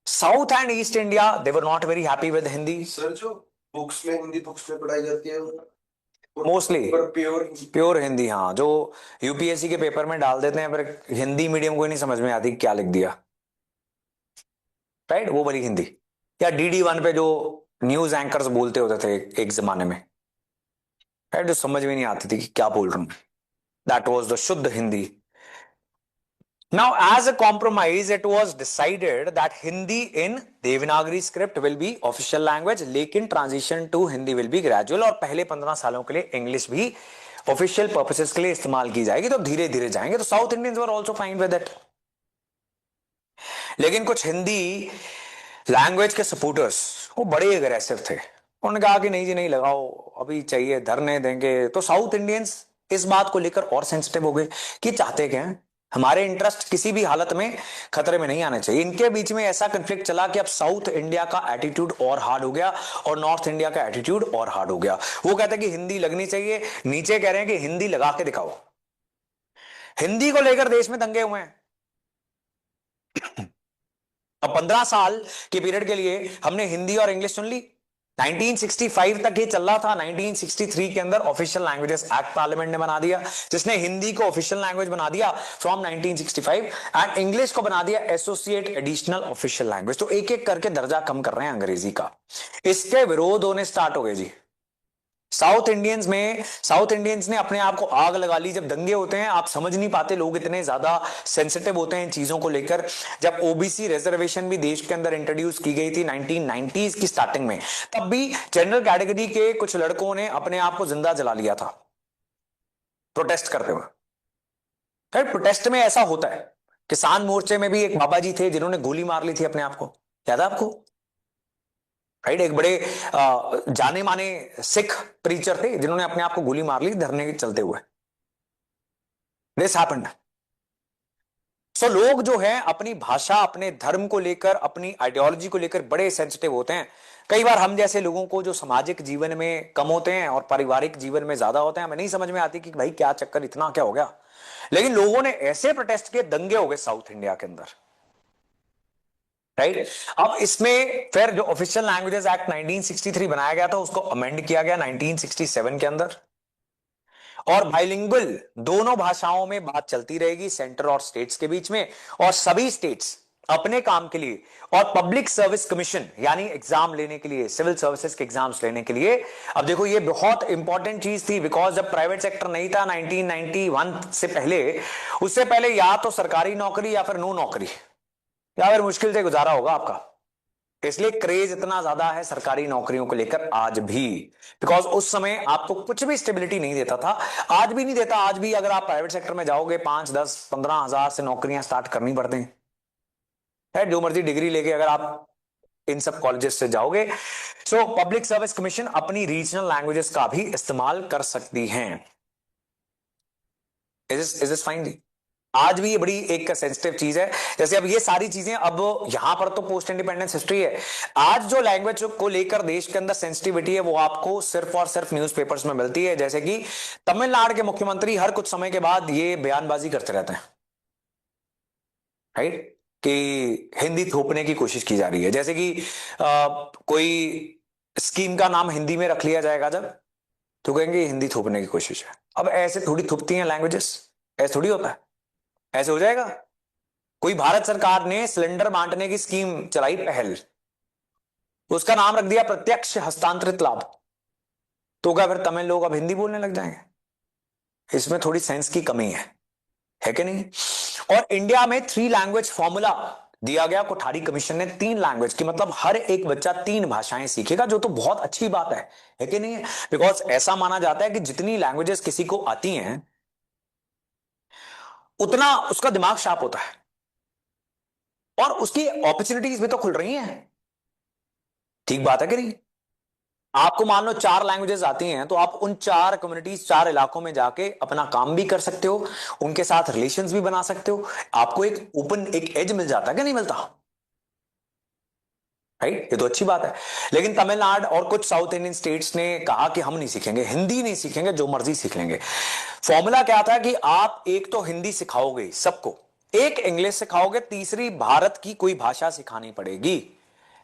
South and east India they were not very happy with Hindi. Sir जो बुक्स में हिंदी बुक्स में पढ़ाई जाती है वो मोस्टली पर प्योर प्योर हिंदी, हाँ, जो यूपीएससी के पेपर में डाल देते हैं, पर हिंदी मीडियम को ही नहीं समझ में आती क्या लिख दिया, राइट, वो वाली हिंदी। या DD1 पे जो न्यूज एंकर्स बोलते होते थे एक जमाने में, राइट, जो समझ में नहीं आती थी कि क्या बोल रहा हूं, दैट वाज द शुद्ध Hindi. Now, as a compromise, it was decided that Hindi in Devanagari script will be official language, लेकिन transition to Hindi will be gradual, और पहले 15 सालों के लिए English भी official purposes के लिए इस्तेमाल की जाएगी, तो धीरे धीरे जाएंगे। तो South Indians were also fine with it, लेकिन कुछ हिंदी लैंग्वेज के सपोर्टर्स वो बड़े अग्रेसिव थे, उन्होंने कहा कि नहीं जी नहीं लगाओ, अभी चाहिए, धरने देंगे। तो साउथ इंडियंस इस बात को लेकर और सेंसिटिव हो गए कि चाहते क्या हैं, हमारे इंटरेस्ट किसी भी हालत में खतरे में नहीं आने चाहिए। इनके बीच में ऐसा कंफ्लिक्ट चला कि अब साउथ इंडिया का एटीट्यूड और हार्ड हो गया और नॉर्थ इंडिया का एटीट्यूड और हार्ड हो गया। वो कहते हैं कि हिंदी लगनी चाहिए, नीचे कह रहे हैं कि हिंदी लगा के दिखाओ। हिंदी को लेकर देश में दंगे हुए हैं। अब 15 साल के पीरियड के लिए हमने हिंदी और इंग्लिश सुन ली। 1965 तक ये चल रहा था। 1963 के अंदर ऑफिशियल लैंग्वेजेस एक्ट पार्लियामेंट ने बना दिया, जिसने हिंदी को ऑफिशियल लैंग्वेज बना दिया फ्रॉम 1965, एंड इंग्लिश को बना दिया एसोसिएट एडिशनल ऑफिशियल लैंग्वेज। तो एक एक करके दर्जा कम कर रहे हैं अंग्रेजी का। इसके विरोध होने स्टार्ट हो गए जी। साउथ इंडियंस ने अपने आप को आग लगा ली। जब दंगे होते हैं आप समझ नहीं पाते, लोग इतने ज्यादा सेंसिटिव होते हैं इन चीजों को लेकर। जब ओबीसी रिजर्वेशन भी देश के अंदर इंट्रोड्यूस की गई थी 1990s की स्टार्टिंग में, तब भी जनरल कैटेगरी के कुछ लड़कों ने अपने आप को जिंदा जला लिया था प्रोटेस्ट करते हुए। खैर, प्रोटेस्ट में ऐसा होता है। किसान मोर्चे में भी एक बाबा जी थे जिन्होंने गोली मार ली थी अपने आप को, याद है आपको, राइट? एक बड़े जाने माने सिख प्रीचर थे जिन्होंने अपने आप को गोली मार ली धरने के चलते हुए। This happened. सो लोग जो है अपनी भाषा, अपने धर्म को लेकर, अपनी आइडियोलॉजी को लेकर बड़े सेंसिटिव होते हैं। कई बार हम जैसे लोगों को जो सामाजिक जीवन में कम होते हैं और पारिवारिक जीवन में ज्यादा होते हैं, हमें नहीं समझ में आती कि भाई क्या चक्कर, इतना क्या हो गया। लेकिन लोगों ने ऐसे प्रोटेस्ट किए, दंगे हो गए साउथ इंडिया के अंदर, राइट? अब इसमें फिर जो ऑफिशियल लैंग्वेजेस एक्ट 1963 बनाया गया था उसको अमेंड किया गया 1967 के अंदर, और बाइलिंगुअल दोनों भाषाओं में बात चलती रहेगी सेंटर और स्टेट्स के बीच में। और सभी स्टेट्स अपने काम के लिए और पब्लिक सर्विस कमीशन यानी एग्जाम लेने के लिए, सिविल सर्विसेज के एग्जाम्स लेने के लिए, अब देखो ये बहुत इंपॉर्टेंट चीज थी, बिकॉज जब प्राइवेट सेक्टर नहीं था 1991 से पहले, उससे पहले या तो सरकारी नौकरी या फिर नो नौकरी, या फिर मुश्किल से गुजारा होगा आपका। इसलिए क्रेज इतना ज्यादा है सरकारी नौकरियों को लेकर आज भी, बिकॉज उस समय आपको कुछ भी स्टेबिलिटी नहीं देता था, आज भी नहीं देता। आज भी अगर आप प्राइवेट सेक्टर में जाओगे 5, 10, 15 हजार से नौकरियां स्टार्ट करनी पड़ती हैं, जो मर्जी डिग्री लेके अगर आप इन सब कॉलेजेस से जाओगे। सो पब्लिक सर्विस कमीशन अपनी रीजनल लैंग्वेजेस का भी इस्तेमाल कर सकती हैं। इज दिस फाइन जी? आज भी ये बड़ी एक सेंसिटिव चीज है। जैसे अब ये सारी चीजें, अब यहां पर तो पोस्ट इंडिपेंडेंस हिस्ट्री है, आज जो लैंग्वेज को लेकर देश के अंदर सेंसिटिविटी है वो आपको सिर्फ और सिर्फ न्यूज़पेपर्स में मिलती है। जैसे कि तमिलनाडु के मुख्यमंत्री हर कुछ समय के बाद ये बयानबाजी करते रहते हैं, राइट, कि हिंदी थोपने की कोशिश की जा रही है। जैसे कि कोई स्कीम का नाम हिंदी में रख लिया जाएगा जब, तो कहेंगे हिंदी थोपने की कोशिश है। अब ऐसे थोड़ी थोपती हैं लैंग्वेजेस, ऐसे थोड़ी होता है, ऐसे हो जाएगा। कोई भारत सरकार ने सिलेंडर बांटने की स्कीम चलाई पहल, उसका नाम रख दिया प्रत्यक्ष हस्तांतरित लाभ, तो क्या फिर तमिल लोग अब हिंदी बोलने लग जाएंगे? इसमें थोड़ी सेंस की कमी है कि नहीं? और इंडिया में 3 लैंग्वेज फॉर्मूला दिया गया कोठारी कमीशन ने। 3 लैंग्वेज की मतलब हर एक बच्चा 3 भाषाएं सीखेगा, जो तो बहुत अच्छी बात है कि नहीं? बिकॉज ऐसा माना जाता है कि जितनी लैंग्वेजेस किसी को आती हैं उतना उसका दिमाग शार्प होता है और उसकी अपॉर्चुनिटीज भी तो खुल रही हैं। ठीक बात है कि नहीं? आपको मान लो 4 लैंग्वेजेस आती हैं, तो आप उन 4 कम्युनिटीज, 4 इलाकों में जाके अपना काम भी कर सकते हो, उनके साथ रिलेशंस भी बना सकते हो। आपको एक ओपन एक एज मिल जाता है कि नहीं मिलता, राइट? ये तो अच्छी बात है। लेकिन तमिलनाडु और कुछ साउथ इंडियन स्टेट्स ने कहा कि हम नहीं सीखेंगे, हिंदी नहीं सीखेंगे, जो मर्जी सीख लेंगे। फॉर्मूला क्या था कि आप एक तो हिंदी सिखाओगे सबको, एक इंग्लिश सिखाओगे, तीसरी भारत की कोई भाषा सिखानी पड़ेगी।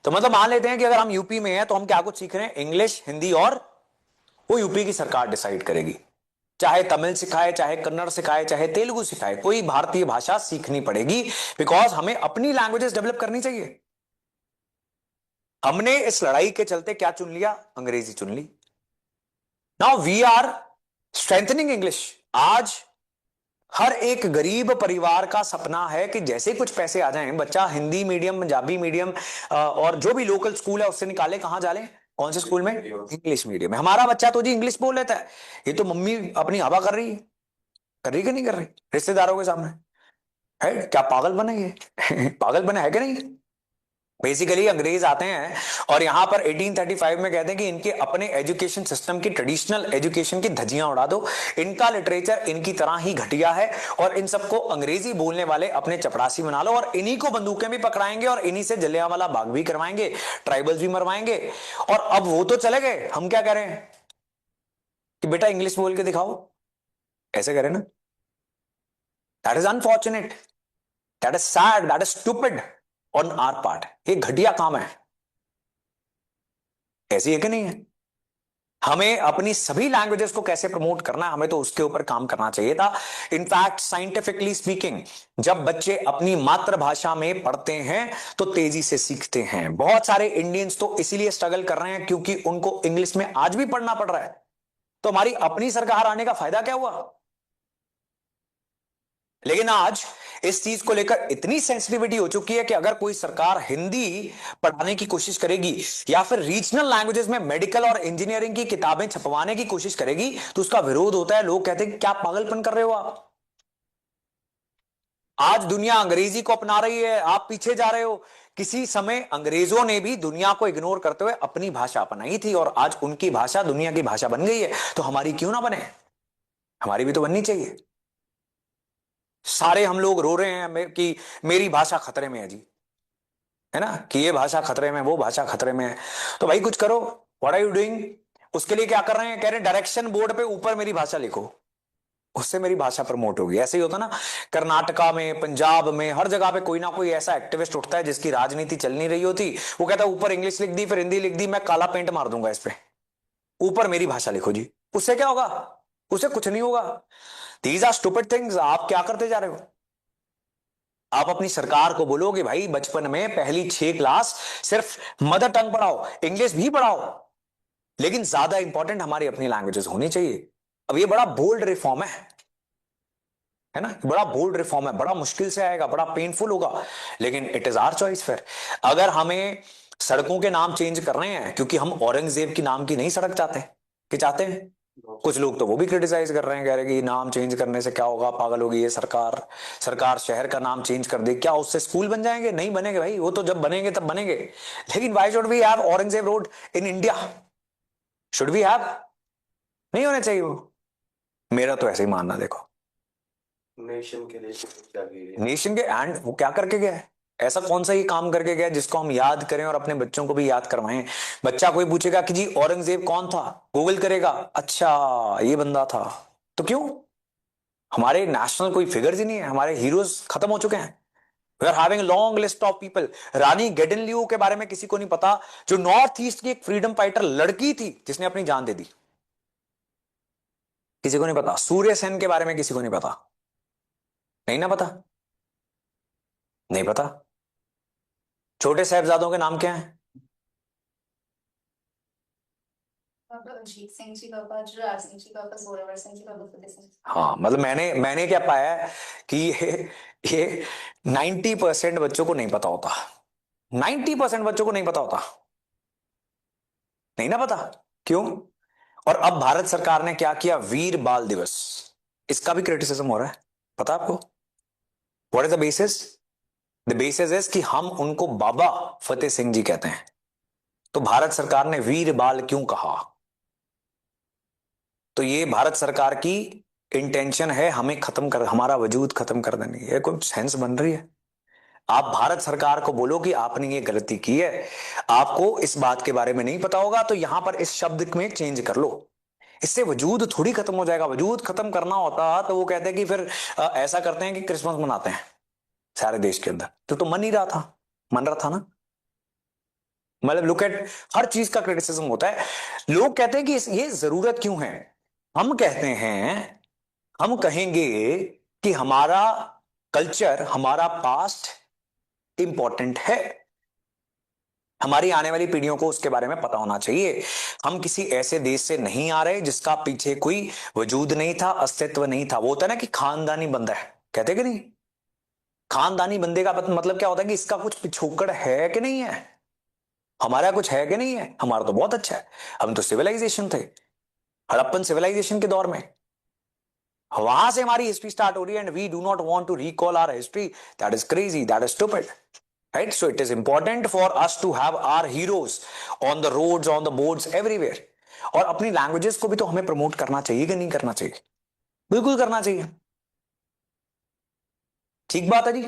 तो मतलब मान लेते हैं कि अगर हम यूपी में हैं तो हम क्या कुछ सीख रहे हैं? इंग्लिश, हिंदी और वो यूपी की सरकार डिसाइड करेगी। चाहे तमिल सिखाए, चाहे कन्नड़ सिखाए, चाहे तेलुगु सिखाए, कोई भारतीय भाषा सीखनी पड़ेगी, बिकॉज हमें अपनी लैंग्वेजेस डेवलप करनी चाहिए। हमने इस लड़ाई के चलते क्या चुन लिया? अंग्रेजी चुन ली। Now we are strengthening English. आज हर एक गरीब परिवार का सपना है कि जैसे कुछ पैसे आ जाएं, बच्चा हिंदी मीडियम, पंजाबी मीडियम और जो भी लोकल स्कूल है उससे निकाले, कहां डालें? कौन से स्कूल में? इंग्लिश मीडियम में। हमारा बच्चा तो जी इंग्लिश बोल लेता है, ये तो मम्मी अपनी हवा कर रही है। कर रही कि नहीं कर रही? रिश्तेदारों के सामने है क्या पागल बने ये? पागल बने है कि नहीं? बेसिकली अंग्रेज आते हैं और यहां पर 1835 में कहते हैं कि इनके अपने एजुकेशन सिस्टम की, ट्रेडिशनल एजुकेशन की धज्जियां उड़ा दो, इनका लिटरेचर इनकी तरह ही घटिया है और इन सबको अंग्रेजी बोलने वाले अपने चपरासी बना लो और इन्हीं को बंदूकें भी पकड़ाएंगे और इन्हीं से जलियांवाला बाग भी करवाएंगे, ट्राइबल्स भी मरवाएंगे। और अब वो तो चले गए, हम क्या कह रहे हैं कि बेटा इंग्लिश बोल के दिखाओ, ऐसे करें ना। That is unfortunate, that is sad, that is stupid on our part. ये घटिया काम है, ऐसी है कि नहीं है? हमें अपनी सभी लैंग्वेजेस को कैसे प्रमोट करना है, हमें तो उसके ऊपर काम करना चाहिए था। इनफैक्ट साइंटिफिकली स्पीकिंग, जब बच्चे अपनी मातृभाषा में पढ़ते हैं तो तेजी से सीखते हैं। बहुत सारे इंडियंस तो इसीलिए स्ट्रगल कर रहे हैं क्योंकि उनको इंग्लिश में आज भी पढ़ना पड़ रहा है। तो हमारी अपनी सरकार आने का फायदा क्या हुआ? लेकिन आज इस चीज को लेकर इतनी सेंसिटिविटी हो चुकी है कि अगर कोई सरकार हिंदी पढ़ाने की कोशिश करेगी या फिर रीजनल लैंग्वेजेस में मेडिकल और इंजीनियरिंग की किताबें छपवाने की कोशिश करेगी तो उसका विरोध होता है। लोग कहते हैं कि क्या पागलपन कर रहे हो आप? आज दुनिया अंग्रेजी को अपना रही है, आप पीछे जा रहे हो। किसी समय अंग्रेजों ने भी दुनिया को इग्नोर करते हुए अपनी भाषा अपनाई थी और आज उनकी भाषा दुनिया की भाषा बन गई है, तो हमारी क्यों ना बने? हमारी भी तो बननी चाहिए। सारे हम लोग रो रहे हैं कि मेरी भाषा खतरे में है जी, है ना, कि ये भाषा खतरे में, वो भाषा खतरे में है। तो भाई कुछ करो। What are you doing? उसके लिए क्या कर रहे हैं? कह रहे हैं डायरेक्शन बोर्ड पे ऊपर मेरी भाषा लिखो, उससे मेरी भाषा प्रमोट होगी। ऐसे ही होता ना, कर्नाटका में, पंजाब में, हर जगह पे कोई ना कोई ऐसा एक्टिविस्ट उठता है जिसकी राजनीति चल नहीं रही होती, वो कहता है ऊपर इंग्लिश लिख दी, फिर हिंदी लिख दी, मैं काला पेंट मार दूंगा इस पे, ऊपर मेरी भाषा लिखो जी। उससे क्या होगा? उससे कुछ नहीं होगा। These are stupid things. आप क्या करते जा रहे हो? आप अपनी सरकार को बोलो कि भाई बचपन में पहली 6 क्लास सिर्फ मदर टंग पढ़ाओ, इंग्लिश भी पढ़ाओ, लेकिन ज्यादा इंपॉर्टेंट हमारी अपनी लैंग्वेजेस होनी चाहिए। अब ये बड़ा बोल्ड रिफॉर्म है ना, बड़ा बोल्ड रिफॉर्म है, बड़ा मुश्किल से आएगा, बड़ा पेनफुल होगा, लेकिन इट इज आवर चॉइस। फिर अगर हमें सड़कों के नाम चेंज कर रहे हैं क्योंकि हम औरंगजेब की नाम की नहीं सड़क चाहते कि चाहते हैं, कुछ लोग तो वो भी क्रिटिसाइज कर रहे हैं, कह रहे हैं कि नाम चेंज करने से क्या होगा, पागल होगी ये सरकार। सरकार शहर का नाम चेंज कर दे, क्या उससे स्कूल बन जाएंगे? नहीं बनेंगे भाई, वो तो जब बनेंगे तब बनेंगे। लेकिन why should we have Aurangzeb road in India? Should we have? नहीं होने चाहिए वो, मेरा तो ऐसे ही मानना। देखो नेशन के लिए क्या किया? नेशन के एंड वो क्या करके गया है? ऐसा कौन सा ही काम करके गया जिसको हम याद करें और अपने बच्चों को भी याद करवाएं? बच्चा कोई पूछेगा कि जी औरंगजेब कौन था, गूगल करेगा, अच्छा ये बंदा था। तो क्यों? हमारे नेशनल कोई फिगर्स ही नहीं है, हमारे हीरोज खत्म हो चुके हैं। We are having long list of people. Rani Gaidinliu के बारे में किसी को नहीं पता, जो नॉर्थ ईस्ट की एक फ्रीडम फाइटर लड़की थी जिसने अपनी जान दे दी, किसी को नहीं पता। सूर्य सेन के बारे में किसी को नहीं पता, नहीं ना पता, नहीं पता। छोटे साहबजादों के नाम क्या हैं? पापा अजीत सिंह जी, पापा जुरार सिंह जी, पापा जोरावर सिंह जी, पापा फतेह सिंह जी। हाँ, मतलब मैंने क्या पाया है कि ये 90% बच्चों को नहीं पता होता। 90% बच्चों को नहीं पता होता, नहीं ना पता। क्यों? और अब भारत सरकार ने क्या किया? वीर बाल दिवस, इसका भी क्रिटिसिज्म हो रहा है। पता आपको what is the basis? The basis is कि हम उनको बाबा फतेह सिंह जी कहते हैं, तो भारत सरकार ने वीर बाल क्यों कहा? तो ये भारत सरकार की इंटेंशन है हमें खत्म कर, हमारा वजूद खत्म कर देनी है। कोई सेंस बन रही है? आप भारत सरकार को बोलो कि आपने ये गलती की है, आपको इस बात के बारे में नहीं पता होगा तो यहां पर इस शब्द में चेंज कर लो, इससे वजूद थोड़ी खत्म हो जाएगा। वजूद खत्म करना होता तो वो कहते हैं कि फिर ऐसा करते हैं कि क्रिसमस मनाते हैं सारे देश के अंदर, तो मन ही रहा था, मन रहा था ना, मतलब लुक एट, हर चीज का क्रिटिसिज्म होता है। लोग कहते हैं कि ये जरूरत क्यों है। हम कहते हैं, हम कहेंगे कि हमारा कल्चर, हमारा पास्ट इंपॉर्टेंट है, हमारी आने वाली पीढ़ियों को उसके बारे में पता होना चाहिए। हम किसी ऐसे देश से नहीं आ रहे जिसका पीछे कोई वजूद नहीं था, अस्तित्व नहीं था। वो होता है ना कि खानदानी बंदा है, कहते कि नहीं, खानदानी बंदे का मतलब क्या होता है कि इसका कुछ पिछोकड़ है कि नहीं है, हमारा कुछ है कि नहीं है। हमारा तो बहुत अच्छा है, हम तो सिविलाइजेशन थे, हड़प्पन सिविलाइजेशन के दौर में, वहां से हमारी हिस्ट्री स्टार्ट हो रही है। And we do not want to recall our history, that is crazy, that is stupid, right? So it is important for us to have our heroes on the roads, on the boards, everywhere. और अपनी languages को भी तो हमें promote करना चाहिए कि नहीं करना चाहिए? बिल्कुल करना चाहिए, ठीक बात है जी।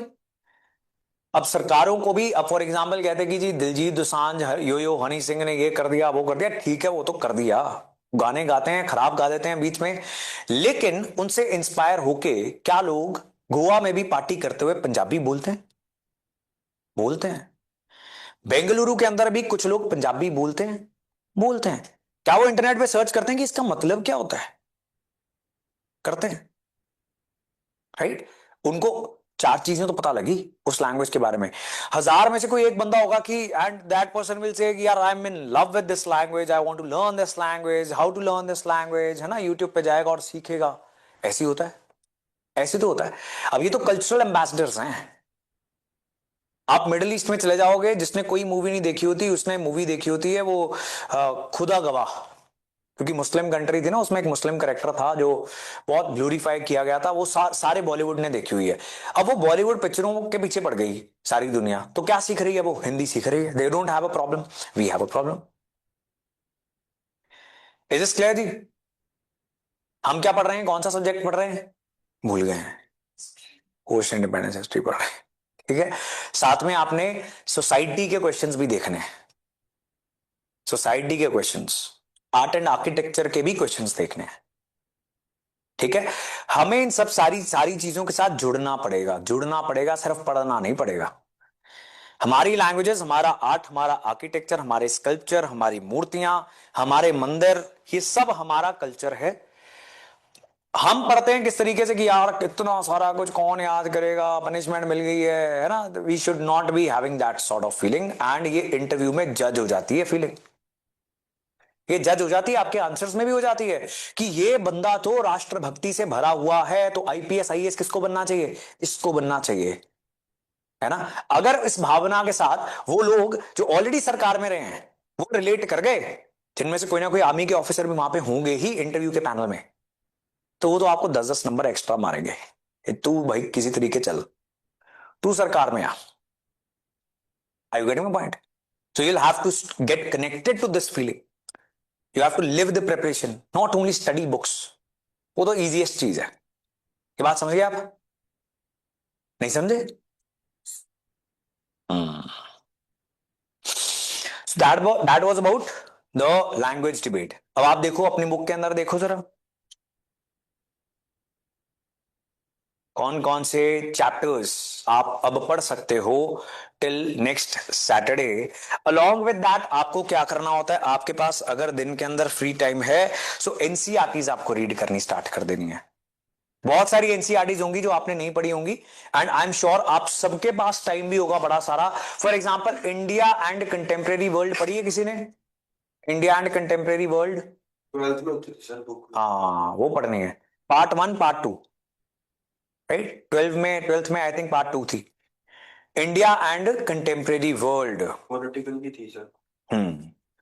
अब सरकारों को भी, अब फॉर एग्जांपल कहते हैं कि जी दिलजीत दोसांझ, यो हनी सिंह ने ये कर दिया, वो कर दिया, ठीक है, वो तो कर दिया, गाने गाते हैं, खराब गा देते हैं बीच में, लेकिन उनसे इंस्पायर होके क्या लोग गोवा में भी पार्टी करते हुए पंजाबी बोलते हैं? बोलते हैं। बेंगलुरु के अंदर भी कुछ लोग पंजाबी बोलते हैं, बोलते हैं। क्या वो इंटरनेट पे सर्च करते हैं कि इसका मतलब क्या होता है? करते हैं, राइट? उनको चार चीजें तो पता लगी उस लैंग्वेज के बारे में। 1000 में से कोई एक बंदा होगा कि and that person will say कि यार I am in love with this language, I want to learn this language, how to learn this language, है ना, यूट्यूब पे जाएगा और सीखेगा। ऐसे होता है, ऐसे तो होता है। अब ये तो कल्चरल एम्बेसडर्स हैं। आप मिडिल ईस्ट में चले जाओगे, जिसने कोई मूवी नहीं देखी होती, उसने मूवी देखी होती है वो खुदा गवाह, क्योंकि मुस्लिम कंट्री थी ना, उसमें एक मुस्लिम करेक्टर था जो बहुत ग्लोरीफाई किया गया था, वो सारे बॉलीवुड ने देखी हुई है। अब वो बॉलीवुड पिक्चरों के पीछे पड़ गई सारी दुनिया, तो क्या सीख रही है वो? हिंदी सीख रही है। They don't have a problem, we have a problem. Is it clear जी? हम क्या पढ़ रहे हैं, कौन सा सब्जेक्ट पढ़ रहे हैं, भूल गए हैं, पोस्ट इंडिपेंडेंस हिस्ट्री पढ़ रहे हैं, ठीक है। साथ में आपने सोसाइटी के क्वेश्चंस भी देखने हैं, सोसाइटी के क्वेश्चंस, आर्ट एंड आर्किटेक्चर के भी क्वेश्चंस देखने हैं, ठीक है। हमें इन सब सारी सारी चीजों के साथ जुड़ना पड़ेगा, जुड़ना पड़ेगा, सिर्फ पढ़ना नहीं पड़ेगा। हमारी लैंग्वेजेस, हमारा आर्ट, हमारा आर्किटेक्चर, हमारे स्कल्पचर, हमारी मूर्तियां, हमारे मंदिर, ये सब हमारा कल्चर है। हम पढ़ते हैं किस तरीके से कि यार कितना सारा कुछ कौन याद करेगा, पनिशमेंट मिल गई है ना। We should not be having that sort of feeling. And ये इंटरव्यू में जज हो जाती है फीलिंग, ये जज हो जाती है, आपके आंसर्स में भी हो जाती है कि ये बंदा तो राष्ट्रभक्ति से भरा हुआ है, तो आईपीएस आईएएस किसको बनना चाहिए? इसको बनना चाहिए, है ना। अगर इस भावना के साथ वो लोग जो ऑलरेडी सरकार में रहे हैं वो रिलेट कर गए, जिनमें से कोई ना कोई आर्मी के ऑफिसर भी वहां पे होंगे ही इंटरव्यू के पैनल में, तो वो तो आपको 10-10 नंबर एक्स्ट्रा मारेंगे। तू भाई किसी तरीके चल, तू सरकार में आ। I you getting my point? So you will have to get connected to this feeling, you have to live the preparation, not only study books. वो तो इजीएस्ट चीज है। ये बात समझ गए आप? नहीं समझे? That was about the language debate. अब आप देखो अपनी बुक के अंदर, देखो जरा कौन कौन से चैप्टर्स आप अब पढ़ सकते हो till next Saturday. Along with that आपको क्या करना होता है, आपके पास अगर दिन के अंदर फ्री टाइम है, सो एनसीईआरटीज आपको रीड करनी स्टार्ट कर देनी है। बहुत सारी एनसीईआरटीज होंगी जो आपने नहीं पढ़ी होंगी, एंड आई एम श्योर आप सबके पास टाइम भी होगा बड़ा सारा। For example India and contemporary world पढ़ी है किसी ने? India and contemporary world, 12th में होती थी सर बुक। हाँ वो पढ़नी है, पार्ट 1 पार्ट 2, राइट। 12th में आई थिंक पार्ट 2 थी, India and contemporary world. Political की थी सर।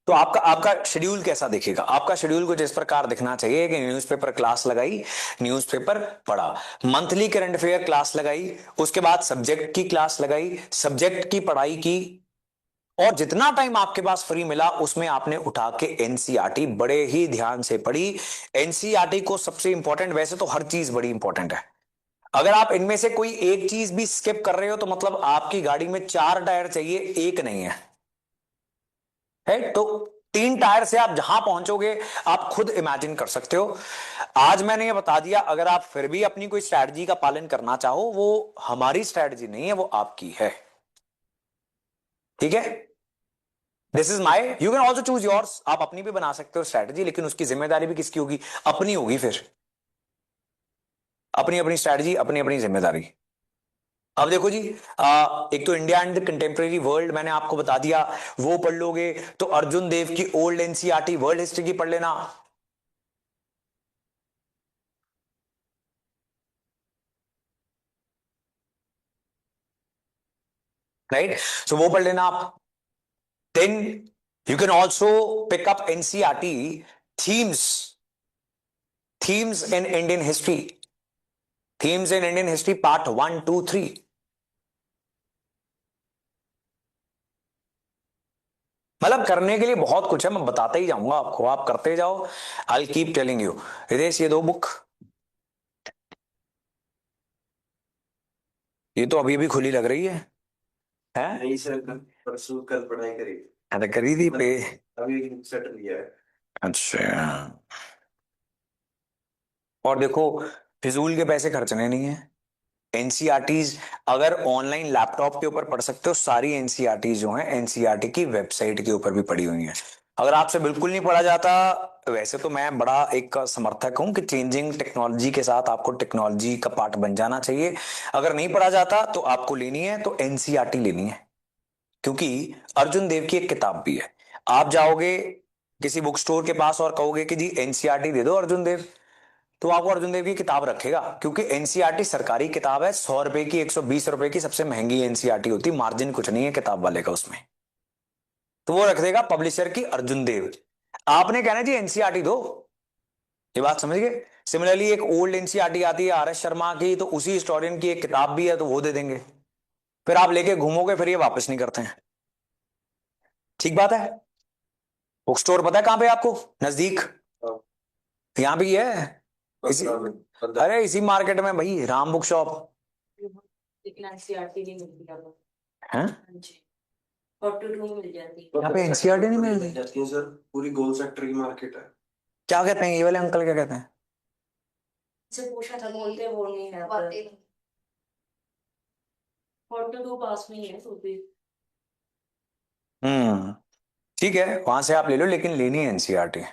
तो आपका आपका शेड्यूल कैसा दिखेगा? आपका शेड्यूल कुछ इस प्रकार दिखना चाहिए कि न्यूज़पेपर क्लास लगाई, न्यूज़पेपर पढ़ा, मंथली करंट अफेयर क्लास लगाई, उसके बाद सब्जेक्ट की क्लास लगाई, सब्जेक्ट की पढ़ाई की, और जितना टाइम आपके पास फ्री मिला उसमें आपने उठा के एनसीईआरटी बड़े ही ध्यान से पढ़ी। एनसीईआरटी को सबसे इंपॉर्टेंट, वैसे तो हर चीज बड़ी इंपॉर्टेंट है, अगर आप इनमें से कोई एक चीज भी स्किप कर रहे हो तो मतलब आपकी गाड़ी में 4 टायर चाहिए, एक नहीं है तो 3 टायर से आप जहां पहुंचोगे आप खुद इमेजिन कर सकते हो। आज मैंने ये बता दिया, अगर आप फिर भी अपनी कोई स्ट्रैटेजी का पालन करना चाहो, वो हमारी स्ट्रैटेजी नहीं है, वो आपकी है, ठीक है। This is my, you can also choose yours, आप अपनी भी बना सकते हो स्ट्रैटेजी, लेकिन उसकी जिम्मेदारी भी किसकी होगी? अपनी होगी। फिर अपनी अपनी स्ट्रैटेजी, अपनी अपनी जिम्मेदारी। अब देखो जी, एक तो India and the contemporary world मैंने आपको बता दिया, वो पढ़ लोगे तो अर्जुन देव की ओल्ड एनसीईआरटी वर्ल्ड हिस्ट्री की पढ़ लेना। राइट, सो वो पढ़ लेना आप। Then you can also pick up NCERT themes, themes in Indian history, themes in Indian history part 1, 2, 3। मतलब करने के लिए बहुत कुछ है, मैं बताता ही जाऊंगा आपको, आप करते जाओ। I keep telling you. Ritesh, ये दो बुक, ये तो अभी अभी खुली लग रही है। हैं? नहीं सर, परसों कल पढ़ाई करी, अरे करी थी पे। अभी एक सेट लिया है। अच्छा, और देखो, फिजूल के पैसे खर्चने नहीं है। एनसीईआरटीज अगर ऑनलाइन लैपटॉप के ऊपर पढ़ सकते हो, सारी एनसीईआरटीज जो हैं एनसीईआरटी की वेबसाइट के ऊपर भी पढ़ी हुई हैं। अगर आपसे बिल्कुल नहीं पढ़ा जाता, वैसे तो मैं बड़ा एक समर्थक हूं कि चेंजिंग टेक्नोलॉजी के साथ आपको टेक्नोलॉजी का पार्ट बन जाना चाहिए। अगर नहीं पढ़ा जाता तो आपको लेनी है तो एनसीईआरटी लेनी है, क्योंकि अर्जुन देव की एक किताब भी है। आप जाओगे किसी बुक स्टोर के पास और कहोगे कि जी एनसीईआरटी दे दो अर्जुन देव, तो आपको अर्जुन देव की किताब रखेगा, क्योंकि एनसीईआरटी सरकारी किताब है। 100 रुपए की, 120 रुपए की सबसे महंगी एनसीईआरटी होती, मार्जिन कुछ नहीं है किताब वाले का उसमें, तो वो रख देगा पब्लिशर की अर्जुन देव। आपने कहना जी एनसीईआरटी दो, ये बात समझ गए। सिमिलरली एक ओल्ड एनसीईआरटी आती है आर एस शर्मा की, तो उसी हिस्टोरियन की एक किताब भी है, तो वो दे देंगे। फिर आप लेके घूमोगे, फिर ये वापस नहीं करते हैं। ठीक बात है। बुक स्टोर पता है कहां पे आपको? नजदीक? हाँ, यहाँ भी है इसी, 15 अरे इसी मार्केट में भाई, राम बुक शॉप लेकिन एनसीईआरटी नहीं मिलती अब। है। हाँ जी, 42 में मिल जाती। यहाँ पे एनसीईआरटी नहीं मिलती? जाती है सर, पूरी गोल सेक्टर की मार्केट है। क्या कहते हैं ये वाले अंकल, क्या कहते हैं? से पूछा था, बोलते वो नहीं है। बातें 42 पास में ही है तो भी। हम्म, ठीक है, वहां से आप ले लो, लेकिन लेनी है एनसीईआरटी।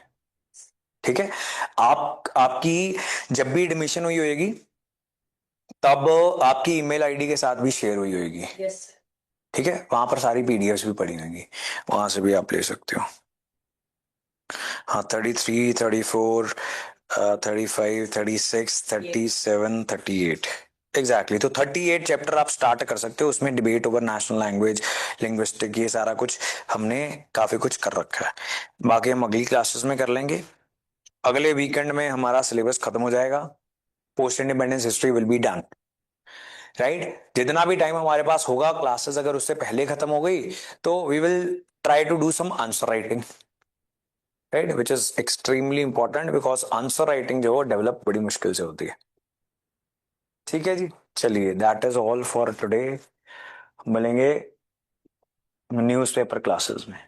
ठीक है। आप आपकी जब भी एडमिशन हुई होगी, तब आपकी ईमेल आईडी के साथ भी शेयर हुई होगी। यस। ठीक है, वहां पर सारी पीडीएफ्स भी पड़ी होंगी, वहां से भी आप ले सकते हो। हाँ, 33, 34, 35, 36, 37, 38, एग्जैक्टली। तो 38 चैप्टर आप स्टार्ट कर सकते हो, उसमें debate over national language, linguistic, ये सारा कुछ हमने काफी कुछ कर रखा है। बाकी हम अगली क्लासेस में कर लेंगे। अगले वीकेंड में हमारा सिलेबस खत्म हो जाएगा, post independence history will be done. Right, जितना भी टाइम हमारे पास होगा, क्लासेस अगर उससे पहले खत्म हो गई तो we will try to do some answer writing, right, which is extremely important, because answer writing जो है डेवलप बड़ी मुश्किल से होती है। ठीक है जी, चलिए, that is all for today. मिलेंगे न्यूज़पेपर क्लासेस में।